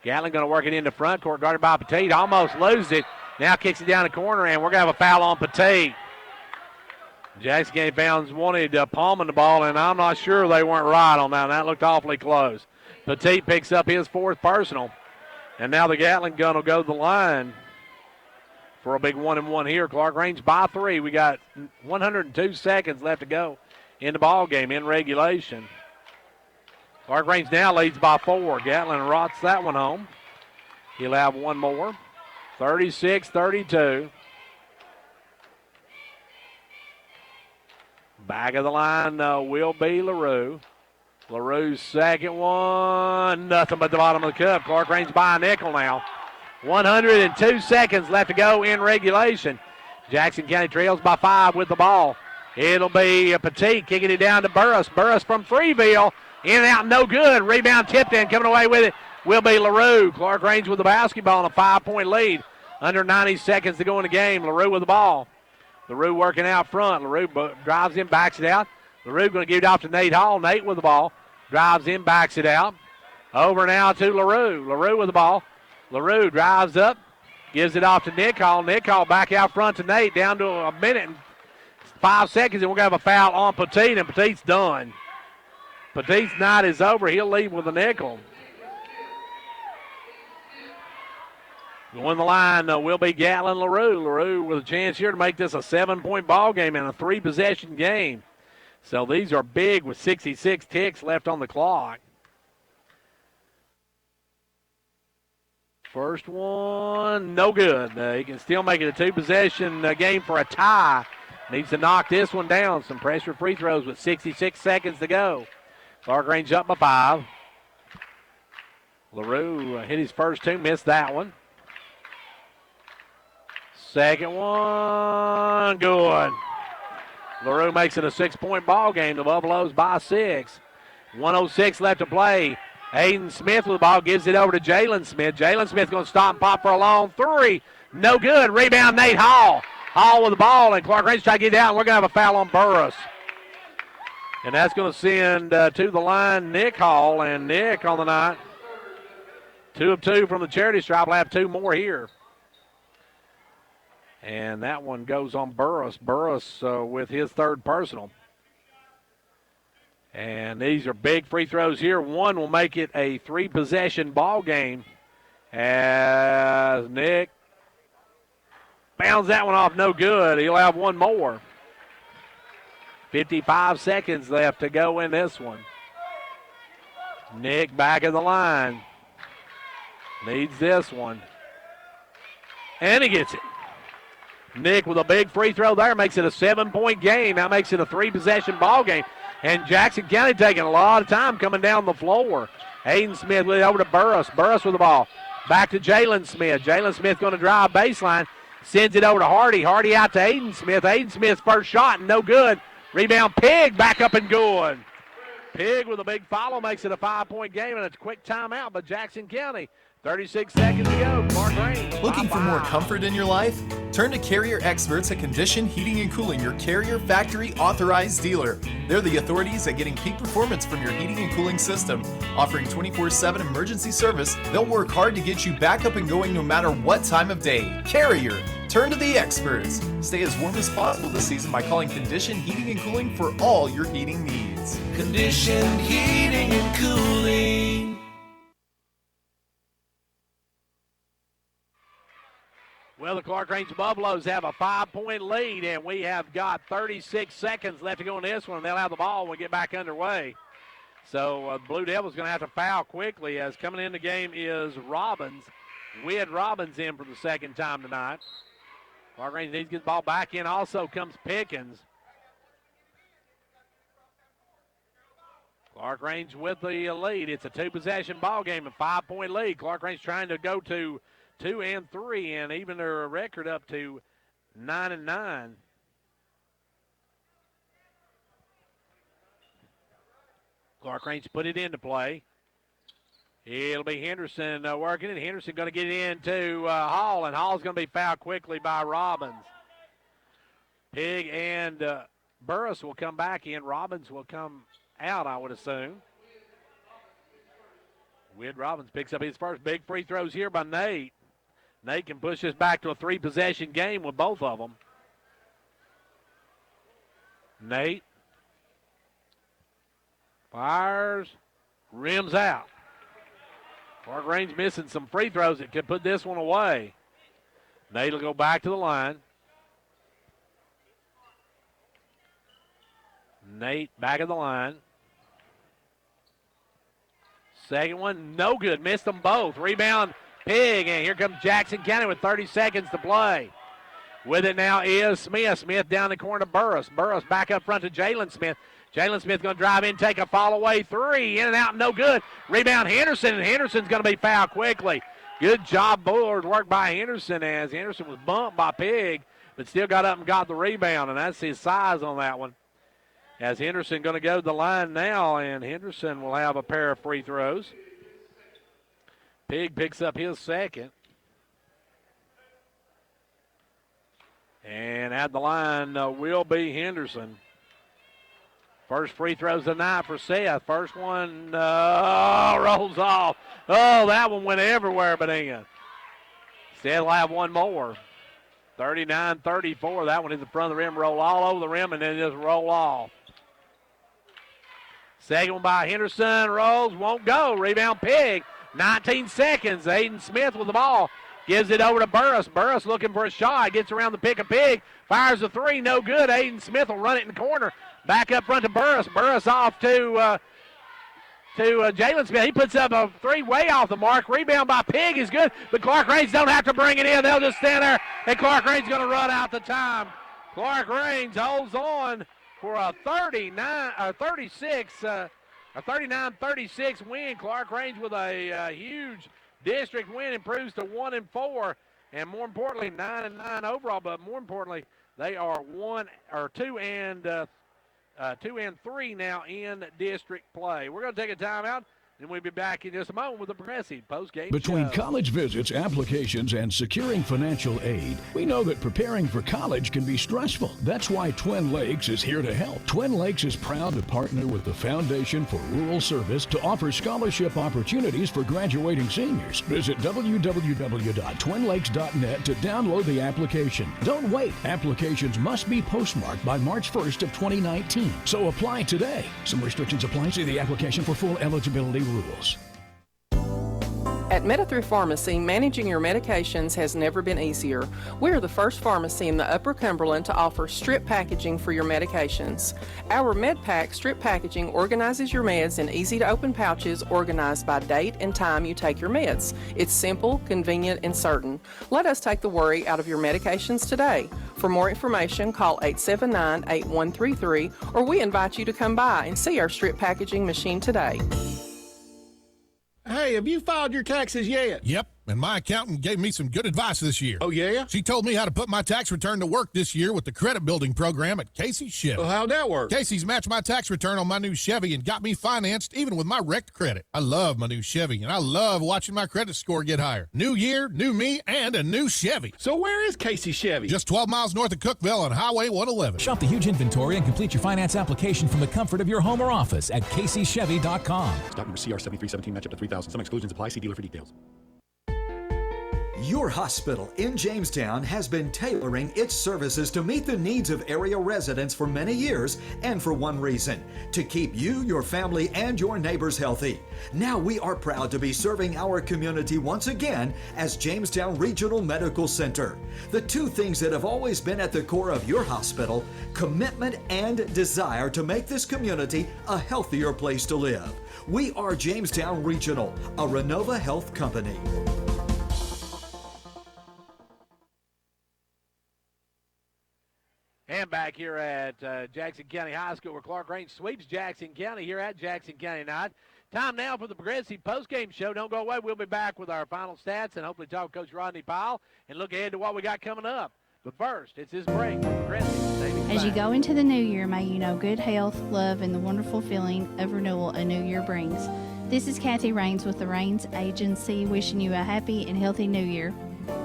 Gatlin going to work it into front court. Guarded by Petit. Almost loses it. Now kicks it down the corner, and we're going to have a foul on Petit. Jackson County fans wanted palming the ball, and I'm not sure they weren't right on that. That looked awfully close. Petit picks up his 4th personal. And now the Gatlin gun will go to the line for a big 1-and-1 here. Clarkrange by 3. We got 102 seconds left to go in the ball game in regulation. Clarkrange now leads by 4. Gatlin rots that one home. He'll have one more. 36-32. Back of the line will be LaRue. LaRue's second one. Nothing but the bottom of the cup. Clarkrange by a nickel now. 102 seconds left to go in regulation. Jackson County trails by 5 with the ball. It'll be Petit kicking it down to Burris. Burris from Freeville. In and out, no good. Rebound tipped in. Coming away with it will be LaRue. Clarkrange with the basketball and a 5-point lead. Under 90 seconds to go in the game. LaRue with the ball. LaRue working out front. LaRue drives in, backs it out. LaRue going to give it off to Nate Hall. Nate with the ball. Drives in, backs it out. Over now to LaRue. LaRue with the ball. LaRue drives up. Gives it off to Nick Hall. Nick Hall back out front to Nate. Down to a minute and 5 seconds. And we're going to have a foul on Petit. And Petit's done. Petit's night is over. He'll leave with a nickel. Going the line will be Gatlin LaRue. LaRue with a chance here to make this a 7-point ball game and a 3-possession game. So these are big with 66 ticks left on the clock. First one, no good. He can still make it a 2-possession game for a tie. Needs to knock this one down. Some pressure free throws with 66 seconds to go. Clarkrange up by 5. LaRue hit his first 2, missed that one. Second one, good. LaRue makes it a 6-point ball game. The Buffaloes by 6. 1:06 left to play. Hayden Smith with the ball, gives it over to Jalen Smith. Jalen Smith going to stop and pop for a long 3. No good. Rebound, Nate Hall. Hall with the ball, and Clarkrange try to get down. We're going to have a foul on Burris. And that's going to send to the line Nick Hall, and Nick on the night. 2 of 2 from the charity stripe. Will have 2 more here. And that one goes on Burris. Burris with his 3rd personal. And these are big free throws here. One will make it a 3-possession ball game as Nick bounds that one off, no good. He'll have 1 more. 55 seconds left to go in this one. Nick back of the line. Needs this one. And he gets it. Nick with a big free throw there makes it a 7-point game. That makes it a 3-possession ball game. And Jackson County taking a lot of time coming down the floor. Hayden Smith with it over to Burris. Burris with the ball. Back to Jalen Smith. Jalen Smith going to drive baseline. Sends it over to Hardy. Hardy out to Hayden Smith. Hayden Smith's first shot, no good. Rebound, Pig back up and good. Pig with a big follow makes it a 5-point game, and it's a quick timeout by Jackson County. 36 seconds to go. Clarkrange. Looking for more comfort in your life? Turn to Carrier Experts at Condition Heating and Cooling, your Carrier factory authorized dealer. They're the authorities at getting peak performance from your heating and cooling system. Offering 24/7 emergency service, they'll work hard to get you back up and going no matter what time of day. Carrier, turn to the experts. Stay as warm as possible this season by calling Condition Heating and Cooling for all your heating needs. Condition Heating and Cooling. Well, the Clarkrange Buffaloes have a 5-point lead, and we have got 36 seconds left to go in this one. They'll have the ball when we get back underway. So the Blue Devils going to have to foul quickly, as coming in the game is Robbins. We had Robbins in for the 2nd time tonight. Clarkrange needs to get the ball back in. Also comes Pickens. Clarkrange with the lead. It's a 2-possession ball game, a 5-point lead. Clarkrange trying to go to 2 and 3, and even their record up to 9-9. Clarkrange put it into play. It'll be Henderson working it. Henderson going to get it into Hall, and Hall's going to be fouled quickly by Robbins. Pig and Burris will come back in. Robbins will come out, I would assume. Wid Robbins picks up his first big free throws here by Nate. Nate can push this back to a 3-possession game with both of them. Nate fires, rims out. Clarkrange missing some free throws that could put this one away. Nate will go back to the line. Nate back of the line. Second one, no good. Missed them both. Rebound, Pig, and here comes Jackson County with 30 seconds to play. With it now is Smith. Smith down the corner to Burris. Burris back up front to Jalen Smith. Jalen Smith going to drive in, take a fall-away three. In and out, no good. Rebound Henderson, and Henderson's going to be fouled quickly. Good job, board work by Henderson, as Henderson was bumped by Pig, but still got up and got the rebound, and that's his size on that one. As Henderson going to go to the line now, and Henderson will have a pair of free throws. Pig picks up his second. And at the line will be Henderson. First free throws of the night for Seth. First one rolls off. Oh, that one went everywhere but in. Seth will have one more. 39-34. That one is in front of the rim. Roll all over the rim and then just roll off. Second one by Henderson. Rolls, won't go. Rebound Pig. 19 seconds. Aiden Smith with the ball. Gives it over to Burris. Burris looking for a shot. Gets around the pick of Pig. Fires a three. No good. Aiden Smith will run it in the corner. Back up front to Burris. Burris off to Jalen Smith. He puts up a three way off the mark. Rebound by Pig is good. But Clarkrange don't have to bring it in. They'll just stand there. And Clarkrange's going to run out the time. Clarkrange holds on for a 39-36 win. Clarkrange with a huge district win, improves to 1-4, and more importantly 9-9 overall. But more importantly, they are 2 and 3 now in district play. We're going to take a timeout. And we'll be back in just a moment with the Progressive post-game Between show. college visits, applications, and securing financial aid, we know that preparing for college can be stressful. That's why Twin Lakes is here to help. Twin Lakes is proud to partner with the Foundation for Rural Service to offer scholarship opportunities for graduating seniors. Visit www.twinlakes.net to download the application. Don't wait. Applications must be postmarked by March 1st of 2019. So apply today. Some restrictions apply. See the application for full eligibility rules. At Meta3 Pharmacy, managing your medications has never been easier. We're the first pharmacy in the Upper Cumberland to offer strip packaging for your medications. Our MedPack strip packaging organizes your meds in easy-to-open pouches organized by date and time you take your meds. It's simple, convenient, and certain. Let us take the worry out of your medications today. For more information, call 879-8133, or we invite you to come by and see our strip packaging machine today. Hey, have you filed your taxes yet? Yep, and my accountant gave me some good advice this year. Oh, yeah? She told me how to put my tax return to work this year with the credit building program at Casey's Chevy. Well, how'd that work? Casey's matched my tax return on my new Chevy and got me financed even with my wrecked credit. I love my new Chevy, and I love watching my credit score get higher. New year, new me, and a new Chevy. So where is Casey Chevy? Just 12 miles north of Cookeville on Highway 111. Shop the huge inventory and complete your finance application from the comfort of your home or office at CHS.com. Stock number CR7317, match up to 3,000. Some exclusions apply. See dealer for details. Your hospital in Jamestown has been tailoring its services to meet the needs of area residents for many years, and for one reason: to keep you, your family, and your neighbors healthy. Now we are proud to be serving our community once again as Jamestown Regional Medical Center. The two things that have always been at the core of your hospital: commitment and desire to make this community a healthier place to live. We are Jamestown Regional, a Renova Health company. And back here at Jackson County High School, where Clarkrange sweeps Jackson County here at Jackson County night. Time now for the Progressive postgame show. Don't go away. We'll be back with our final stats and hopefully talk to Coach Rodney Powell and look ahead to what we got coming up. But first, it's his break. Progressive. As you go into the new year, may you know good health, love, and the wonderful feeling of renewal a new year brings. This is Kathy Raines with the Raines Agency, wishing you a happy and healthy new year.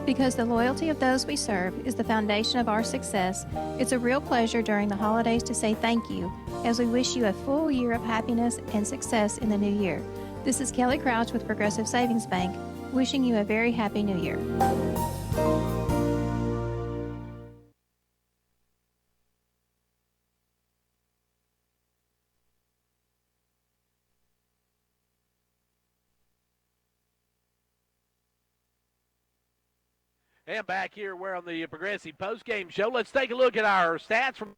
Because the loyalty of those we serve is the foundation of our success, it's a real pleasure during the holidays to say thank you as we wish you a full year of happiness and success in the new year. This is Kelly Crouch with Progressive Savings Bank, wishing you a very happy new year. And back here, we're on the Progressive postgame show. Let's take a look at our stats from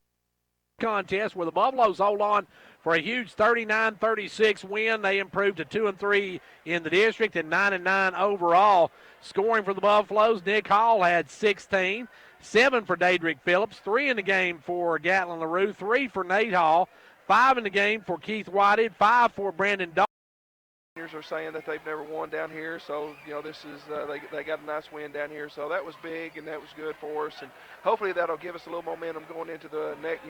the contest, where the Buffaloes hold on for a huge 39-36 win. They improved to 2-3 in the district and 9-9 overall. Scoring for the Buffaloes, Nick Hall had 16, 7 for Daedric Phillips, 3 in the game for Gatlin LaRue, 3 for Nate Hall, 5 in the game for Keith Whitehead, 5 for Brandon Dawson. Seniors are saying that they've never won down here, so this is they got a nice win down here, so that was big and that was good for us, and hopefully that'll give us a little momentum going into the next.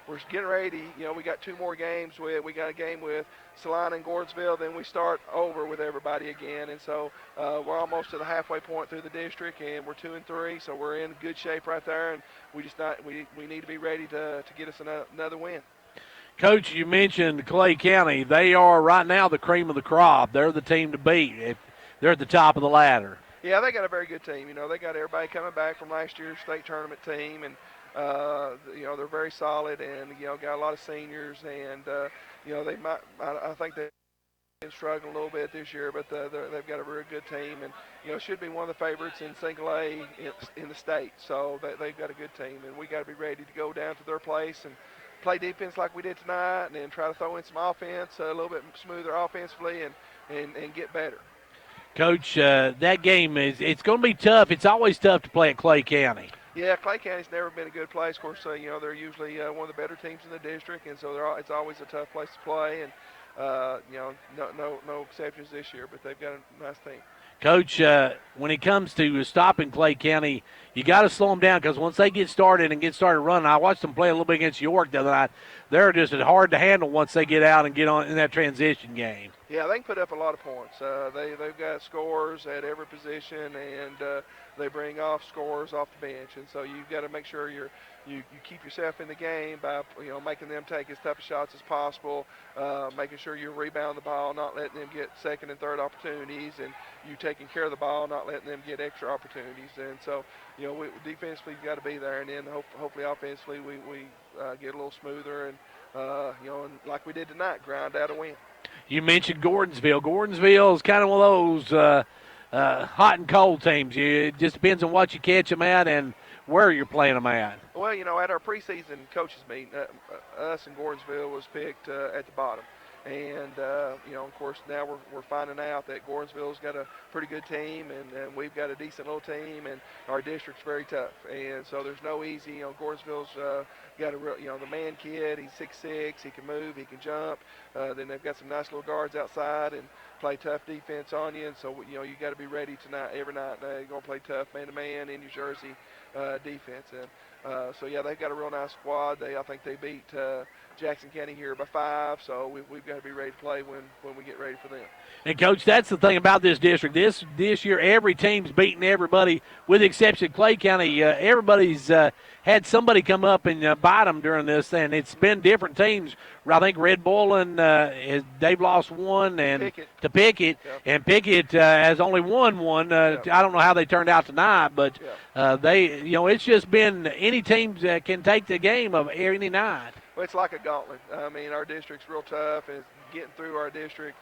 We're getting ready. We got 2 more games we got a game with Salina and Gordonsville, then we start over with everybody again, and so we're almost to the halfway point through the district, and we're 2-3, so we're in good shape right there, and we need to be ready to get us another win. Coach, you mentioned Clay County. They are right now the cream of the crop. They're the team to beat. They're at the top of the ladder. Yeah, they got a very good team. They got everybody coming back from last year's state tournament team, and they're very solid, and got a lot of seniors, and they might. I think they've been struggling a little bit this year, but they've got a very good team, and should be one of the favorites in single A in the state. So they've got a good team, and we got to be ready to go down to their place and play defense like we did tonight, and then try to throw in some offense, a little bit smoother offensively, and get better. Coach, that game it's going to be tough. It's always tough to play at Clay County. Yeah, Clay County's never been a good place. Of course, they're usually one of the better teams in the district, and so it's always a tough place to play. And no exceptions this year, but they've got a nice team. Coach, when it comes to stopping Clay County, you got to slow them down, because once they get started running, I watched them play a little bit against York the other night. They're just hard to handle once they get out and get on in that transition game. Yeah, they can put up a lot of points. They've got scores at every position, and they bring off scores off the bench. And so you've got to make sure you keep yourself in the game by making them take as tough shots as possible, making sure you rebound the ball, not letting them get second and third opportunities, and you taking care of the ball, not letting them get extra opportunities. And so defensively you got to be there, and then hopefully offensively we get a little smoother and and like we did tonight, grind out a win. You mentioned Gordonsville. Gordonsville is kind of one of those hot and cold teams. It just depends on what you catch them at and where you're playing them at. Well, at our preseason coaches meeting, us and Gordonsville was picked at the bottom. And, of course, now we're finding out that Gordonsville's got a pretty good team, and we've got a decent little team, and our district's very tough. And so there's no easy, Gordonsville's got a real, the man kid, he's 6'6", he can move, he can jump. Then they've got some nice little guards outside and play tough defense on you. And so, you got to be ready tonight, every night. They're going to play tough man-to-man in your jersey defense. And they've got a real nice squad. I think they beat Jackson County here by 5, so we've got to be ready to play when we get ready for them. And, Coach, that's the thing about this district. This year, every team's beating everybody, with the exception of Clay County. Everybody's had somebody come up and bite them during this, and it's been different teams. I think Red Bull they've lost one to Pickett, and Pickett has only won one. I don't know how they turned out tonight, but it's just been any teams that can take the game of any night. Well, it's like a gauntlet. I mean, our district's real tough, and getting through our district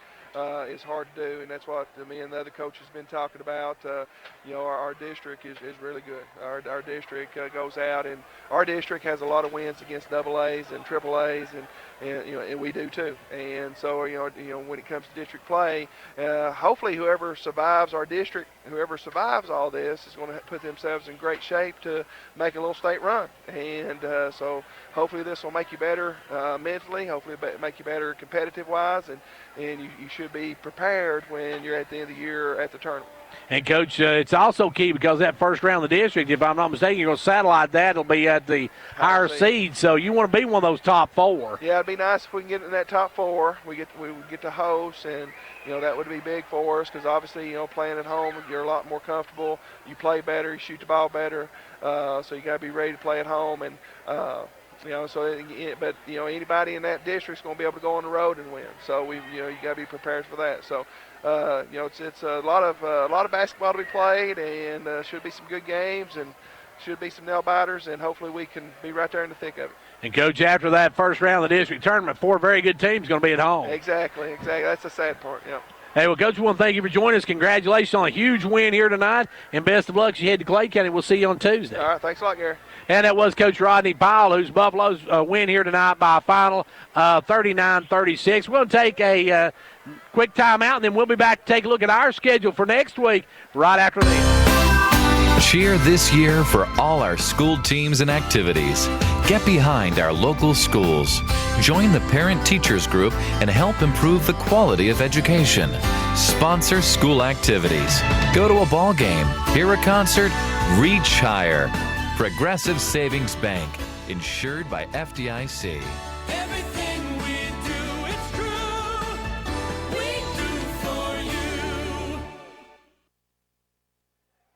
is hard to do, and that's what me and the other coaches have been talking about. Our district is really good. Our district goes out, and our district has a lot of wins against AA's and AAA's, and we do too. And so, when it comes to district play, hopefully whoever survives our district, whoever survives all this is going to put themselves in great shape to make a little state run. And so hopefully this will make you better mentally, hopefully make you better competitive-wise, and you should be prepared when you're at the end of the year at the tournament. And, Coach, it's also key because that first round of the district, if I'm not mistaken, you're going to satellite that. It'll be at the higher seed, so you want to be one of those top 4. Yeah, it'd be nice if we can get in that top 4. We get to host, and, that would be big for us because, obviously, playing at home, you're a lot more comfortable. You play better. You shoot the ball better. So you got to be ready to play at home. And, anybody in that district is going to be able to go on the road and win. So you got to be prepared for that. So, it's a lot of basketball to be played, and should be some good games, and should be some nail biters, and hopefully we can be right there in the thick of it. And, Coach, after that first round of the district tournament, 4 very good teams going to be at home. Exactly. That's the sad part. Yep. Hey, well, Coach, we want to thank you for joining us. Congratulations on a huge win here tonight, and best of luck as you head to Clay County. We'll see you on Tuesday. All right, thanks a lot, Gary. And that was Coach Rodney Powell, whose Buffaloes win here tonight by a final 39-36. We're going to take a quick timeout, and then we'll be back to take a look at our schedule for next week right after this. Cheer this year for all our school teams and activities. Get behind our local schools. Join the parent-teachers group and help improve the quality of education. Sponsor school activities. Go to a ball game, hear a concert, reach higher. Progressive Savings Bank, insured by FDIC. Everything we do, it's true. We do for you.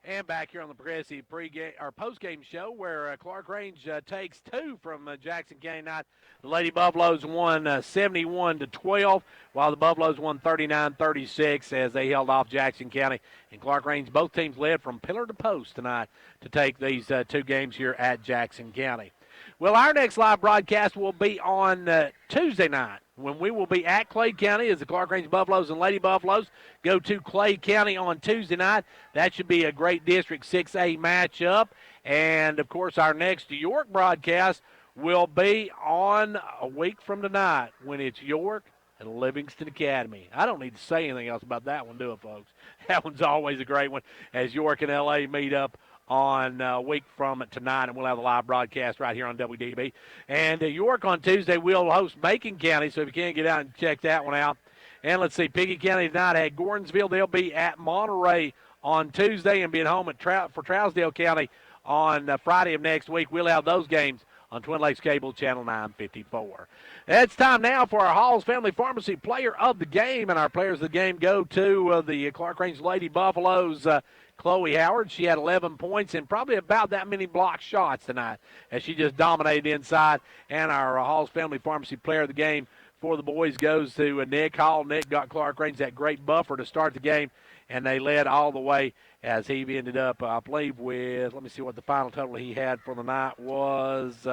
And back here on the Progressive pregame or postgame show, where Clarkrange takes 2 from Jackson County tonight. The Lady Buffaloes won 71-12, while the Buffaloes won 39-36 as they held off Jackson County. And Clarkrange, both teams led from pillar to post tonight to take these 2 games here at Jackson County. Well, our next live broadcast will be on Tuesday night, when we will be at Clay County as the Clarkrange Buffaloes and Lady Buffaloes go to Clay County on Tuesday night. That should be a great District 6A matchup. And, of course, our next York broadcast will be on a week from tonight when it's York and Livingston Academy. I don't need to say anything else about that one, do it, folks? That one's always a great one as York and L.A. meet up on a week from tonight, and we'll have a live broadcast right here on WDB. And York on Tuesday will host Macon County, so if you can't get out and check that one out. And let's see, Pickett County tonight at Gordonsville. They'll be at Monterey on Tuesday and be at home for Trousdale County on Friday of next week. We'll have those games on Twin Lakes Cable Channel 954. It's time now for our Hall's Family Pharmacy Player of the Game, and our players of the game go to the Clarkrange Lady Buffaloes. Chloe Howard, she had 11 points and probably about that many block shots tonight as she just dominated inside. And our Hall's Family Pharmacy Player of the Game for the boys goes to Nick Hall. Nick got Clarkrange that great buffer to start the game, and they led all the way as he ended up, I believe, with, let me see what the final total he had for the night was.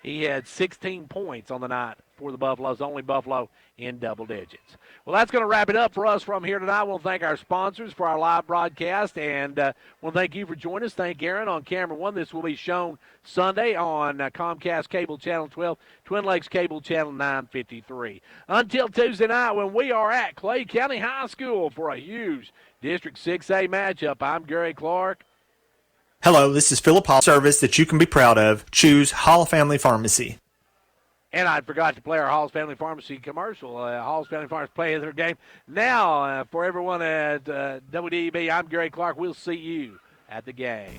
He had 16 points on the night for the Buffaloes, only Buffalo in double digits. Well, that's going to wrap it up for us from here tonight. We'll thank our sponsors for our live broadcast, and we'll thank you for joining us. Thank Aaron on camera one. This will be shown Sunday on Comcast Cable Channel 12, Twin Lakes Cable Channel 953. Until Tuesday night when we are at Clay County High School for a huge District 6A matchup, I'm Gary Clark. Hello, this is Philip Hall. Service that you can be proud of. Choose Hall Family Pharmacy. And I forgot to play our Hall's Family Pharmacy commercial. Hall's Family Pharmacy play their game. Now, for everyone at WDEB, I'm Gary Clark. We'll see you at the game.